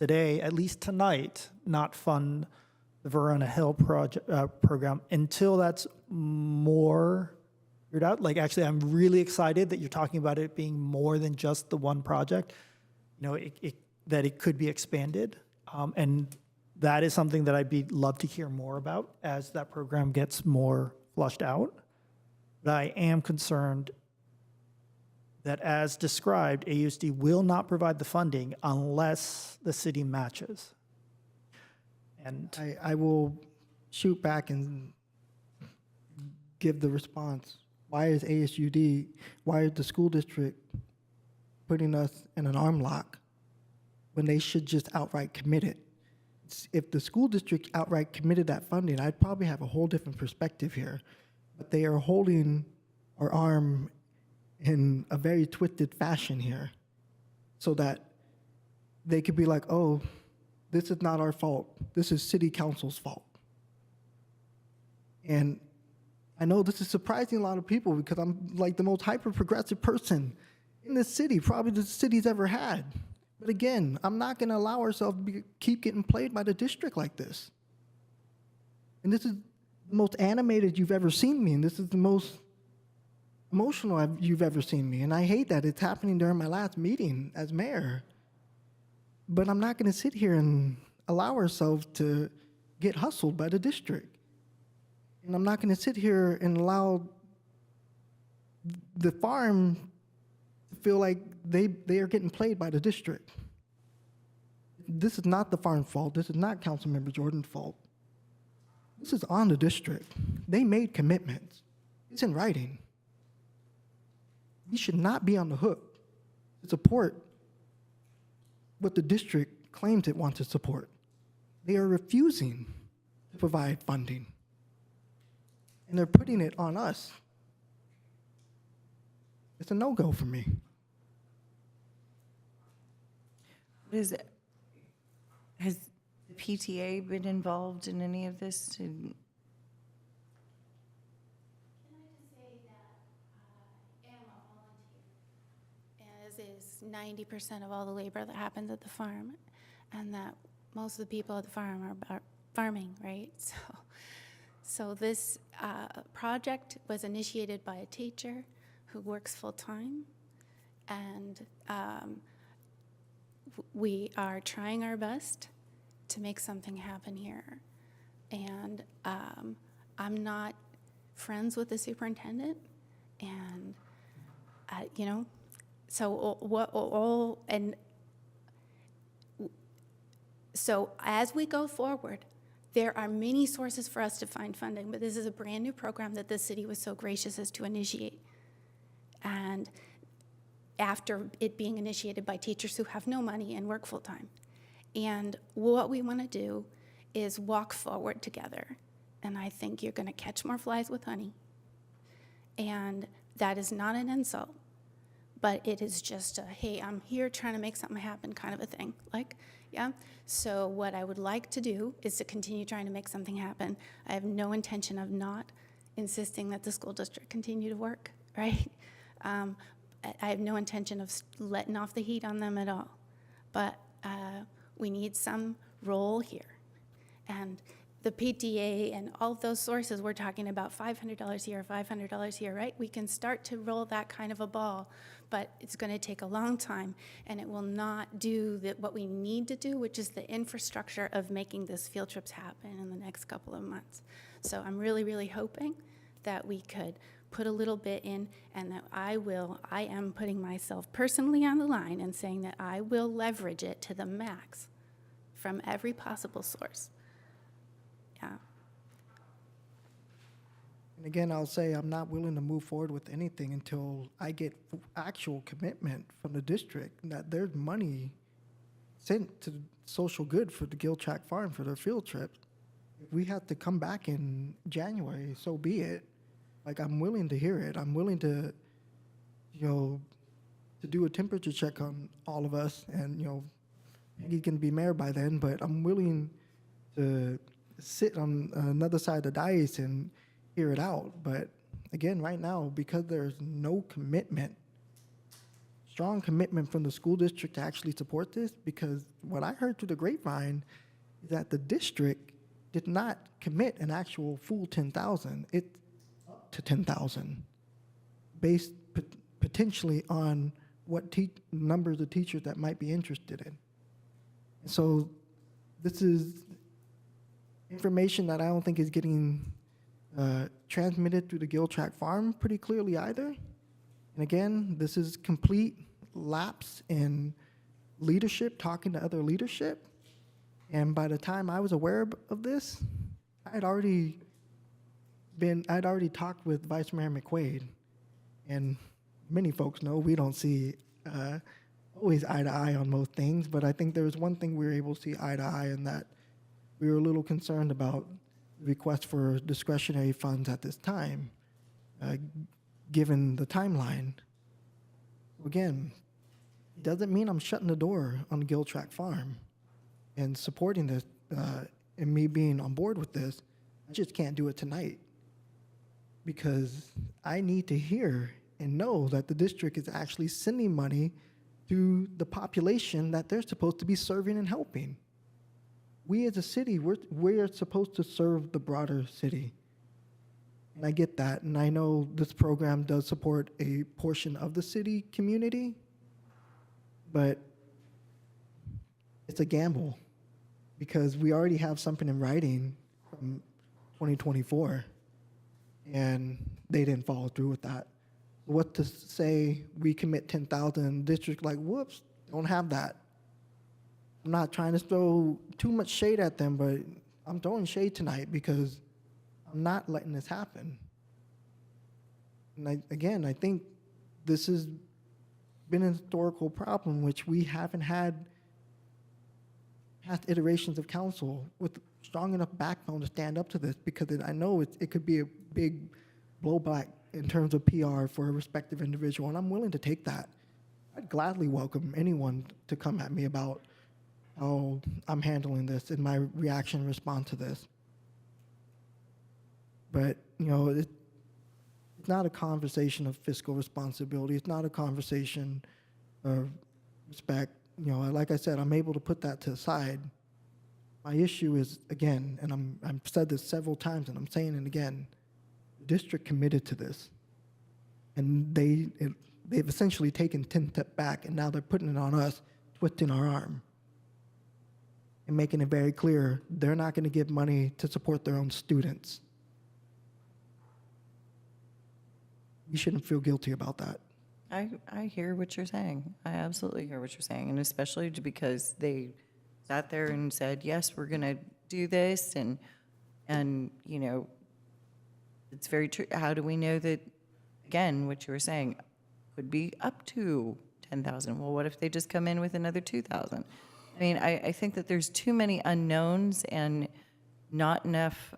today, at least tonight, not fund the Verona Hill program until that's more figured out. Like, actually, I'm really excited that you're talking about it being more than just the one project. You know, that it could be expanded, and that is something that I'd love to hear more about as that program gets more flushed out. But I am concerned that, as described, AUSD will not provide the funding unless the city matches. And I will shoot back and give the response. Why is why is the school district putting us in an arm lock when they should just outright commit it? If the school district outright committed that funding, I'd probably have a whole different perspective here. But they are holding our arm in a very twisted fashion here so that they could be like, oh, this is not our fault. This is city council's fault. And I know this is surprising a lot of people because I'm like the most hyper-progressive person in this city, probably the city's ever had. But again, I'm not going to allow ourselves to keep getting played by the district like this. And this is the most animated you've ever seen me, and this is the most emotional you've ever seen me. And I hate that it's happening during my last meeting as mayor. But I'm not going to sit here and allow ourselves to get hustled by the district. And I'm not going to sit here and allow the farm to feel like they are getting played by the district. This is not the farm's fault. This is not Councilmember Jordan's fault. This is on the district. They made commitments. It's in writing. We should not be on the hook to support what the district claims it wants to support. They are refusing to provide funding. And they're putting it on us. It's a no-go for me. Has the PTA been involved in any of this? As is 90% of all the labor that happens at the farm, and that most of the people at the farm are about farming, right? So this project was initiated by a teacher who works full-time, and we are trying our best to make something happen here. And I'm not friends with the superintendent, and you know, so as we go forward, there are many sources for us to find funding, but this is a brand new program that the city was so gracious as to initiate. And after it being initiated by teachers who have no money and work full time. And what we want to do is walk forward together. And I think you're going to catch more flies with honey. And that is not an insult, but it is just a, hey, I'm here trying to make something happen kind of a thing. Like, yeah. So what I would like to do is to continue trying to make something happen. I have no intention of not insisting that the school district continue to work, right? I have no intention of letting off the heat on them at all. But we need some role here. And the PTA and all of those sources, we're talking about $500 here, $500 here, right? We can start to roll that kind of a ball, but it's going to take a long time, and it will not do what we need to do, which is the infrastructure of making this field trips happen in the next couple of months. So I'm really, really hoping that we could put a little bit in, and that I am putting myself personally on the line and saying that I will leverage it to the max from every possible source. Yeah. And again, I'll say I'm not willing to move forward with anything until I get actual commitment from the district that there's money sent to social good for the Giltrack Farm for their field trip. If we have to come back in January, so be it. Like, I'm willing to hear it. I'm willing to, to do a temperature check on all of us, and, Peggy can be mayor by then, but I'm willing to sit on another side of the dais and hear it out. But again, right now, because there's no commitment, strong commitment from the school district to actually support this, because what I heard through the grapevine is that the district did not commit an actual full 10,000. It's up to 10,000, based potentially on what numbers of teachers that might be interested in. And so this is information that I don't think is getting transmitted through the Giltrack Farm pretty clearly either. And again, this is complete lapse in leadership, talking to other leadership. And by the time I was aware of this, I'd already talked with Vice Mayor McQuaid. And many folks know we don't see always eye to eye on most things, but I think there was one thing we were able to see eye to eye, and that we were a little concerned about requests for discretionary funds at this time, given the timeline. Again, it doesn't mean I'm shutting the door on the Giltrack Farm and supporting this, and me being on board with this. I just can't do it tonight, because I need to hear and know that the district is actually sending money to the population that they're supposed to be serving and helping. We as a city, we're supposed to serve the broader city. And I get that, and I know this program does support a portion of the city community, but it's a gamble, because we already have something in writing from 2024, and they didn't follow through with that. What to say we commit 10,000, district like, whoops, don't have that. I'm not trying to throw too much shade at them, but I'm throwing shade tonight because I'm not letting this happen. And I think this has been a historical problem, which we haven't had past iterations of council with strong enough backbone to stand up to this, because I know it could be a big blowback in terms of PR for a respective individual, and I'm willing to take that. I'd gladly welcome anyone to come at me about how I'm handling this and my reaction and response to this. But, it's not a conversation of fiscal responsibility. It's not a conversation of respect. Like I said, I'm able to put that to the side. My issue is, again, and I've said this several times, and I'm saying it again, the district committed to this. And they've essentially taken 10 steps back, and now they're putting it on us, twisting our arm, and making it very clear they're not going to give money to support their own students. We shouldn't feel guilty about that. I hear what you're saying. I absolutely hear what you're saying, and especially because they sat there and said, yes, we're going to do this, and it's very true. How do we know that, again, what you were saying, could be up to 10,000? Well, what if they just come in with another 2,000? I mean, I think that there's too many unknowns and not enough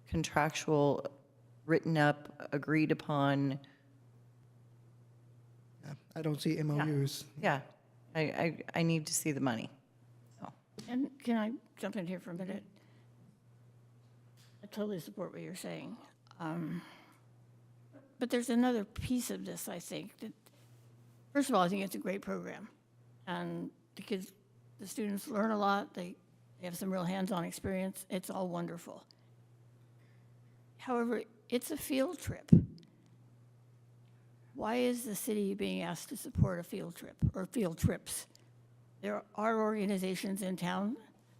contractual, written up, agreed upon. I don't see MOUs. Yeah, I need to see the money. So. And can I jump in here for a minute? I totally support what you're saying. But there's another piece of this, I think, that, first of all, I think it's a great program. And the kids, the students learn a lot. They have some real hands-on experience. It's all wonderful. However, it's a field trip. Why is the city being asked to support a field trip or field trips? There are organizations in town.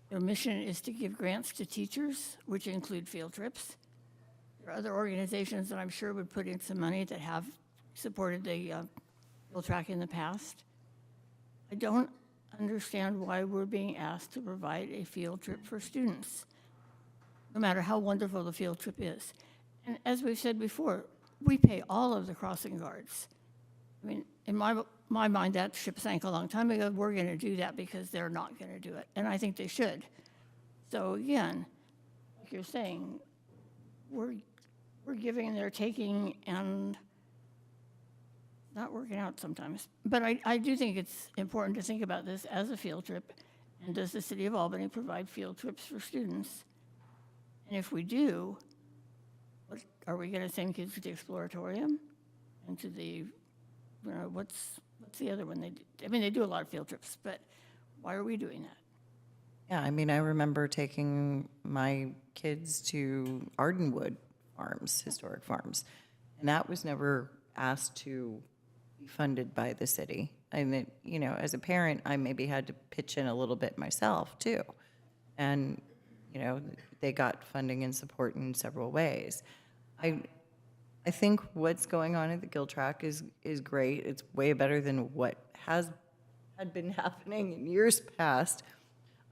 Their mission is to give grants to teachers, which include field trips. There are other organizations that I'm sure would put in some money that have supported the field track in the past. I don't understand why we're being asked to provide a field trip for students, no matter how wonderful the field trip is. And as we've said before, we pay all of the crossing guards. I mean, in my mind, that ship sank a long time ago. We're going to do that because they're not going to do it, and I think they should. So again, like you're saying, we're giving and they're taking, and not working out sometimes. But I do think it's important to think about this as a field trip. And does the City of Albany provide field trips for students? And if we do, are we going to send kids to the Exploratorium and to the, what's the other one they do? I mean, they do a lot of field trips, but why are we doing that? Yeah, I mean, I remember taking my kids to Ardenwood Farms, historic farms, and that was never asked to be funded by the city. And as a parent, I maybe had to pitch in a little bit myself too. And, they got funding and support in several ways. I think what's going on at the Giltrack is great. It's way better than what had been happening in years past.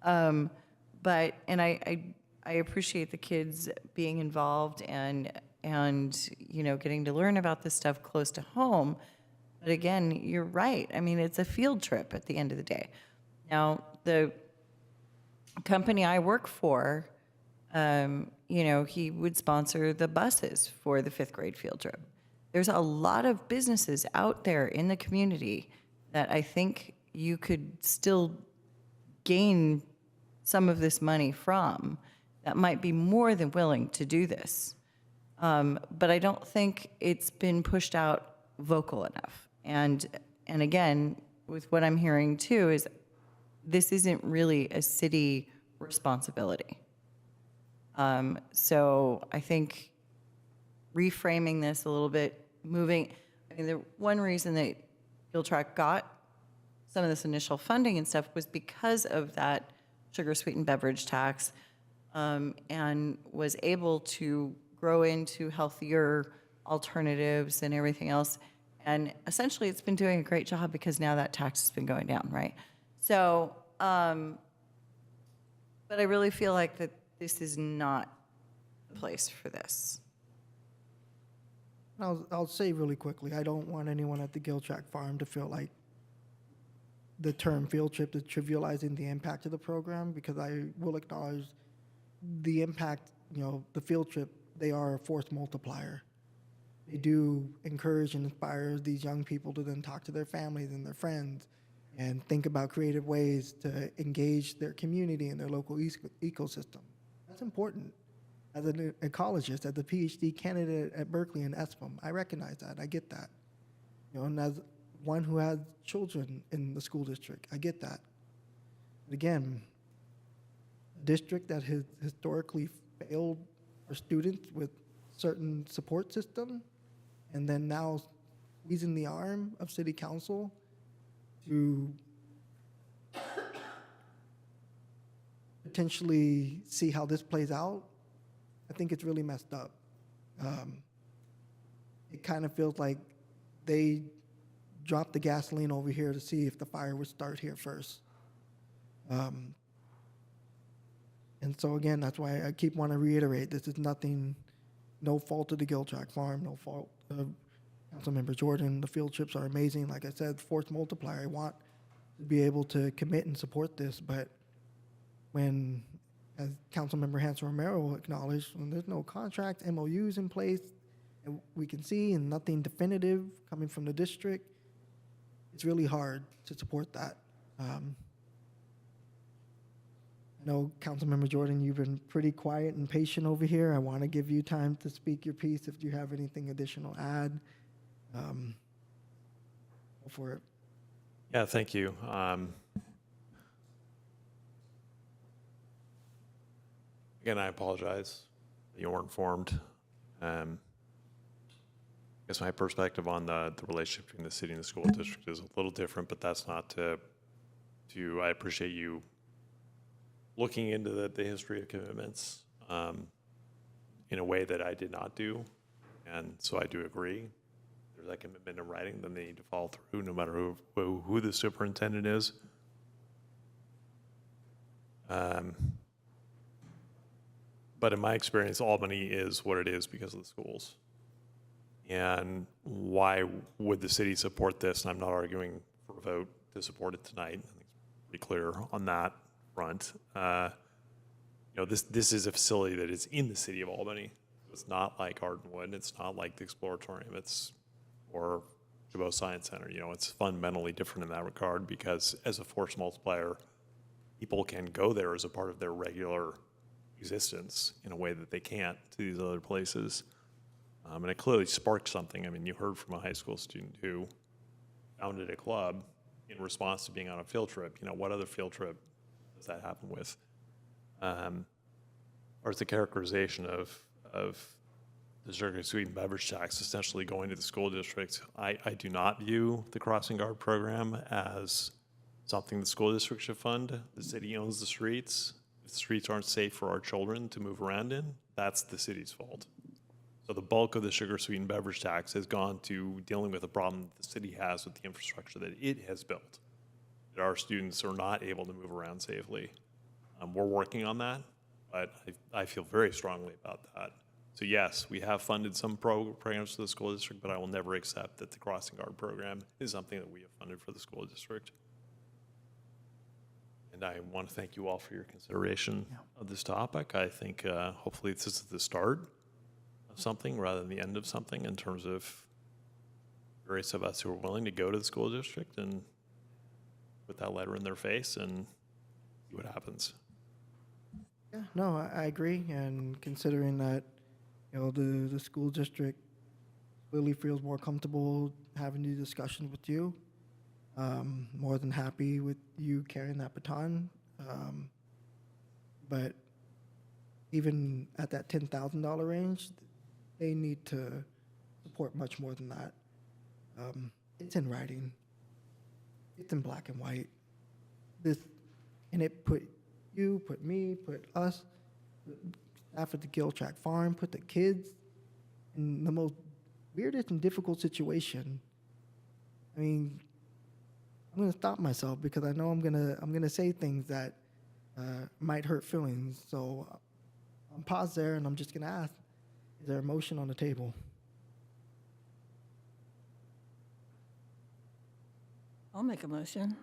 But I appreciate the kids being involved and getting to learn about this stuff close to home. But again, you're right. I mean, it's a field trip at the end of the day. Now, the company I work for, he would sponsor the buses for the 5th grade field trip. There's a lot of businesses out there in the community that I think you could still gain some of this money from that might be more than willing to do this. But I don't think it's been pushed out vocal enough. And again, with what I'm hearing too, is this isn't really a city responsibility. So I think reframing this a little bit, the one reason that Giltrack got some of this initial funding and stuff was because of that sugar sweetened beverage tax, and was able to grow into healthier alternatives and everything else. And essentially it's been doing a great job because now that tax has been going down, right? So, but I really feel like that this is not the place for this. I'll say really quickly, I don't want anyone at the Giltrack Farm to feel like the term field trip is trivializing the impact of the program, because I will acknowledge the impact, the field trip, they are a force multiplier. They do encourage and inspire these young people to then talk to their families and their friends and think about creative ways to engage their community and their local ecosystem. That's important. As an ecologist, as a PhD candidate at Berkeley and ESPM, I recognize that. I get that. And as one who has children in the school district, I get that. But again, a district that has historically failed our students with certain support system, and then now squeezing the arm of city council to potentially see how this plays out, I think it's really messed up. It kind of feels like they dropped the gasoline over here to see if the fire would start here first. And so again, that's why I keep wanting to reiterate, this is nothing, no fault of the Giltrack Farm, no fault of Councilmember Jordan. The field trips are amazing. Like I said, force multiplier. I want to be able to commit and support this, but when, as Councilmember Hanson Romero acknowledged, when there's no contract, MOUs in place, and we can see, and nothing definitive coming from the district, it's really hard to support that. I know, Councilmember Jordan, you've been pretty quiet and patient over here. I want to give you time to speak your piece if you have anything additional to add. Go for it. Yeah, thank you. Again, I apologize that you weren't informed. I guess my perspective on the relationship between the city and the school district is a little different, but that's not to I appreciate you looking into the history of commitments in a way that I did not do. And so I do agree. There's that commitment in writing, then they need to follow through no matter who the superintendent is. But in my experience, Albany is what it is because of the schools. And why would the city support this? And I'm not arguing for a vote to support it tonight. I think it's pretty clear on that front. This is a facility that is in the city of Albany. It's not like Ardenwood. It's not like the Exploratorium. Or Chabot Science Center. It's fundamentally different in that regard because as a force multiplier, people can go there as a part of their regular existence in a way that they can't to these other places. And it clearly sparked something. I mean, you heard from a high school student who founded a club in response to being on a field trip. What other field trip does that happen with? Or it's a characterization of the sugar, sweet, and beverage tax essentially going to the school district. I do not view the crossing guard program as something the school district should fund. The city owns the streets. If the streets aren't safe for our children to move around in, that's the city's fault. So the bulk of the sugar, sweet, and beverage tax has gone to dealing with a problem that the city has with the infrastructure that it has built, that our students are not able to move around safely. We're working on that, but I feel very strongly about that. So yes, we have funded some programs for the school district, but I will never accept that the crossing guard program is something that we have funded for the school district. And I want to thank you all for your consideration of this topic. I think hopefully this is the start of something rather than the end of something in terms of various of us who are willing to go to the school district and put that letter in their face and see what happens. Yeah, no, I agree. And considering that, the school district clearly feels more comfortable having these discussions with you, more than happy with you carrying that baton. But even at that $10,000 range, they need to support much more than that. It's in writing. It's in black and white. And it put you, put me, put us, staff at the Giltrack Farm, put the kids in the most weirdest and difficult situation. I mean, I'm gonna stop myself because I know I'm gonna say things that might hurt feelings. So I'll pause there and I'm just gonna ask: is there a motion on the table? I'll make a motion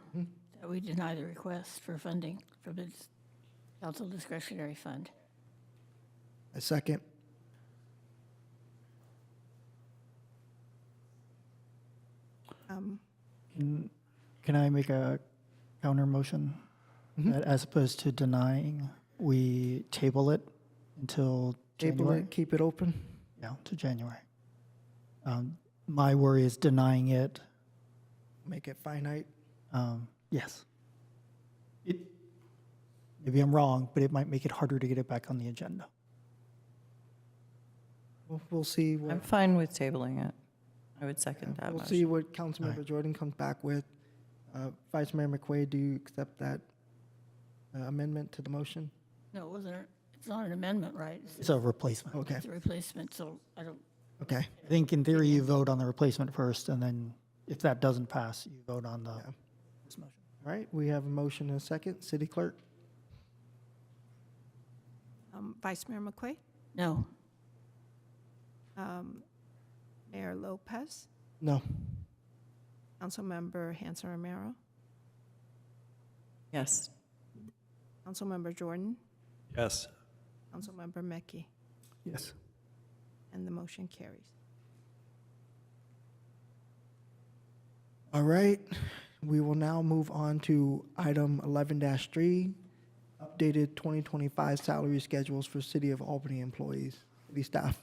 that we deny the request for funding from its council discretionary fund. A second. Can I make a counter motion? That as opposed to denying, we table it until Table January? it, keep it open. Yeah, to January. My worry is denying it. Make it finite. Yes. Maybe I'm wrong, but it might make it harder to get it back on the agenda. We'll see what. I'm fine with tabling it. I would second that We'll motion. see what Councilmember Jordan comes back with. Vice Mayor McQuaid, do you accept that amendment to the motion? No, it wasn't. It's not an amendment, right? It's a replacement. Okay. It's a replacement, so I don't. Okay. I think in theory, you vote on the replacement first, and then if that doesn't pass, you vote on this motion. All right, we have a motion and a second. City Clerk? Vice Mayor McQuaid? No. Mayor Lopez? No. Councilmember Hanson Romero? Yes. Councilmember Jordan? Yes. Councilmember Mecki? Yes. And the motion carries. All right, we will now move on to item 11-3, updated 2025 salary schedules for City of Albany employees, city staff.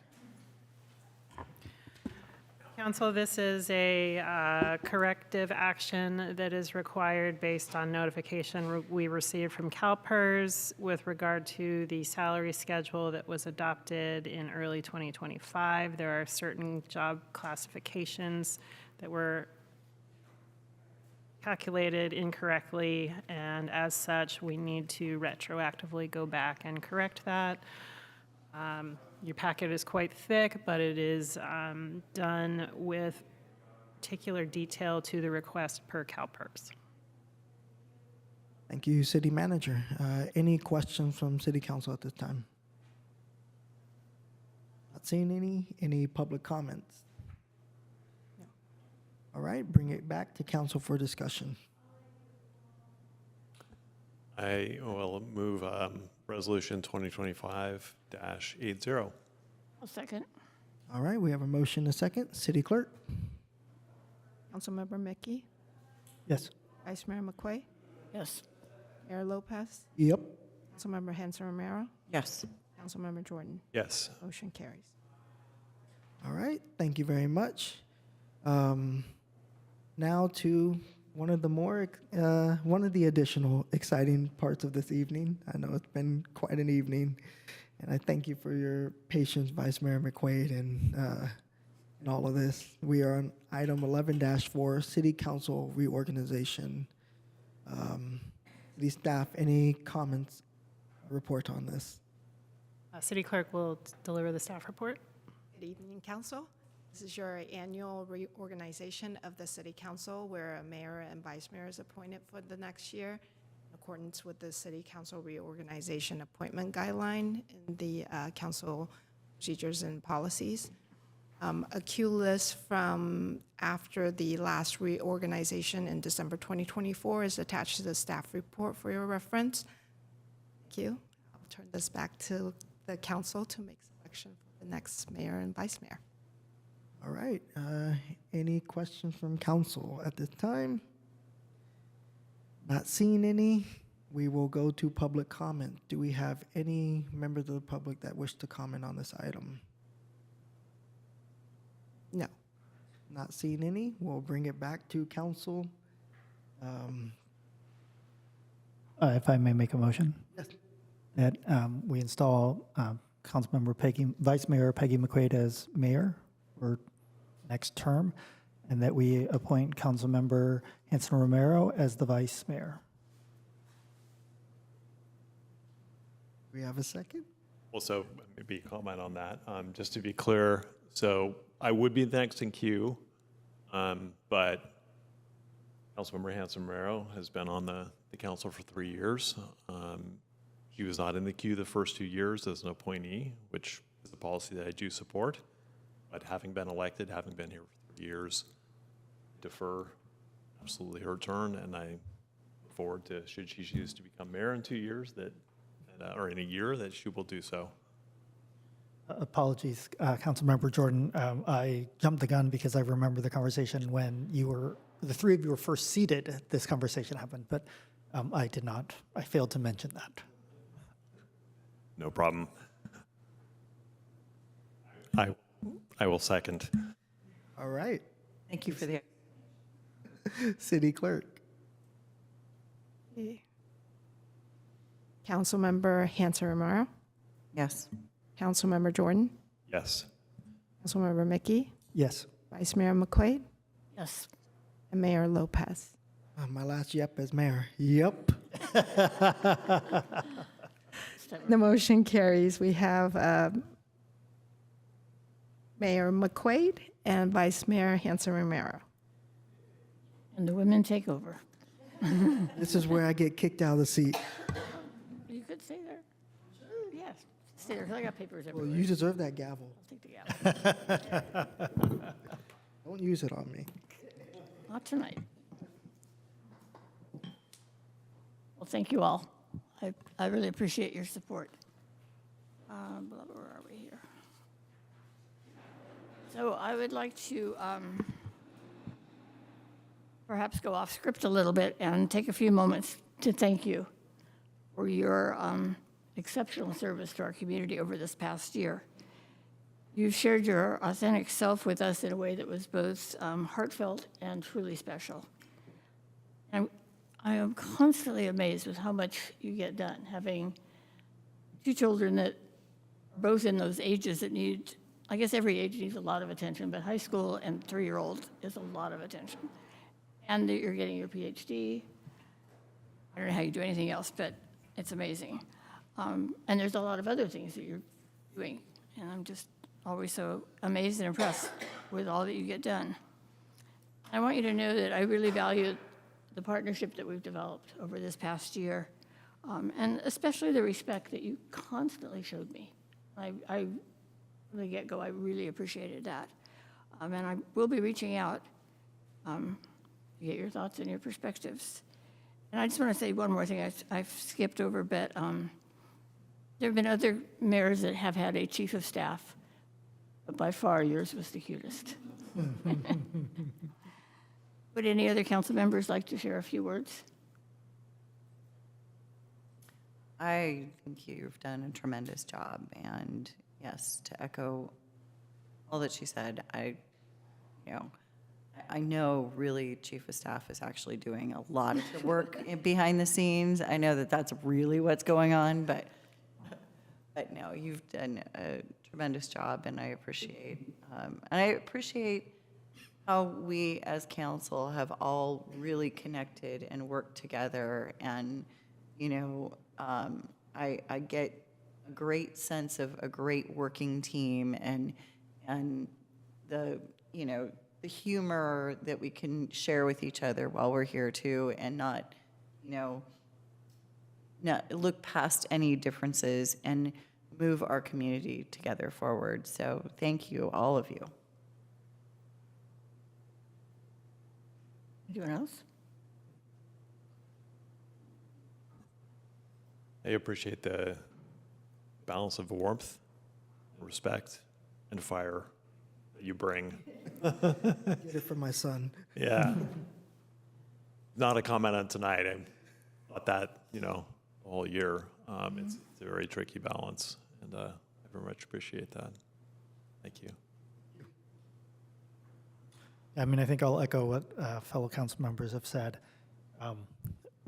Council, this is a corrective action that is required based on notification we received from CalPERS with regard to the salary schedule that was adopted in early 2025. There are certain job classifications that were calculated incorrectly, and as such, we need to retroactively go back and correct that. Your packet is quite thick, but it is done with particular detail to the request per CalPERS. Thank you, City Manager. Any questions from City Council at this time? Not seeing any. Any public comments? All right, bring it back to council for discussion. I will move Resolution 2025-80. I'll second. All right, we have a motion, a second. City Clerk? Councilmember Mickey, Yes. Vice Mayor McQuay, Yes. Mayor Lopez, Yep. Councilmember Hanson Romero, Yes. Councilmember Jordan. Yes. Motion carries. All right, thank you very much. Now to one of the additional exciting parts of this evening. I know it's been quite an evening, and I thank you for your patience, Vice Mayor McQuaid, and all of this. We are on item 11-4, City Council reorganization. City staff, any comments, report on this? City Clerk will deliver the staff report. Good evening, Council. This is your annual reorganization of the City Council, where a mayor and vice mayor is appointed for the next year in accordance with the City Council reorganization appointment guideline in the council procedures and policies. A queue list from after the last reorganization in December 2024 is attached to the staff report for your reference. Thank you. I'll turn this back to the council to make selection for the next mayor and vice mayor. All right, any questions from council at this time? Not seeing any, we will go to public comment. Do we have any members of the public that wish to comment on this item? No. Not seeing any, we'll bring it back to council. If I may make a motion? Yes. That we install Vice Mayor Peggy McQuaid as mayor for next term, and that we appoint Councilmember Hanson Romero as the vice mayor. We have a second? Also, maybe a comment on that. Just to be clear, so I would be next in queue, but Councilmember Hanson Romero has been on the council for 3 years. He was not in the queue the first 2 years as an appointee, which is a policy that I do support. But having been elected, having been here for 3 years, defer absolutely her turn, and I look forward to, should she choose to become mayor in 2 years, or in a year, that she will do so. Apologies, Councilmember Jordan. I jumped the gun because I remember the conversation when the three of you were first seated. This conversation happened, but I did not. I failed to mention that. No problem. I will second. All right. Thank you for the. City Clerk? Okay. Councilmember Hanson Romero, Yes. Councilmember Jordan, Yes. Councilmember Mickey, Yes. Vice Mayor McQuaid, Yes. and Mayor Lopez. My last yep as mayor. Yep. The motion carries. We have Mayor McQuaid and Vice Mayor Hanson Romero. And the women take over. This is where I get kicked out of the seat. You could stay there. Yes, stay there, 'cause I got papers Well, everywhere. you deserve that gavel. I'll take the gavel. Don't use it on me. Not tonight. Well, thank you all. I really appreciate your support. Where are we here? So I would like to perhaps go off script a little bit and take a few moments to thank you for your exceptional service to our community over this past year. You've shared your authentic self with us in a way that was both heartfelt and truly special. And I am constantly amazed with how much you get done, having two children that are both in those ages that need, I guess every age needs a lot of attention, but high school and 3-year-old is a lot of attention. And that you're getting your PhD. I don't know how you do anything else, but it's amazing. And there's a lot of other things that you're doing, and I'm just always so amazed and impressed with all that you get done. I want you to know that I really value the partnership that we've developed over this past year, and especially the respect that you constantly showed me. From the get-go, I really appreciated that. And I will be reaching out get your thoughts and your perspectives. And I just want to say one more thing I've skipped over a bit. There have been other mayors that have had a chief of staff, but by far yours was the cutest. Would any other council members like to share a few words? I think you've done a tremendous job, and yes, to echo all that she said, I know really Chief of Staff is actually doing a lot of the work behind the scenes. I know that that's really what's going on, but no, you've done a tremendous job, and I appreciate how we as council have all really connected and worked together, and I get a great sense of a great working team, and the the humor that we can share with each other while we're here too, and not look past any differences and move our community together forward. So thank you, all of you. Anyone else? I appreciate the balance of warmth, respect, and fire that you bring. Get it from my son. Yeah. Not a comment on tonight. I thought that, all year. It's a very tricky balance, and I very much appreciate that. Thank you. I mean, I think I'll echo what fellow council members have said.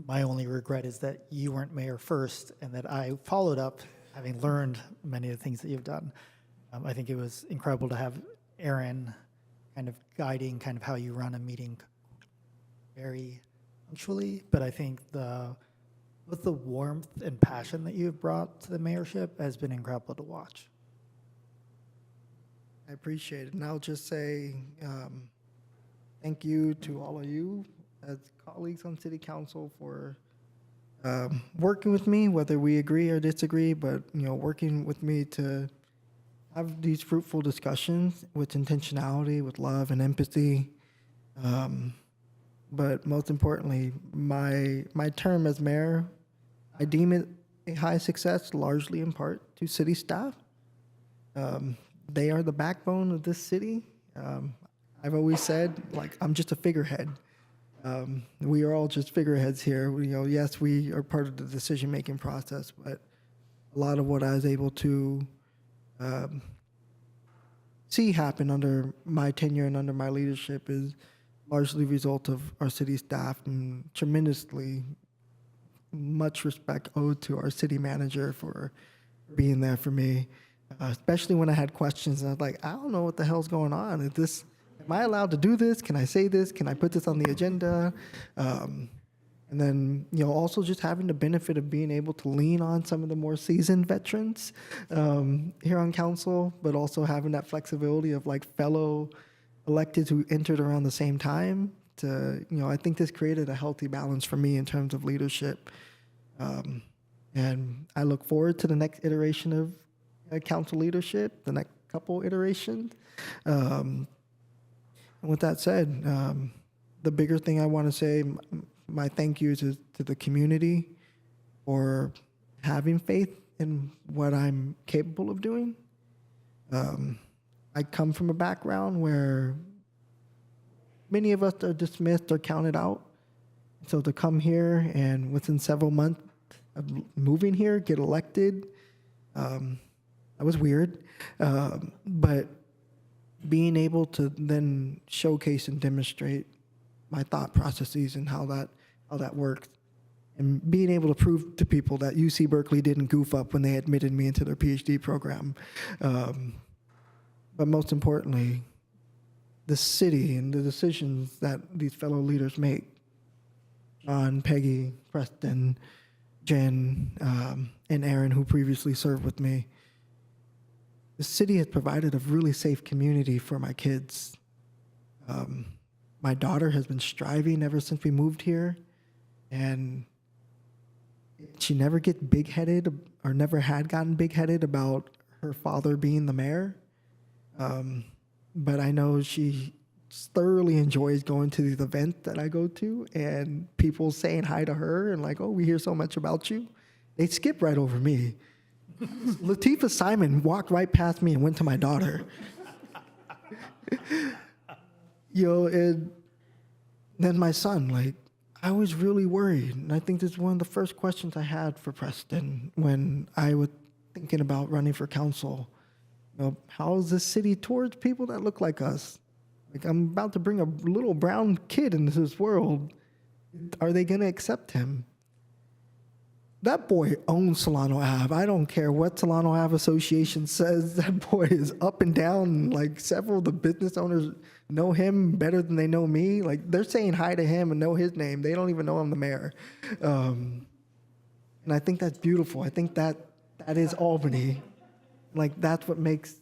My only regret is that you weren't mayor first, and that I followed up, having learned many of the things that you've done. I think it was incredible to have Aaron kind of guiding kind of how you run a meeting very punctually, but I think with the warmth and passion that you've brought to the mayorship has been incredible to watch. I appreciate it. And I'll just say thank you to all of you as colleagues on city council for working with me, whether we agree or disagree, but working with me to have these fruitful discussions with intentionality, with love and empathy. But most importantly, my term as mayor, I deem it a high success, largely in part to city staff. They are the backbone of this city. I've always said, I'm just a figurehead. We are all just figureheads here. Yes, we are part of the decision-making process, but a lot of what I was able to see happen under my tenure and under my leadership is largely a result of our city staff, and tremendously much respect owed to our city manager for being there for me, especially when I had questions and I was like, I don't know what the hell's going on. Am I allowed to do this? Can I say this? Can I put this on the agenda? And then, also just having the benefit of being able to lean on some of the more seasoned veterans here on council, but also having that flexibility of fellow electeds who entered around the same time. I think this created a healthy balance for me in terms of leadership. And I look forward to the next iteration of council leadership, the next couple iterations. And with that said, the bigger thing I want to say, my thank yous to the community for having faith in what I'm capable of doing. I come from a background where many of us are dismissed or counted out. So to come here and within several months of moving here, get elected, that was weird. But being able to then showcase and demonstrate my thought processes and how that works, and being able to prove to people that UC Berkeley didn't goof up when they admitted me into their PhD program. But most importantly, the city and the decisions that these fellow leaders make, John, Peggy, Preston, Jen, and Aaron, who previously served with me. The city has provided a really safe community for my kids. My daughter has been striving ever since we moved here, and she never gets big-headed, or never had gotten big-headed about her father being the mayor. But I know she thoroughly enjoys going to these events that I go to, and people saying hi to her and like, oh, we hear so much about you. They skip right over me. Latifah Simon walked right past me and went to my daughter. And then my son, like, I was really worried. And I think this is one of the first questions I had for Preston when I was thinking about running for council. How is this city towards people that look like us? Like, I'm about to bring a little brown kid into this world. Are they going to accept him? That boy owns Solano Ave. I don't care what Solano Ave Association says. That boy is up and down. Like, several of the business owners know him better than they know me. Like, they're saying hi to him and know his name. They don't even know I'm the mayor. And I think that's beautiful. I think that is Albany. Like, that's what makes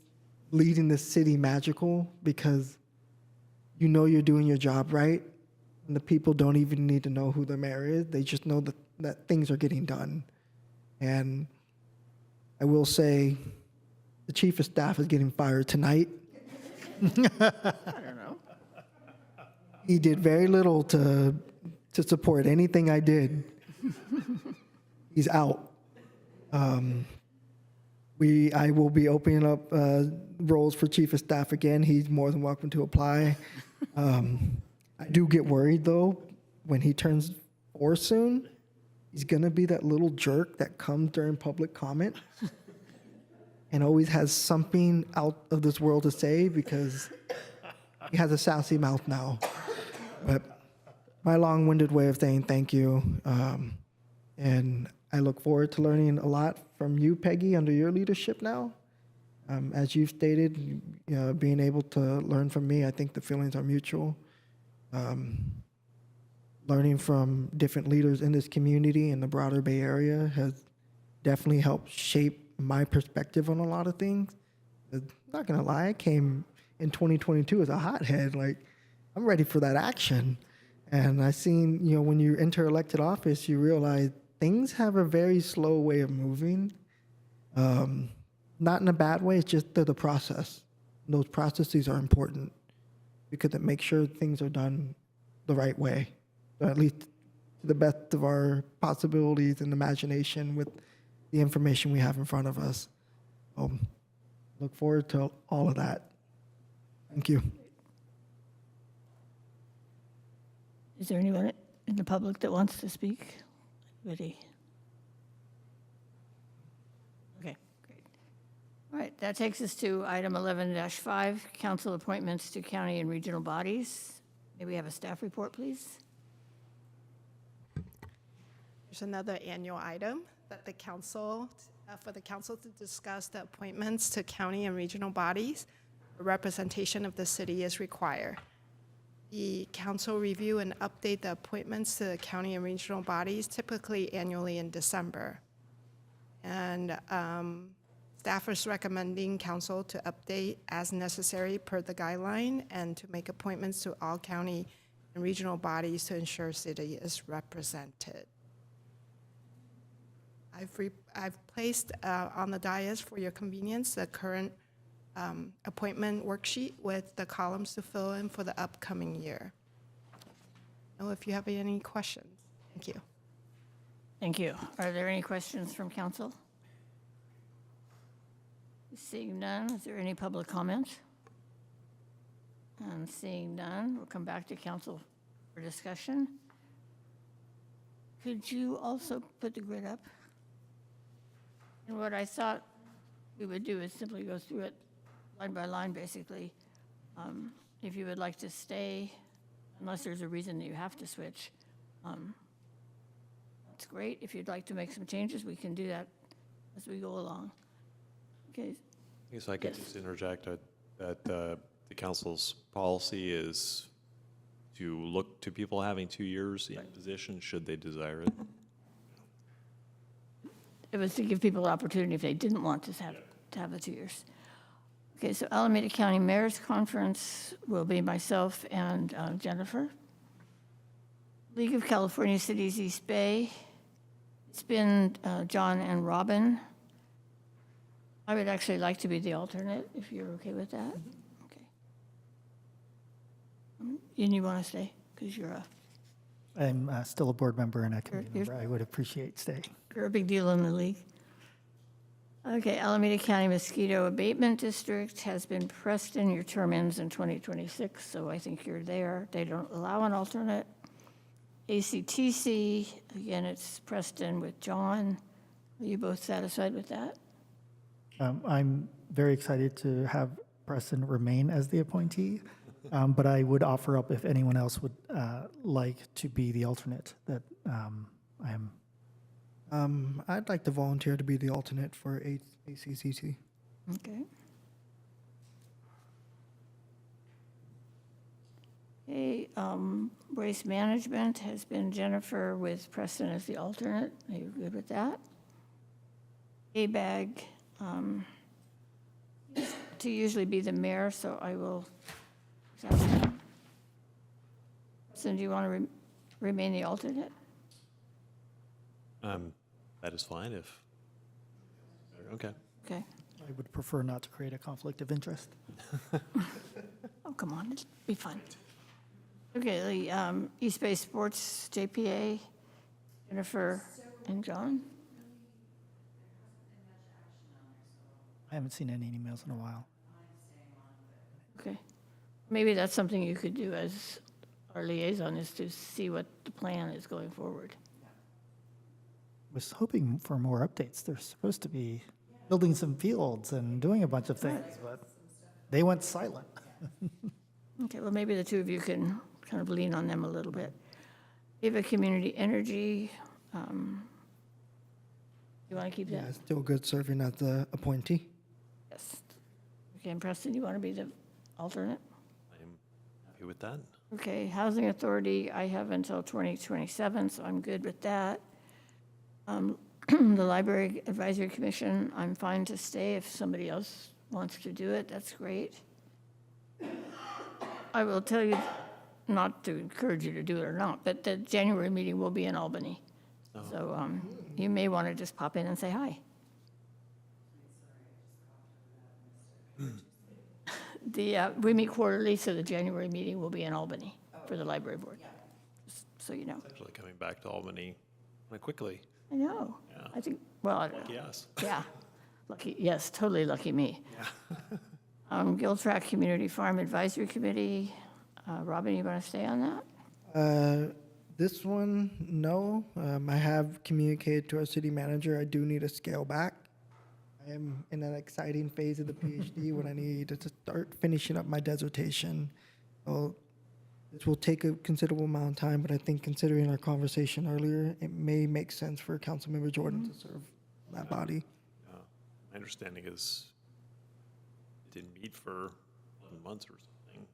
leading this city magical, because you know you're doing your job right, and the people don't even need to know who the mayor is. They just know that things are getting done. And I will say the chief of staff is getting fired tonight. I don't know. He did very little to support anything I did. He's out. I will be opening up roles for chief of staff again. He's more than welcome to apply. I do get worried, though, when he turns 4 soon. He's going to be that little jerk that comes during public comment and always has something out of this world to say because he has a sassy mouth now. But my long-winded way of saying thank you. And I look forward to learning a lot from you, Peggy, under your leadership now. As you've stated, being able to learn from me, I think the feelings are mutual. Learning from different leaders in this community and the broader Bay Area has definitely helped shape my perspective on a lot of things. I'm not gonna lie, I came in 2022 as a hothead. Like, I'm ready for that action. And I seen, when you enter elected office, you realize things have a very slow way of moving. Not in a bad way, it's just the process. And those processes are important because it makes sure things are done the right way, or at least to the best of our possibilities and imagination with the information we have in front of us. Look forward to all of that. Thank you. Is there anyone in the public that wants to speak? Anybody? Okay, great. All right, that takes us to item 11-5, council appointments to county and regional bodies. May we have a staff report, please? There's another annual item that the council, for the council to discuss the appointments to county and regional bodies. A representation of the city is required. The council review and update the appointments to the county and regional bodies, typically annually in December. And staff is recommending council to update as necessary per the guideline and to make appointments to all county and regional bodies to ensure city is represented. I've placed on the dais for your convenience the current appointment worksheet with the columns to fill in for the upcoming year. Know if you have any questions. Thank you. Thank you. Are there any questions from council? Seeing none, is there any public comment? And seeing none, we'll come back to council for discussion. Could you also put the grid up? And what I thought we would do is simply go through it line by line, basically. If you would like to stay, unless there's a reason that you have to switch, that's great. If you'd like to make some changes, we can do that as we go along. Okay. I guess I could just interject that the council's policy is to look to people having 2 years in position should they desire it. It was to give people an opportunity if they didn't want to have the 2 years. Okay, so Alameda County Mayor's Conference will be myself and Jennifer. League of California Cities East Bay, it's been John and Robin. I would actually like to be the alternate, if you're okay with that. Okay. And you want to stay? Because you're I'm still a board member and a committee member. I would appreciate staying. a big deal in the league. Okay, Alameda County Mosquito Abatement District has been Preston. Your term ends in 2026, so I think you're there. They don't allow an alternate. ACTC, again, it's Preston with John. Are you both satisfied with that? I'm very excited to have Preston remain as the appointee, but I would offer up if anyone else would like to be the alternate that I am. I'd like to volunteer to be the alternate for ACCT. Okay. Okay, Waste Management has been Jennifer with Preston as the alternate. Are you good with that? ABAG, to usually be the mayor, so I will. So do you want to remain the alternate? That is fine if, okay. Okay. I would prefer not to create a conflict of interest. Oh, come on, it'll be fun. Okay, the East Bay Sports JPA, Jennifer and John. I haven't seen any emails in a while. Okay. Maybe that's something you could do as our liaison, is to see what the plan is going forward. Was hoping for more updates. They're supposed to be building some fields and doing a bunch of things, but they went silent. Okay, well, maybe the two of you can kind of lean on them a little bit. Ava Community Energy, you want to keep that? Yeah, still good serving as the appointee. Yes. Okay, and Preston, you want to be the alternate? I'm happy with that. Okay, Housing Authority, I have until 2027, so I'm good with that. The Library Advisory Commission, I'm fine to stay if somebody else wants to do it, that's great. I will tell you, not to encourage you to do it or not, but the January meeting will be in Albany. So you may want to just pop in and say hi. We meet quarterly, so the January meeting will be in Albany for the library board, just so you know. It's actually coming back to Albany quite quickly. I know. Yeah. I think, well, I don't Lucky know. us. Yeah, lucky, yes, totally lucky me. Yeah. Giltrack Community Farm Advisory Committee, Robin, you want to stay on that? This one, no. I have communicated to our city manager, I do need to scale back. I am in an exciting phase of the PhD when I need to start finishing up my dissertation. So this will take a considerable amount of time, but I think considering our conversation earlier, it may make sense for Councilmember Jordan to serve that body. My understanding is it didn't meet for 11 months or something.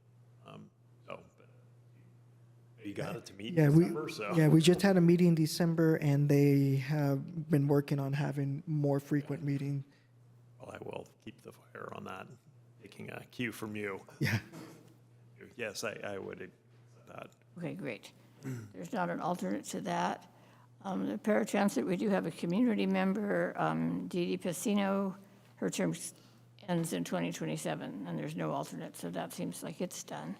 But you got it to meet in December, so. Yeah, we just had a meeting in December, and they have been working on having more frequent meetings. Well, I will keep the fire on that, taking a cue from you. Yeah. Yes, I would accept that. Okay, great. There's not an alternate to that. The Paratransit, we do have a community member, Dee Dee Pacino. Her term ends in 2027, and there's no alternate, so that seems like it's done.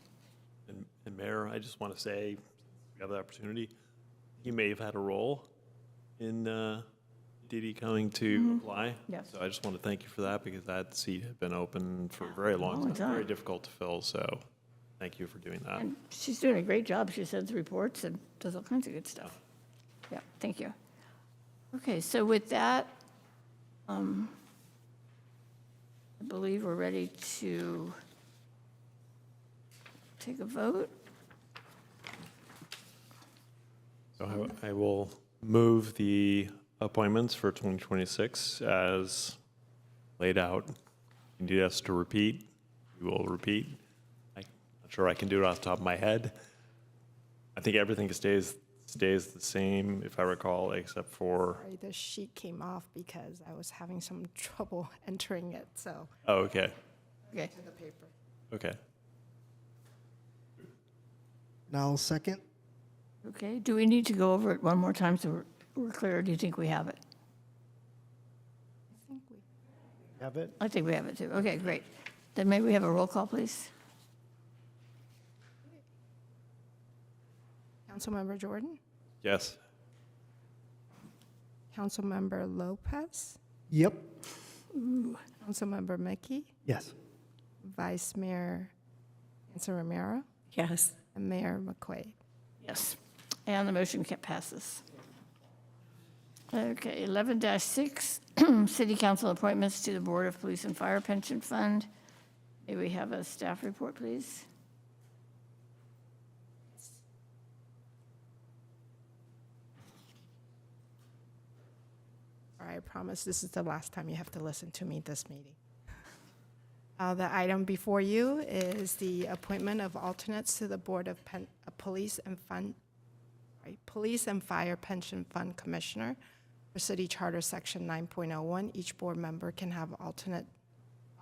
And Mayor, I just want to say, we have the opportunity, you may have had a role in Dee Dee coming to apply. Yes. So I just want to thank you for that, because that seat had been open for a very long time, very difficult to fill, so thank you for doing that. And she's doing a great job. She sends reports and does all kinds of good stuff. Yeah, thank you. Okay, so with that, I believe we're ready to take a vote. So I will move the appointments for 2026 as laid out. You need us to repeat, we will repeat. I'm not sure I can do it off the top of my head. I think everything stays the same, if I recall, except for, Sorry, the sheet came off because I was having some trouble entering it, so. oh, okay, Okay. To the paper. okay. Now, second. Okay, do we need to go over it one more time so we're clear, or do you think we have it? I think we Have it? I think we have it too. Okay, great. Then may we have a roll call, please? Councilmember Jordan, Yes. Councilmember Lopez, Yep. Councilmember Mickey, Yes. Vice Mayor Hanson-Romero, Yes. and Mayor McQuaid. Yes. And the motion passes. Okay, 11-6, City Council appointments to the Board of Police and Fire Pension Fund. May we have a staff report, please? I promise this is the last time you have to listen to me this meeting. The item before you is the appointment of alternates to the Board of Police and Fire Pension Fund Commissioner. For City Charter Section 9.01, each board member can have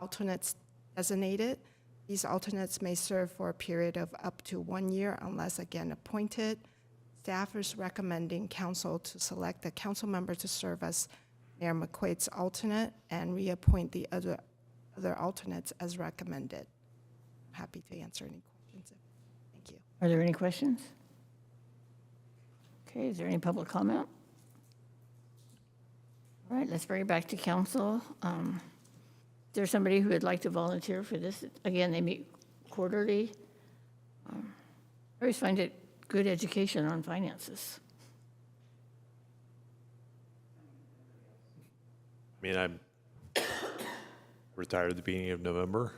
alternates designated. These alternates may serve for a period of up to 1 year unless again appointed. Staff is recommending council to select a council member to serve as Mayor McQuaid's alternate and reappoint the other alternates as recommended. I'm happy to answer any questions. Thank you. Are there any questions? Okay, is there any public comment? All right, let's bring it back to council. Is there somebody who would like to volunteer for this? Again, they meet quarterly. I always find it good education on finances. I mean, I'm retired at the beginning of November,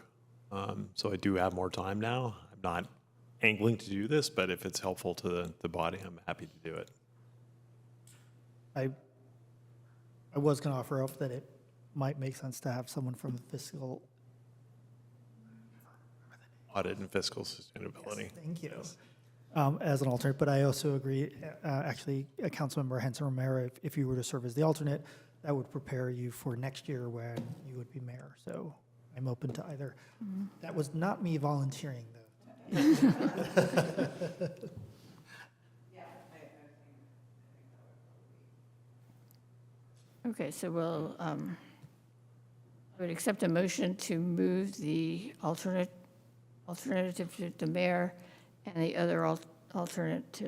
so I do have more time now. I'm not angling to do this, but if it's helpful to the body, I'm happy to do it. I was going to offer up that it might make sense to have someone from the fiscal. Audit and fiscal sustainability. Yes, thank you. As an alternate, but I also agree, actually, Councilmember Hanson-Romero, if you were to serve as the alternate, that would prepare you for next year when you would be mayor. So I'm open to either. That was not me volunteering, though. Okay, so we'll, I would accept a motion to move the alternative to the mayor and the other alternates.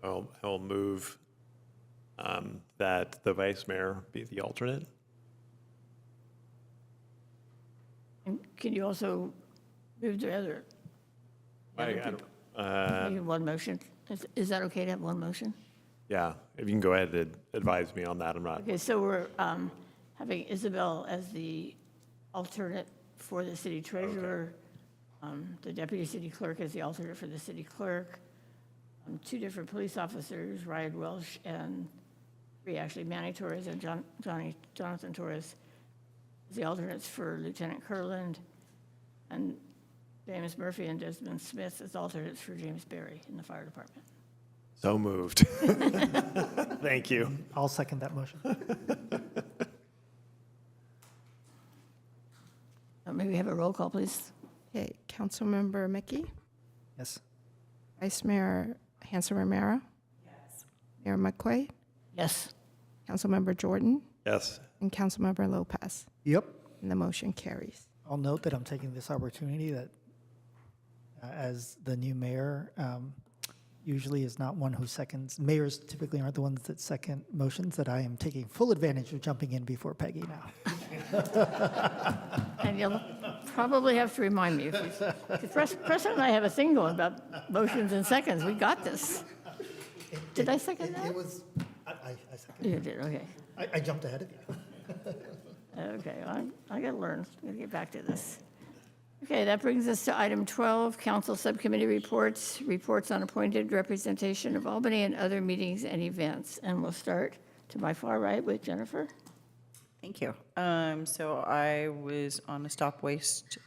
I'll move that the vice mayor be the alternate. And can you also move the other? Maybe one motion. Is that okay to have one motion? Yeah, if you can go ahead and advise me on that, I'm not. Okay, so we're having Isabel as the alternate for the city treasurer, the deputy city clerk as the alternate for the city clerk, two different police officers, Ryan Welsh and three, actually, Manny Torres and Jonathan Torres, as the alternates for Lieutenant Kurland, and James Murphy and Desmond Smith as alternates for James Berry in the fire department. So moved. Thank you. I'll second that motion. May we have a roll call, please? Okay, Councilmember Mickey, Yes. Vice Mayor Hanson-Romero. Yes. Mayor McQuaid, Yes. Councilmember Jordan, Yes. and Councilmember Lopez. Yep. And the motion carries. I'll note that I'm taking this opportunity that as the new mayor, usually is not one who seconds. Mayors typically aren't the ones that second motions, that I am taking full advantage of jumping in before Peggy now. And you'll probably have to remind me. If Preston and I have a thing going about motions and seconds. We got this. Did I second that? It was, I seconded. You did, okay. I jumped ahead of you. Okay, I gotta learn. I gotta get back to this. Okay, that brings us to item 12, council subcommittee reports, reports on appointed representation of Albany and other meetings and events. And we'll start to my far right with Jennifer. Thank you. So I was on a stop waste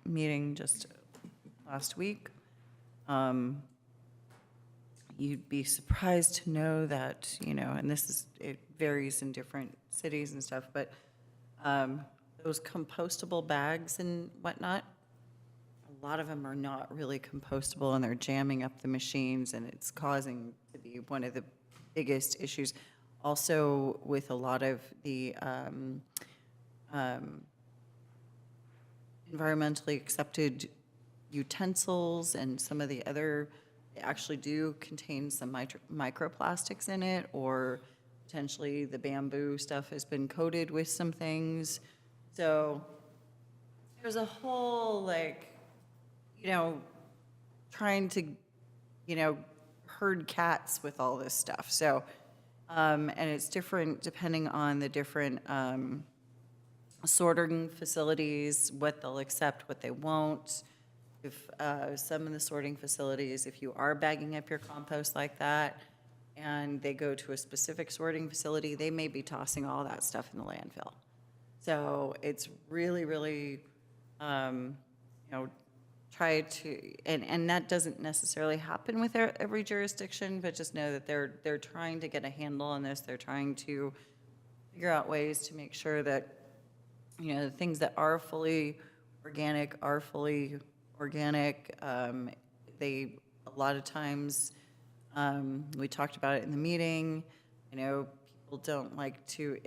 meeting just last week. You'd be surprised to know that, and it varies in different cities and stuff, but those compostable bags and whatnot, a lot of them are not really compostable and they're jamming up the machines and it's causing to be one of the biggest issues. Also with a lot of the environmentally accepted utensils and some of the other, they actually do contain some microplastics in it, or potentially the bamboo stuff has been coated with some things. So there's a whole, like, you know, trying to, you know, herd cats with all this stuff. So, and it's different depending on the different sorting facilities, what they'll accept, what they won't. If some of the sorting facilities, if you are bagging up your compost like that, and they go to a specific sorting facility, they may be tossing all that stuff in the landfill. So it's really, really, you know, try to, and that doesn't necessarily happen with every jurisdiction, but just know that they're trying to get a handle on this. They're trying to figure out ways to make sure that, you know, the things that are fully organic are fully organic. They, a lot of times, we talked about it in the meeting, you know, people don't like to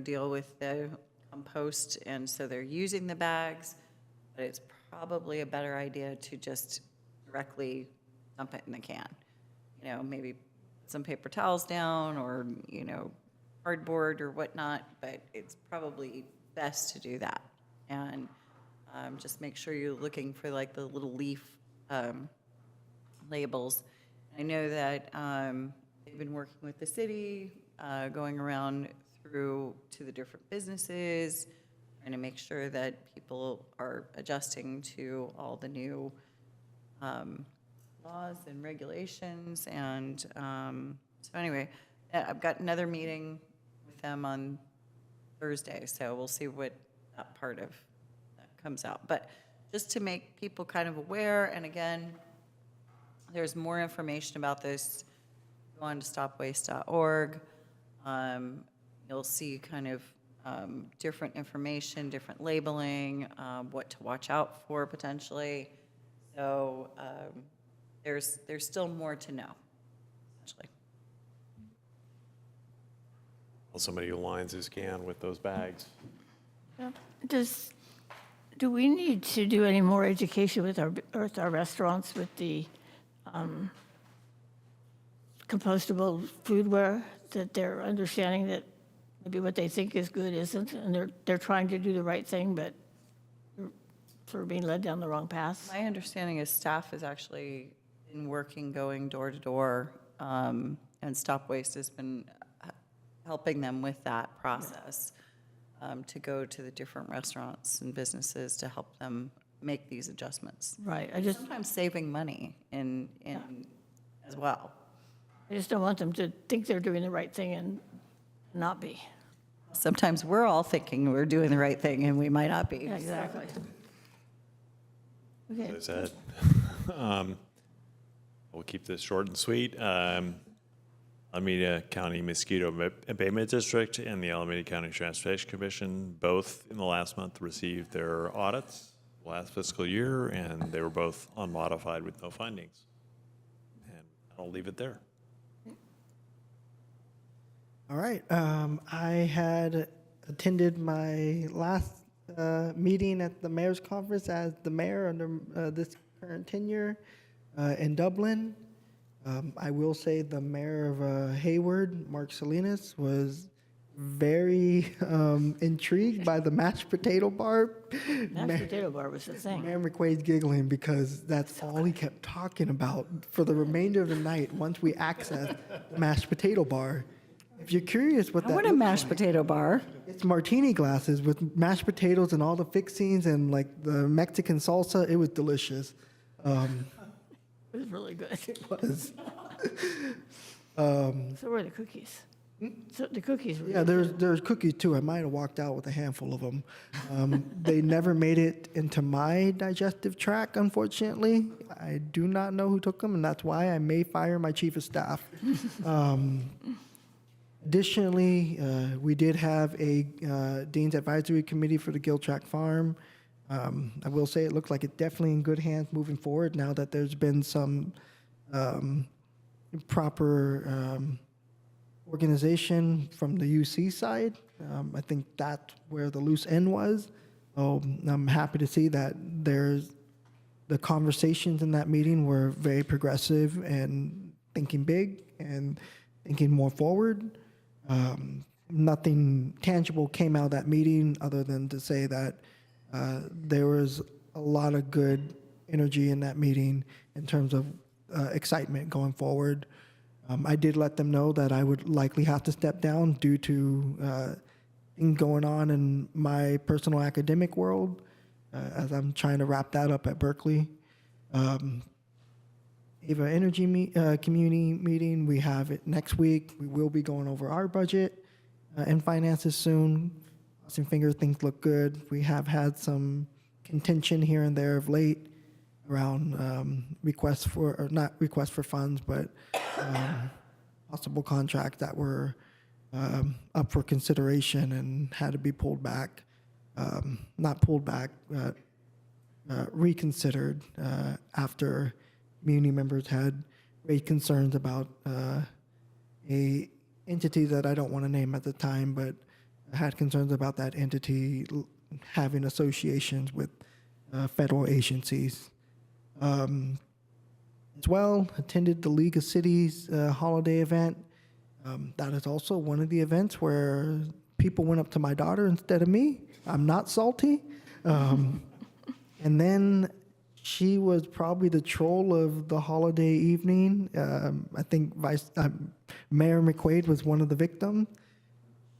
deal with the compost, and so they're using the bags, but it's probably a better idea to just directly dump it in the can. You know, maybe put some paper towels down, or, you know, cardboard or whatnot, but it's probably best to do that. And just make sure you're looking for like the little leaf labels. I know that they've been working with the city, going around through to the different businesses, trying to make sure that people are adjusting to all the new laws and regulations. And so anyway, I've got another meeting with them on Thursday, so we'll see what that part of that comes out. But just to make people kind of aware, and again, there's more information about this. Go on to stopwaste.org. You'll see kind of different information, different labeling, what to watch out for potentially. So there's still more to know, essentially. Well, somebody who lines his can with those bags. Do we need to do any more education with our restaurants with the compostable foodware, that they're understanding that maybe what they think is good isn't, and they're trying to do the right thing, but sort of being led down the wrong path? My understanding is staff has actually been working, going door to door, and Stop Waste has been helping them with that process, to go to the different restaurants and businesses to help them make these adjustments. Right. Sometimes saving money in as well. I just don't want them to think they're doing the right thing and not be. Sometimes we're all thinking we're doing the right thing and we might not be. Yeah, exactly. Okay. As I said, we'll keep this short and sweet. Alameda County Mosquito Abatement District and the Alameda County Transportation Commission both in the last month received their audits last fiscal year, and they were both unmodified with no findings. And I'll leave it there. All right. I had attended my last meeting at the mayor's conference as the mayor under this current tenure in Dublin. I will say the mayor of Hayward, Mark Salinas, was very intrigued by the mashed potato bar. Mashed potato bar was the thing. Mayor McQuaid's giggling because that's all he kept talking about for the remainder of the night once we accessed the mashed potato bar. If you're curious what that What a looks mashed like, potato bar. it's martini glasses with mashed potatoes and all the fixings and like the Mexican salsa. It was delicious. It was really good. It was. So were the cookies. So the cookies were Yeah, good. there's cookies too. I might have walked out with a handful of them. They never made it into my digestive tract, unfortunately. I do not know who took them, and that's why I may fire my chief of staff. Additionally, we did have a Dean's Advisory Committee for the Giltrack Farm. I will say it looks like it's definitely in good hands moving forward now that there's been some proper organization from the UC side. I think that's where the loose end was. So I'm happy to see that there's the conversations in that meeting were very progressive and thinking big and thinking more forward. Nothing tangible came out of that meeting other than to say that there was a lot of good energy in that meeting in terms of excitement going forward. I did let them know that I would likely have to step down due to things going on in my personal academic world as I'm trying to wrap that up at Berkeley. Ava Energy Community Meeting, we have it next week. We will be going over our budget and finances soon. Crossing fingers, things look good. We have had some contention here and there of late around requests for, or not requests for funds, but possible contracts that were up for consideration and had to be pulled back. Not pulled back, but reconsidered after community members had raised concerns about a entity that I don't want to name at the time, but had concerns about that entity having associations with federal agencies. As well, attended the League of Cities holiday event. That is also one of the events where people went up to my daughter instead of me. I'm not salty. And then she was probably the troll of the holiday evening. I think Mayor McQuaid was one of the victims.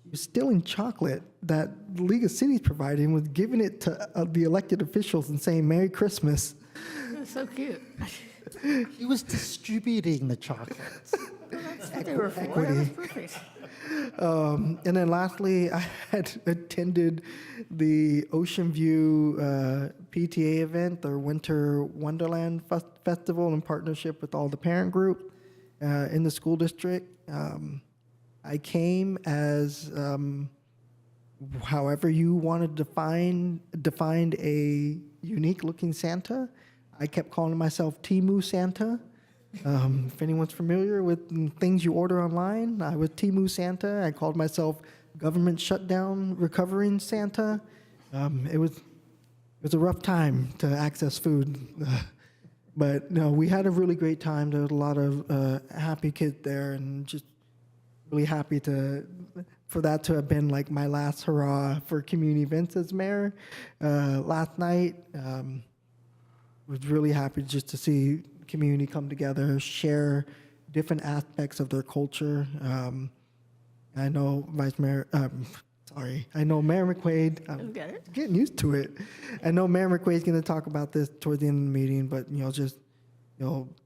He was stealing chocolate that the League of Cities provided and was giving it to the elected officials and saying, "Merry Christmas." That's so cute. He was distributing the chocolates. That's what they were for. That was perfect. And then lastly, I had attended the Ocean View PTA event, the Winter Wonderland Festival, in partnership with all the parent group in the school district. I came as, however you want to define a unique-looking Santa. I kept calling myself Temu Santa. If anyone's familiar with things you order online, I was Temu Santa. I called myself Government Shutdown Recovering Santa. It was a rough time to access food, but no, we had a really great time. There was a lot of happy kids there, and just really happy for that to have been like my last hurrah for community events as mayor. Last night, was really happy just to see community come together, share different aspects of their culture. I know Mayor McQuaid. I'm getting used to it. I know Mayor McQuaid's going to talk about this toward the end of the meeting, but just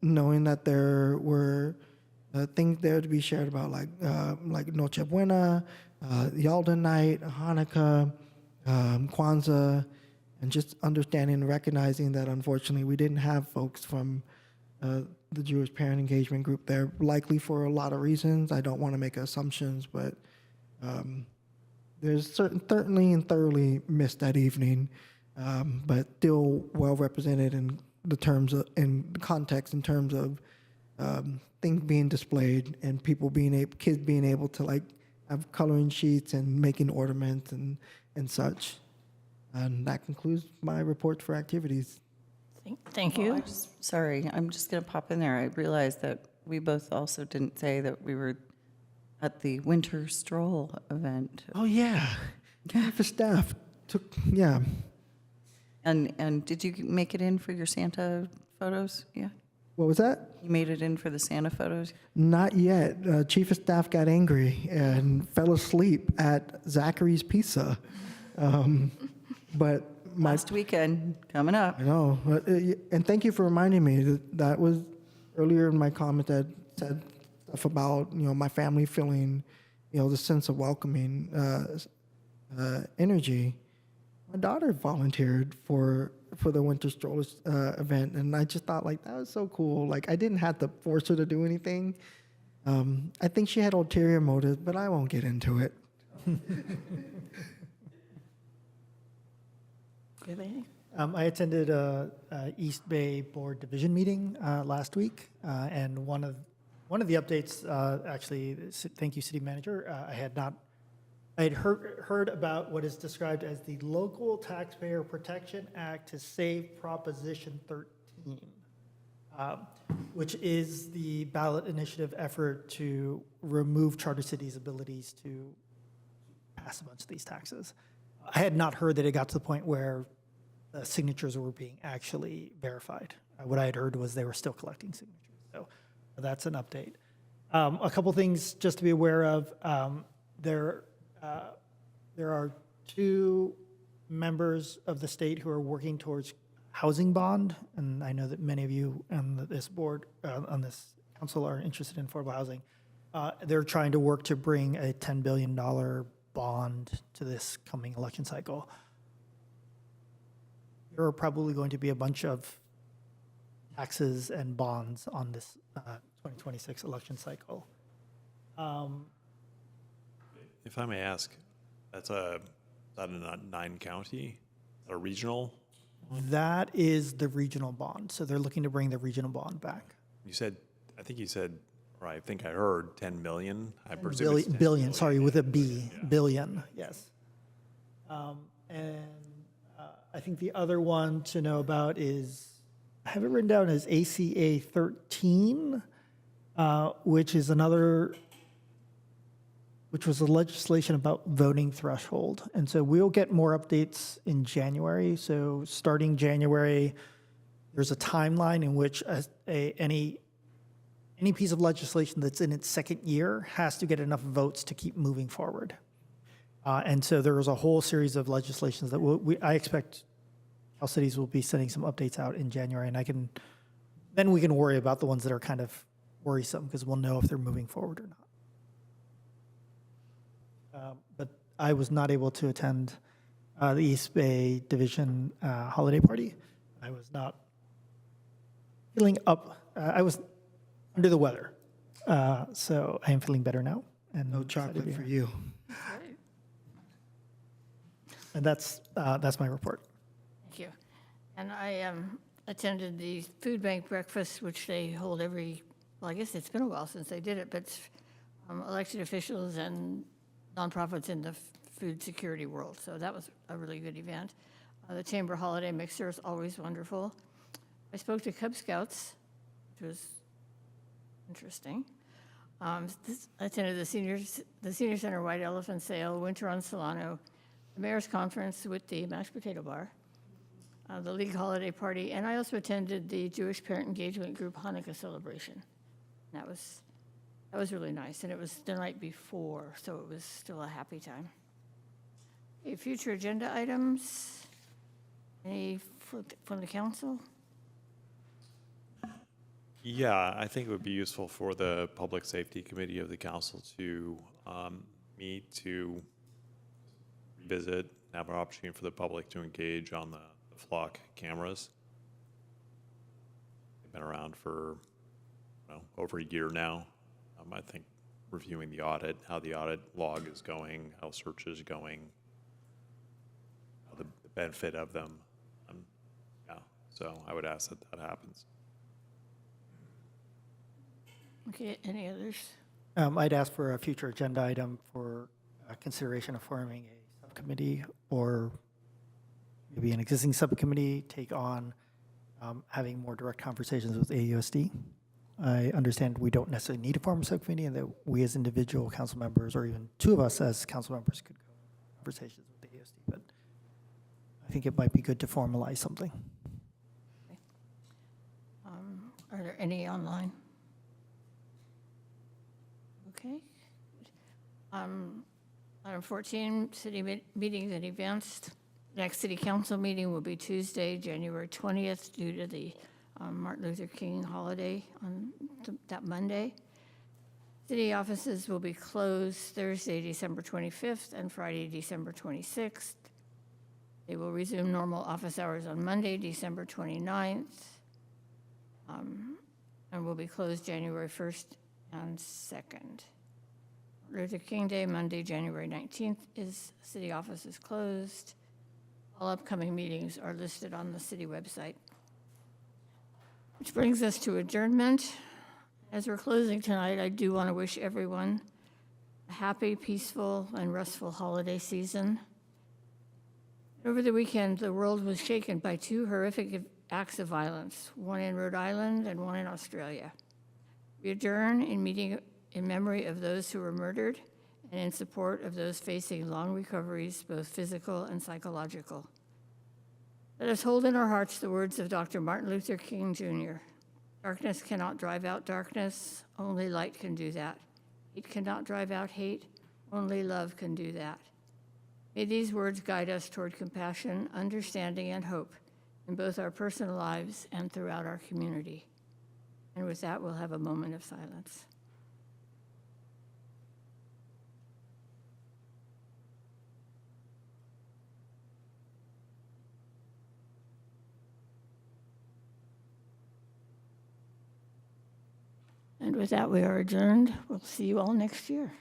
knowing that there were things there to be shared about, like Noche Buena, Yalden Night, Hanukkah, Kwanzaa, and just understanding and recognizing that unfortunately we didn't have folks from the Jewish Parent Engagement Group there, likely for a lot of reasons. I don't want to make assumptions, but there's certainly and thoroughly missed that evening, but still well represented in the terms of, in context, in terms of things being displayed and kids being able to have coloring sheets and making ornaments and such. And that concludes my report for activities. Thank you. Sorry, I'm just going to pop in there. I realized that we both also didn't say that we were at the Winter Stroll event. Oh, yeah. For staff. Yeah. And did you make it in for your Santa photos? Yeah. What was that? You made it in for the Santa photos? Not yet. Chief of Staff got angry and fell asleep at Zachary's Pizza. But last weekend coming up. I know, and thank you for reminding me that was earlier in my comment that said stuff about my family feeling the sense of welcoming energy. My daughter volunteered for the Winter Strollers event, and I just thought that was so cool. I didn't have to force her to do anything. I think she had ulterior motives, but I won't get into it. I attended a East Bay Board Division meeting last week, and one of the updates, actually, thank you, City Manager. I had heard about what is described as the Local Taxpayer Protection Act to save Proposition 13, which is the ballot initiative effort to remove charter cities' abilities to pass a bunch of these taxes. I had not heard that it got to the point where the signatures were being actually verified. What I had heard was they were still collecting signatures. So that's an update. A couple things just to be aware of. There are 2 members of the state who are working towards housing bond, and I know that many of you on this board, on this council, are interested in affordable housing. They're trying to work to bring a $10 billion bond to this coming election cycle. There are probably going to be a bunch of taxes and bonds on this 2026 election cycle. If I may ask, is that a 9-county, a regional? That is the regional bond. So they're looking to bring the regional bond back. You said, I think you said, or I think I heard 10 million. I presume it's 10 billion, sorry, with a B, billion, yes. I think the other one to know about is, I have it written down as ACA 13, which was a legislation about voting threshold. And so we'll get more updates in January. So starting January, there's a timeline in which any piece of legislation that's in its second year has to get enough votes to keep moving forward. And so there is a whole series of legislations that I expect Cal Cities will be sending some updates out in January, and then we can worry about the ones that are kind of worrisome because we'll know if they're moving forward or not. But I was not able to attend the East Bay Division holiday party. I was not feeling up. I was under the weather, so I am feeling better now. And No chocolate for you. And that's my report. Thank you. And I attended the food bank breakfast, which they hold well, I guess it's been a while since they did it, but it's elected officials and nonprofits in the food security world. So that was a really good event. The Chamber Holiday Mixer is always wonderful. I spoke to Cub Scouts, which was interesting. I attended the Senior Center White Elephant Sale, Winter on Solano, the Mayor's Conference with the Mashed Potato Bar, the League Holiday Party, and I also attended the Jewish Parent Engagement Group Hanukkah celebration. That was really nice, and it was the night before, so it was still a happy time. Okay, future agenda items, any from the council? Yeah, I think it would be useful for the Public Safety Committee of the council to meet to visit, have an opportunity for the public to engage on the flock cameras. They've been around for over a year now. I think reviewing the audit, how the audit log is going, how search is going, how the benefit of them. Yeah, so I would ask that happens. Okay, any others? I'd ask for a future agenda item for consideration of forming a subcommittee or maybe an existing subcommittee take on having more direct conversations with AUSD. I understand we don't necessarily need to form a subcommittee and that we as individual council members or even 2 of us as council members could go in conversations with AUSD, but I think it might be good to formalize something. Okay. Are there any online? Okay. Item 14, city meetings and events. Next city council meeting will be Tuesday, January 20th, due to the Martin Luther King holiday on that Monday. City offices will be closed Thursday, December 25th and Friday, December 26th. They will resume normal office hours on Monday, December 29th, and will be closed January 1st and 2nd. Luther King Day, Monday, January 19th, city office is closed. All upcoming meetings are listed on the city website. Which brings us to adjournment. As we're closing tonight, I do want to wish everyone a happy, peaceful, and restful holiday season. Over the weekend, the world was shaken by 2 horrific acts of violence, one in Rhode Island and one in Australia. We adjourn in memory of those who were murdered and in support of those facing long recoveries, both physical and psychological. Let us hold in our hearts the words of Dr. Martin Luther King Jr. Darkness cannot drive out darkness, only light can do that. Hate cannot drive out hate, only love can do that. May these words guide us toward compassion, understanding, and hope in both our personal lives and throughout our community. And with that, we'll have a moment of silence. And with that, we are adjourned. We'll see you all next year.